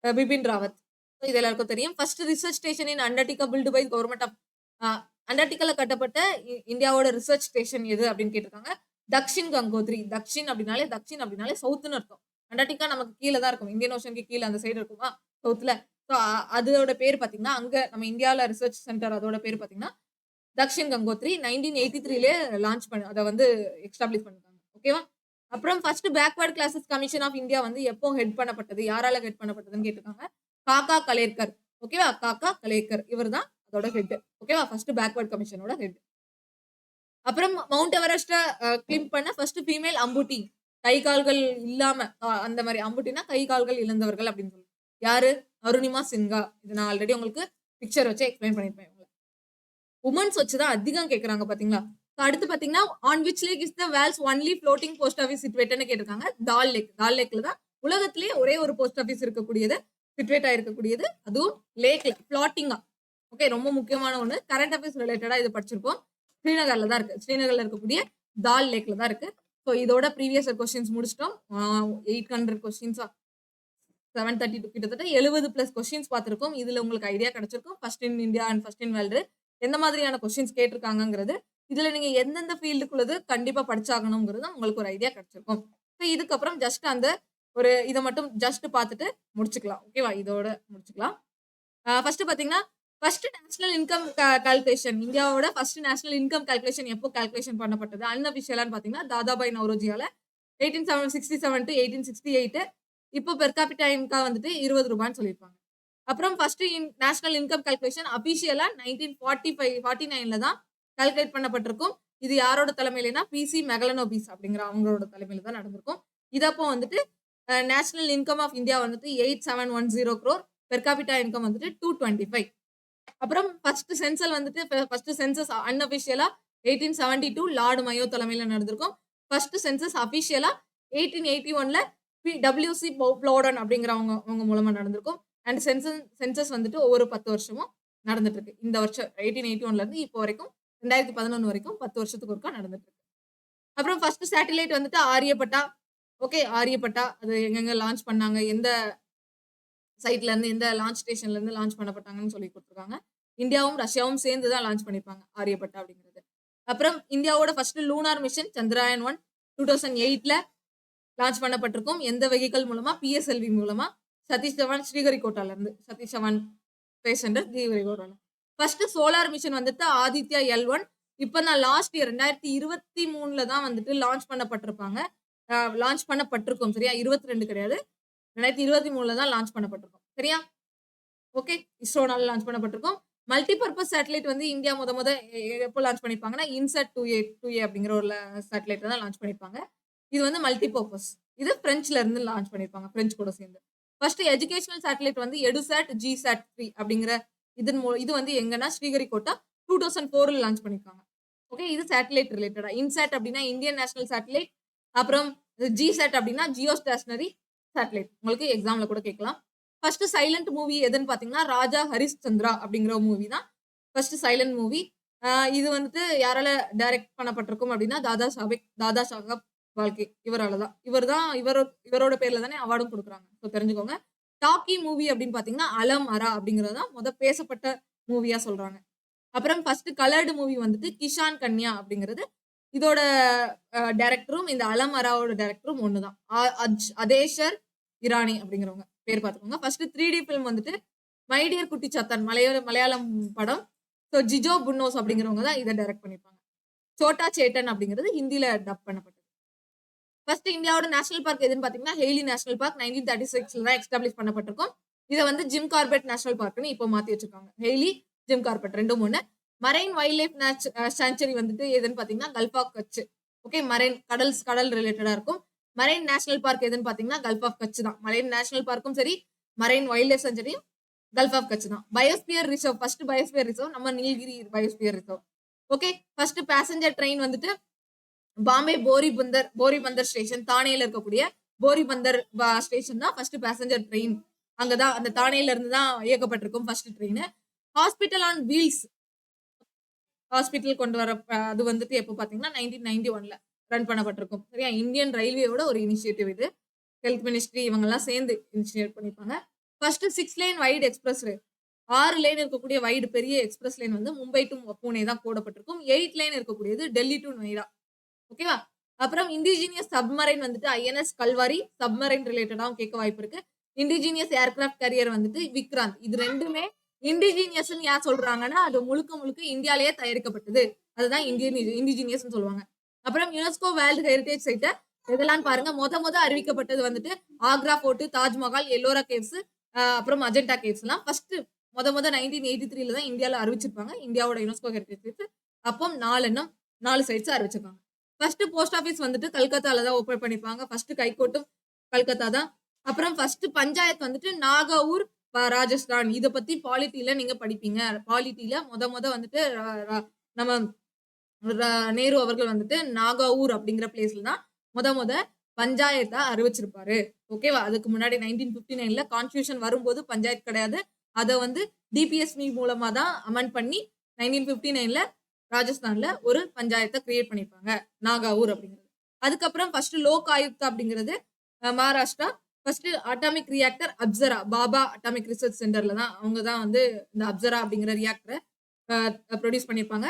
பிபின் ராவத். இது எல்லாருக்கும் தெரியும். First research station in Antarctica built by government of அண்டார்டிகால கட்டப்பட்ட இந்தியாவோட ரிசர்ச் ஸ்டேஷன் எது அப்படின்னு கேட்டிருக்காங்க. தக்ஷின் கங்கோத்ரி. தக்ஷின் அப்படின்னாலே சவுத்னு அர்த்தம். அண்டார்டிகா நமக்கு கீழே தான் இருக்கும். இந்தியன் ஓஷனுக்கு கீழே அந்த சைடு இருக்குமா சவுத்ல. ஸோ அதோட பேர் பாத்தீங்கன்னா அங்க நம்ம இந்தியாவில ரிசர்ச் சென்டர் அதோட பேர் பாத்தீங்கன்னா தக்ஷின் கங்கோத்ரி 1983லே லான்ச் அதை வந்து எஸ்டாப்ளிஷ் பண்ணிருக்காங்க. ஓகேவா? அப்புறம் first backward classes commission of India வந்து எப்போ ஹெட் பண்ணப்பட்டது? யாரால ஹெட் பண்ணப்பட்டதுன்னு கேட்டிருக்காங்க. காக்கா கலேர்கர். ஓகேவா? காக்கா கலேர்கர் இவர் தான் அதோட ஹெட். ஓகேவா? ஃபர்ஸ்ட் பேக்வர்ட் கமிஷனோட ஹெட். அப்புறம் மவுண்ட் எவரெஸ்ட கிளிம் பண்ண ஃபர்ஸ்ட் ஃபீமேல் அம்புட்டி. கை கால்கள் இல்லாம அந்த மாதிரி அம்புட்டினா கை கால்கள் இழந்தவர்கள் அப்படின்னு சொல்லி. யாரு? அருணிமா சின்ஹா. இது நான் ஆல்ரெடி உங்களுக்கு பிக்சர் வச்சு எக்ஸ்பிளைன் பண்ணிருப்பேன். உமன்ஸ் வச்சுதான் அதிகம் கேக்குறாங்க பாத்தீங்களா? அடுத்து பாத்தீங்கன்னா on which lake is the world's only floating post office சிட்வேட்னு கேட்டிருக்காங்க. டால் லேக்ல தான் உலகத்திலேயே ஒரே ஒரு போஸ்ட் ஆஃபீஸ் இருக்கக்கூடியது, சிட்வேட் ஆயிருக்கக்கூடியது. அதுவும் லேக்ல ஃப்ளாட்டிங்கா. ஓகே. ரொம்ப முக்கியமான ஒண்ணு. கரண்ட் அஃபேர்ஸ் ரிலேட்டடா இது படிச்சிருப்போம். ஸ்ரீநகர்ல தான் இருக்கு. ஸ்ரீநகர்ல இருக்கக்கூடிய டால் லேக்ல தான் இருக்கு. ஸோ இதோட ப்ரீவியஸ் கொஸ்டின்ஸ் முடிச்சிட்டோம். 800 கொஸ்டின்ஸா 732 கிட்டத்தட்ட 70 பிளஸ் கொஸ்டின்ஸ் பார்த்திருக்கோம். இதுல உங்களுக்கு ஐடியா கிடைச்சிருக்கும். First in India and first in world எந்த மாதிரியான கொஸ்டின்ஸ் கேட்டிருக்காங்கங்கிறது. இதுல நீங்க எந்தெந்த ஃபீல்டுக்குள்ளது கண்டிப்பா படிச்சாகணுங்கிறது உங்களுக்கு ஒரு ஐடியா கிடைச்சிருக்கும். ஸோ இதுக்கப்புறம் ஜஸ்ட் அந்த இத மட்டும் ஜஸ்ட் பார்த்துட்டு முடிச்சுக்கலாம். ஓகேவா? இதோட முடிச்சுக்கலாம். ஃபர்ஸ்ட் பார்த்தீங்கன்னா, ஃபர்ஸ்ட் நேஷனல் இன்கம் கால்குலேஷன் இந்தியாவோட ஃபர்ஸ்ட் நேஷனல் இன்கம் கால்குலேஷன் எப்போ கால்குலேஷன் பண்ணப்பட்டது? அன்அஃபிஷியலான்னு பார்த்தீங்கன்னா, தாதாபாய் நௌரோஜியால 1867 to 1868 இப்போ பெர் கேபிட்டா இன்கம் வந்துட்டு ₹20 சொல்லியிருப்பாங்க. அப்புறம் ஃபர்ஸ்ட் நேஷனல் இன்கம் கால்குலேஷன் அபிஷியலா 1949ல தான் கால்குலேட் பண்ணப்பட்டிருக்கும். இது யாரோட தலைமையிலனா பிசி மெகலனோபிஸ் அப்படிங்கிற அவங்களோட தலைமையில தான் நடந்திருக்கும். இதப்போ வந்துட்டு நேஷனல் இன்கம் ஆஃப் இந்தியா வந்துட்டு 8710 crore, பெர் கேபிட்டா இன்கம் வந்துட்டு 225. அப்புறம் ஃபர்ஸ்ட் சென்சஸ் அன்அபிஷியலா 1872 லார்டு மயோ தலைமையில நடந்திருக்கும். ஃபர்ஸ்ட் சென்சஸ் அபிஷியலா 1881ல டபிள்யூசி ப்ளோடன் அப்படிங்கிறவங்க அவங்க மூலமா நடந்திருக்கும். அண்ட் சென்சஸ் வந்துட்டு ஒவ்வொரு 10 வருஷமும் நடந்துட்டு இருக்கு. இந்த வருஷம் 1881ல இருந்து இப்போ வரைக்கும் 2011 வரைக்கும் 10 வருஷத்துக்கு ஒருக்கா நடந்துட்டு இருக்கு. அப்புறம் ஃபர்ஸ்ட் சேட்டலைட் வந்துட்டு ஆரியப்பட்டா. ஓகே, ஆரியப்பட்டா அது எங்கெங்க லான்ச் பண்ணாங்க, எந்த சைட்ல இருந்து எந்த லான்ச் ஸ்டேஷன்ல இருந்து லான்ச் பண்ணப்பட்டாங்கன்னு சொல்லி கொடுத்துருக்காங்க. இந்தியாவும் ரஷ்யாவும் சேர்ந்து தான் லான்ச் பண்ணிருப்பாங்க ஆரியப்பட்டா அப்படிங்கிறது. அப்புறம் இந்தியாவோட ஃபர்ஸ்ட் லூனார் மிஷன் சந்திராயன் 1 2008ல லான்ச் பண்ணப்பட்டிருக்கும். எந்த வெஹிக்கல் மூலமா? பிஎஸ்எல்வி மூலமா. சதீஷ் தவான் ஸ்ரீஹரிகோட்டால இருந்து சதீஷ் தவான் ஸ்பேஸ் சென்டர் ஸ்ரீஹரிகோட்டால. ஃபர்ஸ்ட் சோலார் மிஷன் வந்துட்டு ஆதித்யா L1 இப்பதான் லாஸ்ட் இயர் 2023ல தான் வந்துட்டு லான்ச் பண்ணப்பட்டிருக்கும். சரியா? 22 கிடையாது, 2023ல தான் லான்ச் பண்ணப்பட்டிருக்கும். சரியா? ஓகே, இஸ்ரோனால லான்ச் பண்ணப்பட்டிருக்கும். மல்டி பர்பஸ் சேட்டலைட் வந்து இந்தியா முத எப்போ லான்ச் பண்ணிருப்பாங்கன்னா இன்சாட் 2A அப்படிங்கிற ஒரு சேட்டலைட் தான் லான்ச் பண்ணிருப்பாங்க. இது வந்து மல்டி பர்பஸ். இது பிரெஞ்சுல இருந்து லான்ச் பண்ணிருப்பாங்க, பிரெஞ்சு கூட சேர்ந்து. ஃபர்ஸ்ட் எஜுகேஷனல் சேட்டலைட் வந்து எடுசாட் ஜிசாட் 3 அப்படிங்கிற இது வந்து எங்கன்னா ஸ்ரீஹரிகோட்டா 2004ல லான்ச் பண்ணிருக்காங்க. ஓகே, இது சேட்டலைட் ரிலேட்டடா. இன்சாட் அப்படின்னா இந்தியன் நேஷனல் சேட்டலைட். அப்புறம் ஜிசாட் அப்படின்னா ஜியோ ஸ்டேஷனரி சேட்டலைட். உங்களுக்கு எக்ஸாம்ல கூட கேட்கலாம். ஃபர்ஸ்ட் சைலண்ட் மூவி எதுன்னு பாத்தீங்கன்னா ராஜா ஹரிஷ்சந்திரா அப்படிங்கிற மூவி தான் ஃபர்ஸ்ட் சைலண்ட் மூவி. இது வந்துட்டு யாரால டைரக்ட் பண்ணப்பட்டிருக்கும் அப்படின்னா தாதா சாஹப் பால்கே இவரோட பேர்ல தானே அவார்டும் கொடுக்குறாங்க. ஸோ தெரிஞ்சுக்கோங்க. டாக்கி மூவி அப்படின்னு பாத்தீங்கன்னா அலம் அரா அப்படிங்கிறது தான் பேசப்பட்ட மூவியா சொல்றாங்க. அப்புறம் ஃபர்ஸ்ட் கலர்டு மூவி வந்துட்டு கிஷான் கன்யா அப்படிங்கிறது. இதோட டைரக்டரும் இந்த அலம் அராவோட டைரக்டரும் ஒண்ணுதான். அதேஷர் இரானி அப்படிங்கிறவங்க பேர் பார்த்துக்கோங்க. ஃபர்ஸ்ட் 3D ஃபிலிம் வந்துட்டு மைடியர் குட்டி சத்தன் மலையாளம் படம். ஸோ ஜிஜோ புன்னோஸ் அப்படிங்கிறவங்க தான் இதை டைரக்ட் பண்ணிருப்பாங்க. சோட்டா சேட்டன் அப்படிங்கிறது ஹிந்தியில டப் பண்ணப்பட்டது. ஃபர்ஸ்ட் இந்தியாவோட நேஷனல் பார்க் எதுன்னு பாத்தீங்கன்னா ஹெய்லி நேஷனல் பார்க் 1936ல தான் எஸ்டாப்ளிஷ் பண்ணப்பட்டிருக்கும். இதை வந்து ஜிம் கார்பெட் நேஷனல் பார்க்னு இப்போ மாத்தி வச்சிருக்காங்க. Hailey, Jim Corbett 2 3. Marine wild life sanctuary வந்துட்டு எதுன்னு பாத்தீங்கன்னா gulf of Kutch. Okay, marine கடல் ரிலேட்டடா இருக்கும். மரைன் நேஷனல் பார்க் எதுன்னு பாத்தீங்கன்னா கல்ஃப் ஆஃப் கட்ச் தான். மரைன் நேஷனல் பார்க்கும் சரி, மரைன் வைல்ட் லைஃப் சாங்சுரியும் கல்ஃப் ஆஃப் கட்ச் தான். Biosphere reserve first biosphere reserve நம்ம Nilgiri biosphere reserve. Okay, first passenger train வந்துட்டு பாம்பே போரிபந்தர் ஸ்டேஷன், தானேல இருக்கக்கூடிய போரிபந்தர் ஸ்டேஷன் தான் ஃபர்ஸ்ட் பேசஞ்சர் ட்ரெயின். அங்கதான் அந்த தானேல இருந்து தான் இயக்கப்பட்டிருக்கும் first train. Hospital on wheels hospital கொண்டு வர அது வந்துட்டு எப்போ பாத்தீங்கன்னா 1991ல ரன் பண்ணப்பட்டிருக்கும். சரியா? இந்தியன் ரயில்வேயோட ஒரு இனிஷியேட்டிவ் இது. ஹெல்த் மினிஸ்ட்ரி இவங்க எல்லாம் சேர்ந்து இனிஷியேட் பண்ணிருப்பாங்க. ஃபர்ஸ்ட் 6 லேன் வைடு எக்ஸ்பிரஸ் வே 6 லேன் இருக்கக்கூடிய வைடு பெரிய எக்ஸ்பிரஸ் லேன் வந்து மும்பை டு புனே தான் போடப்பட்டிருக்கும். 8 லேன் இருக்கக்கூடியது டெல்லி டு நொய்டா. ஓகேவா? அப்புறம் இண்டிஜினியஸ் சப்மரைன் வந்துட்டு ஐஎன்எஸ் கல்வாரி சப்மரைன் ரிலேட்டடாவும் கேட்க வாய்ப்பு இருக்கு. இண்டிஜினியஸ் ஏர்கிராஃப்ட் கேரியர் வந்துட்டு விக்ராந்த். இது ரெண்டுமே இண்டிஜினியஸ் யார் சொல்றாங்கன்னா அது முழுக்க இந்தியாலேயே தயாரிக்கப்பட்டது. அதுதான் இண்டிஜினியஸ் சொல்லுவாங்க. அப்புறம் யுனெஸ்கோ வேர்ல்டு ஹெரிடேஜ் சைட்டை இதெல்லாம் பாருங்க. முத அறிவிக்கப்பட்டது வந்துட்டு ஆக்ரா போர்ட், தாஜ்மஹால், எல்லோரா கேவ்ஸ், அப்புறம் அஜெண்டா கேவ்ஸ் எல்லாம் ஃபர்ஸ்ட் முத 1983ல தான் இந்தியாவில அறிவிச்சிருப்பாங்க. இந்தியாவோட யுனெஸ்கோ ஹெரிடேஜ் சைட்ஸ். அப்போ 4 சைட்ஸ் அறிவிச்சிருக்காங்க. ஃபர்ஸ்ட் போஸ்ட் ஆஃபீஸ் வந்துட்டு கல்கத்தால தான் ஓபன் பண்ணிப்பாங்க. ஃபர்ஸ்ட் கைகோட்டும் கல்கத்தா தான். அப்புறம் ஃபர்ஸ்ட் பஞ்சாயத்து வந்துட்டு நாகூர், ராஜஸ்தான். இத பத்தி பாலிட்டில நீங்க படிப்பீங்க. பாலிட்டில முத வந்துட்டு நம்ம நேரு அவர்கள் வந்துட்டு நாகூர் அப்படிங்கிற பிளேஸ்ல தான் முத பஞ்சாயத்தா அறிவிச்சிருப்பாரு. ஓகேவா? அதுக்கு முன்னாடி 1959ல கான்ஸ்டிடியூஷன் வரும்போது பஞ்சாயத்து கிடையாது. அதை வந்து டிபிஎஸ்பி மூலமா தான் அமெண்ட் பண்ணி 1959ல ராஜஸ்தான்ல ஒரு பஞ்சாயத்தை கிரியேட் பண்ணிருப்பாங்க, நாகூர் அப்படிங்கிறது. அதுக்கப்புறம் ஃபர்ஸ்ட் லோக் ஆயுக்தா அப்படிங்கிறது Maharashtra. First atomic reactor Apsara Baba atomic research சென்டர்ல தான் அவங்க தான் வந்து இந்த அப்சரா அப்படிங்கிற ரியாக்டரை ப்ரொடியூஸ் பண்ணியிருப்பாங்க.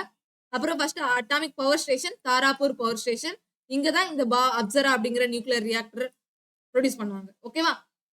அப்புறம் first atomic power station Tarapur power station. இங்க தான் இந்த அப்சரா அப்படிங்கிற நியூக்ளியர் ரியாக்டர் ப்ரொடியூஸ் பண்ணுவாங்க. ஓகேவா?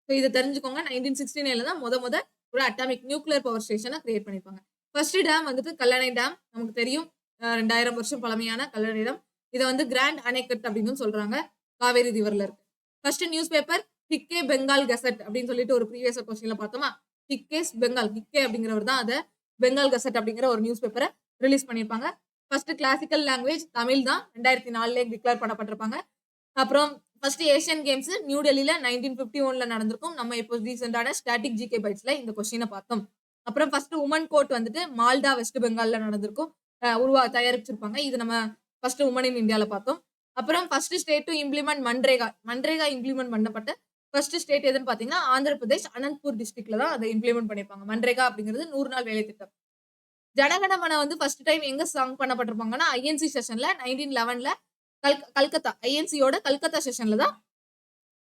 ஸோ இதை தெரிஞ்சுக்கோங்க. 1969 தான் முத ஒரு அட்டாமிக் நியூக்ளியர் பவர் ஸ்டேஷனை கிரியேட் பண்ணிருப்பாங்க. ஃபர்ஸ்ட் டேம் வந்துட்டு கல்லணை டேம். நமக்கு தெரியும் 2000 வருஷம் பழமையான கல்லணை டேம். இதை வந்து கிராண்ட் அணைக்கட் அப்படின்னு சொல்றாங்க. காவேரி ரிவர்ல இருக்கு. First news paper Hicky Bengal gazette அப்படின்னு சொல்லிட்டு ஒரு ப்ரீவியஸ் கொஸ்டின்ல பார்த்தோமா? ஹிக்கேஸ் பெங்கால் ஹிக்கே அப்படிங்கிறவர் தான் அதை பெங்கால் கெசட் அப்படிங்கிற ஒரு நியூஸ் பேப்பரை ரிலீஸ் பண்ணியிருப்பாங்க. ஃபர்ஸ்ட் கிளாசிக்கல் லாங்குவேஜ் தமிழ் தான் 2004 டிக்ளேர் பண்ணப்பட்டிருப்பாங்க. அப்புறம் ஃபர்ஸ்ட் ஏசியன் கேம்ஸ் நியூ டெல்லியில 1951ல நடந்திருக்கும். நம்ம இப்போ ரீசெண்டான ஸ்டாட்டிக் ஜிகே பைட்ஸ்ல இந்த கொஸ்டினை பார்த்தோம். அப்புறம் ஃபர்ஸ்ட் உமன் கோர்ட் வந்துட்டு மால்டா வெஸ்ட் பெங்கால்ல நடந்திருக்கும். தயாரிச்சிருப்பாங்க. இது நம்ம ஃபர்ஸ்ட் உமன் இன் இந்தியால பார்த்தோம். அப்புறம் first state to implement MNREGA MNREGA implement பண்ணப்பட்ட ஃபர்ஸ்ட் ஸ்டேட் எதுன்னு பாத்தீங்கன்னா ஆந்திர பிரதேஷ் அனந்த்பூர் டிஸ்ட்ரிக்ட்ல தான் அதை இம்ப்ளிமெண்ட் பண்ணிருப்பாங்க. மன்ரேகா அப்படிங்கிறது 100 நாள் வேலை திட்டம். ஜனகணமன வந்து ஃபர்ஸ்ட் டைம் எங்க சாங் பண்ணப்பட்டிருப்பாங்கன்னா ஐஎன்சி செஷன்ல 1911ல கல்கத்தா ஐஎன்சியோட கல்கத்தா செஷன்ல தான்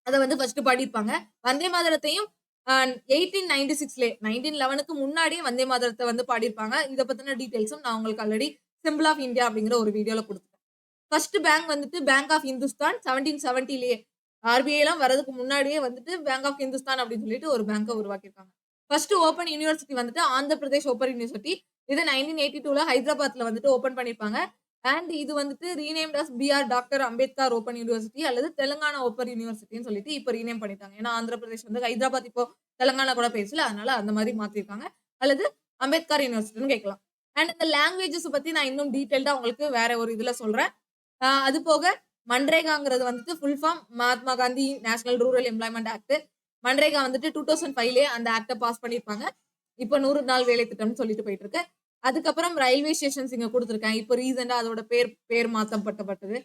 அதை வந்து ஃபர்ஸ்ட் பாடியிருப்பாங்க. வந்தே மாதரத்தையும் 1896 1911க்கு முன்னாடியே வந்தே மாதரத்தை வந்து பாடியிருப்பாங்க. இதை பத்தின டீடைல்ஸும் நான் உங்களுக்கு ஆல்ரெடி சிம்பிள் ஆஃப் இந்தியா அப்படிங்கிற ஒரு வீடியோல கொடுத்துட்டேன். ஃபர்ஸ்ட் பேங்க் வந்துட்டு பேங்க் ஆஃப் இந்துஸ்தான் 1770 ஆர்பிஐ எல்லாம் வரதுக்கு முன்னாடியே வந்துட்டு பேங்க் ஆஃப் இந்துஸ்தான் அப்படின்னு சொல்லிட்டு ஒரு பேங்கை உருவாக்கியிருக்காங்க. ஃபர்ஸ்ட் ஓப்பன் யூனிவர்சிட்டி வந்துட்டு ஆந்திர பிரதேஷ் ஓப்பன் யூனிவர்சிட்டி. இது 1982ல ஹைதராபாத்ல வந்துட்டு ஓப்பன் பண்ணிருப்பாங்க. அண்ட் இது வந்துட்டு renamed as BR doctor Ambedkar open university அல்லது தெலுங்கானா ஓப்பன் யூனிவர்சிட்டின்னு சொல்லிட்டு இப்போ ரீநேம் பண்ணிட்டாங்க. ஏன்னா ஆந்திர பிரதேஷ் வந்து ஹைதராபாத் இப்போ தெலுங்கானா கூட பேசல, அதனால அந்த மாதிரி மாத்திருக்காங்க. அல்லது அம்பேத்கர் யூனிவர்சிட்டின்னு கேட்கலாம். அண்ட் இந்த லாங்குவேஜஸ் பத்தி நான் இன்னும் டீடைல்டா உங்களுக்கு வேற ஒரு இதுல சொல்றேன். அது போக மன்ரேகாங்கிறது வந்துட்டு full form Mahatma Gandhi national rural employment act. MNREGA வந்துட்டு 2005 அந்த ஆக்டை பாஸ் பண்ணிருப்பாங்க. இப்போ 100 நாள் வேலை திட்டம்னு சொல்லிட்டு போயிட்டு இருக்கு. அதுக்கப்புறம் ரயில்வே ஸ்டேஷன்ஸ் இங்க கொடுத்துருக்கேன். இப்போ ரீசெண்டா அதோட பேர் மாற்றப்பட்டது.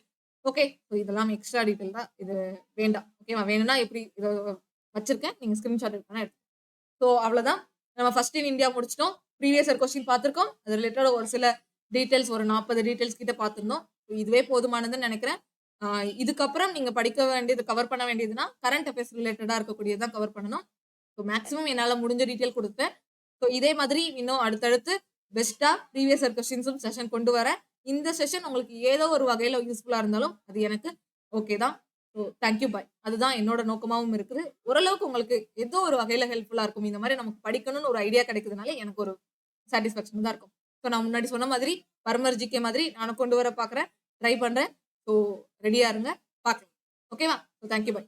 ஓகே, ஸோ இதெல்லாம் எக்ஸ்ட்ரா டீடைல் தான். இது வேண்டாம். ஓகேவா? வேணும்னா எப்படி இதை வச்சிருக்கேன், நீங்க ஸ்கிரீன்ஷாட் எடுக்கணும் எடுத்து. ஸோ அவ்வளவுதான். நம்ம ஃபர்ஸ்ட் இன் இந்தியா முடிச்சிட்டோம். ப்ரீவியஸ் இயர் கொஸ்டின் பார்த்திருக்கோம். அது ரிலேட்டட் ஒரு சில டீடைல்ஸ் ஒரு 40 டீடைல்ஸ் கிட்ட பார்த்திருந்தோம். இதுவே போதுமானதுன்னு நினைக்கிறேன். இதுக்கப்புறம் நீங்க படிக்க வேண்டியது கவர் பண்ண வேண்டியதுன்னா கரண்ட் அஃபேர்ஸ் ரிலேட்டடா இருக்கக்கூடியதான் கவர் பண்ணணும். ஸோ மேக்ஸிமம் என்னால முடிஞ்ச டீடைல் கொடுத்தேன். ஸோ இதே மாதிரி இன்னும் அடுத்தடுத்து பெஸ்டா ப்ரீவியஸ் இயர் கொஸ்டின்ஸும் செஷன் கொண்டு வரேன். இந்த செஷன் உங்களுக்கு ஏதோ ஒரு வகையில யூஸ்ஃபுல்லா இருந்தாலும் அது எனக்கு ஓகே தான். So thank you bye. அதுதான் என்னோட நோக்கமாவும் இருக்குது. ஓரளவுக்கு உங்களுக்கு ஏதோ ஒரு வகையில ஹெல்ப்ஃபுல்லா இருக்கும். இந்த மாதிரி நமக்கு படிக்கணும்னு ஒரு ஐடியா கிடைக்குதுனால எனக்கு ஒரு சாட்டிஸ்ஃபேக்ஷன் தான் இருக்கும். ஸோ நான் முன்னாடி சொன்ன மாதிரி பர்மர் ஜிகே மாதிரி நானும் கொண்டு வர பார்க்குறேன், ட்ரை பண்றேன். ஸோ ரெடியா இருங்க, பார்க்கலாம். ஓகேவா? So thank you bye.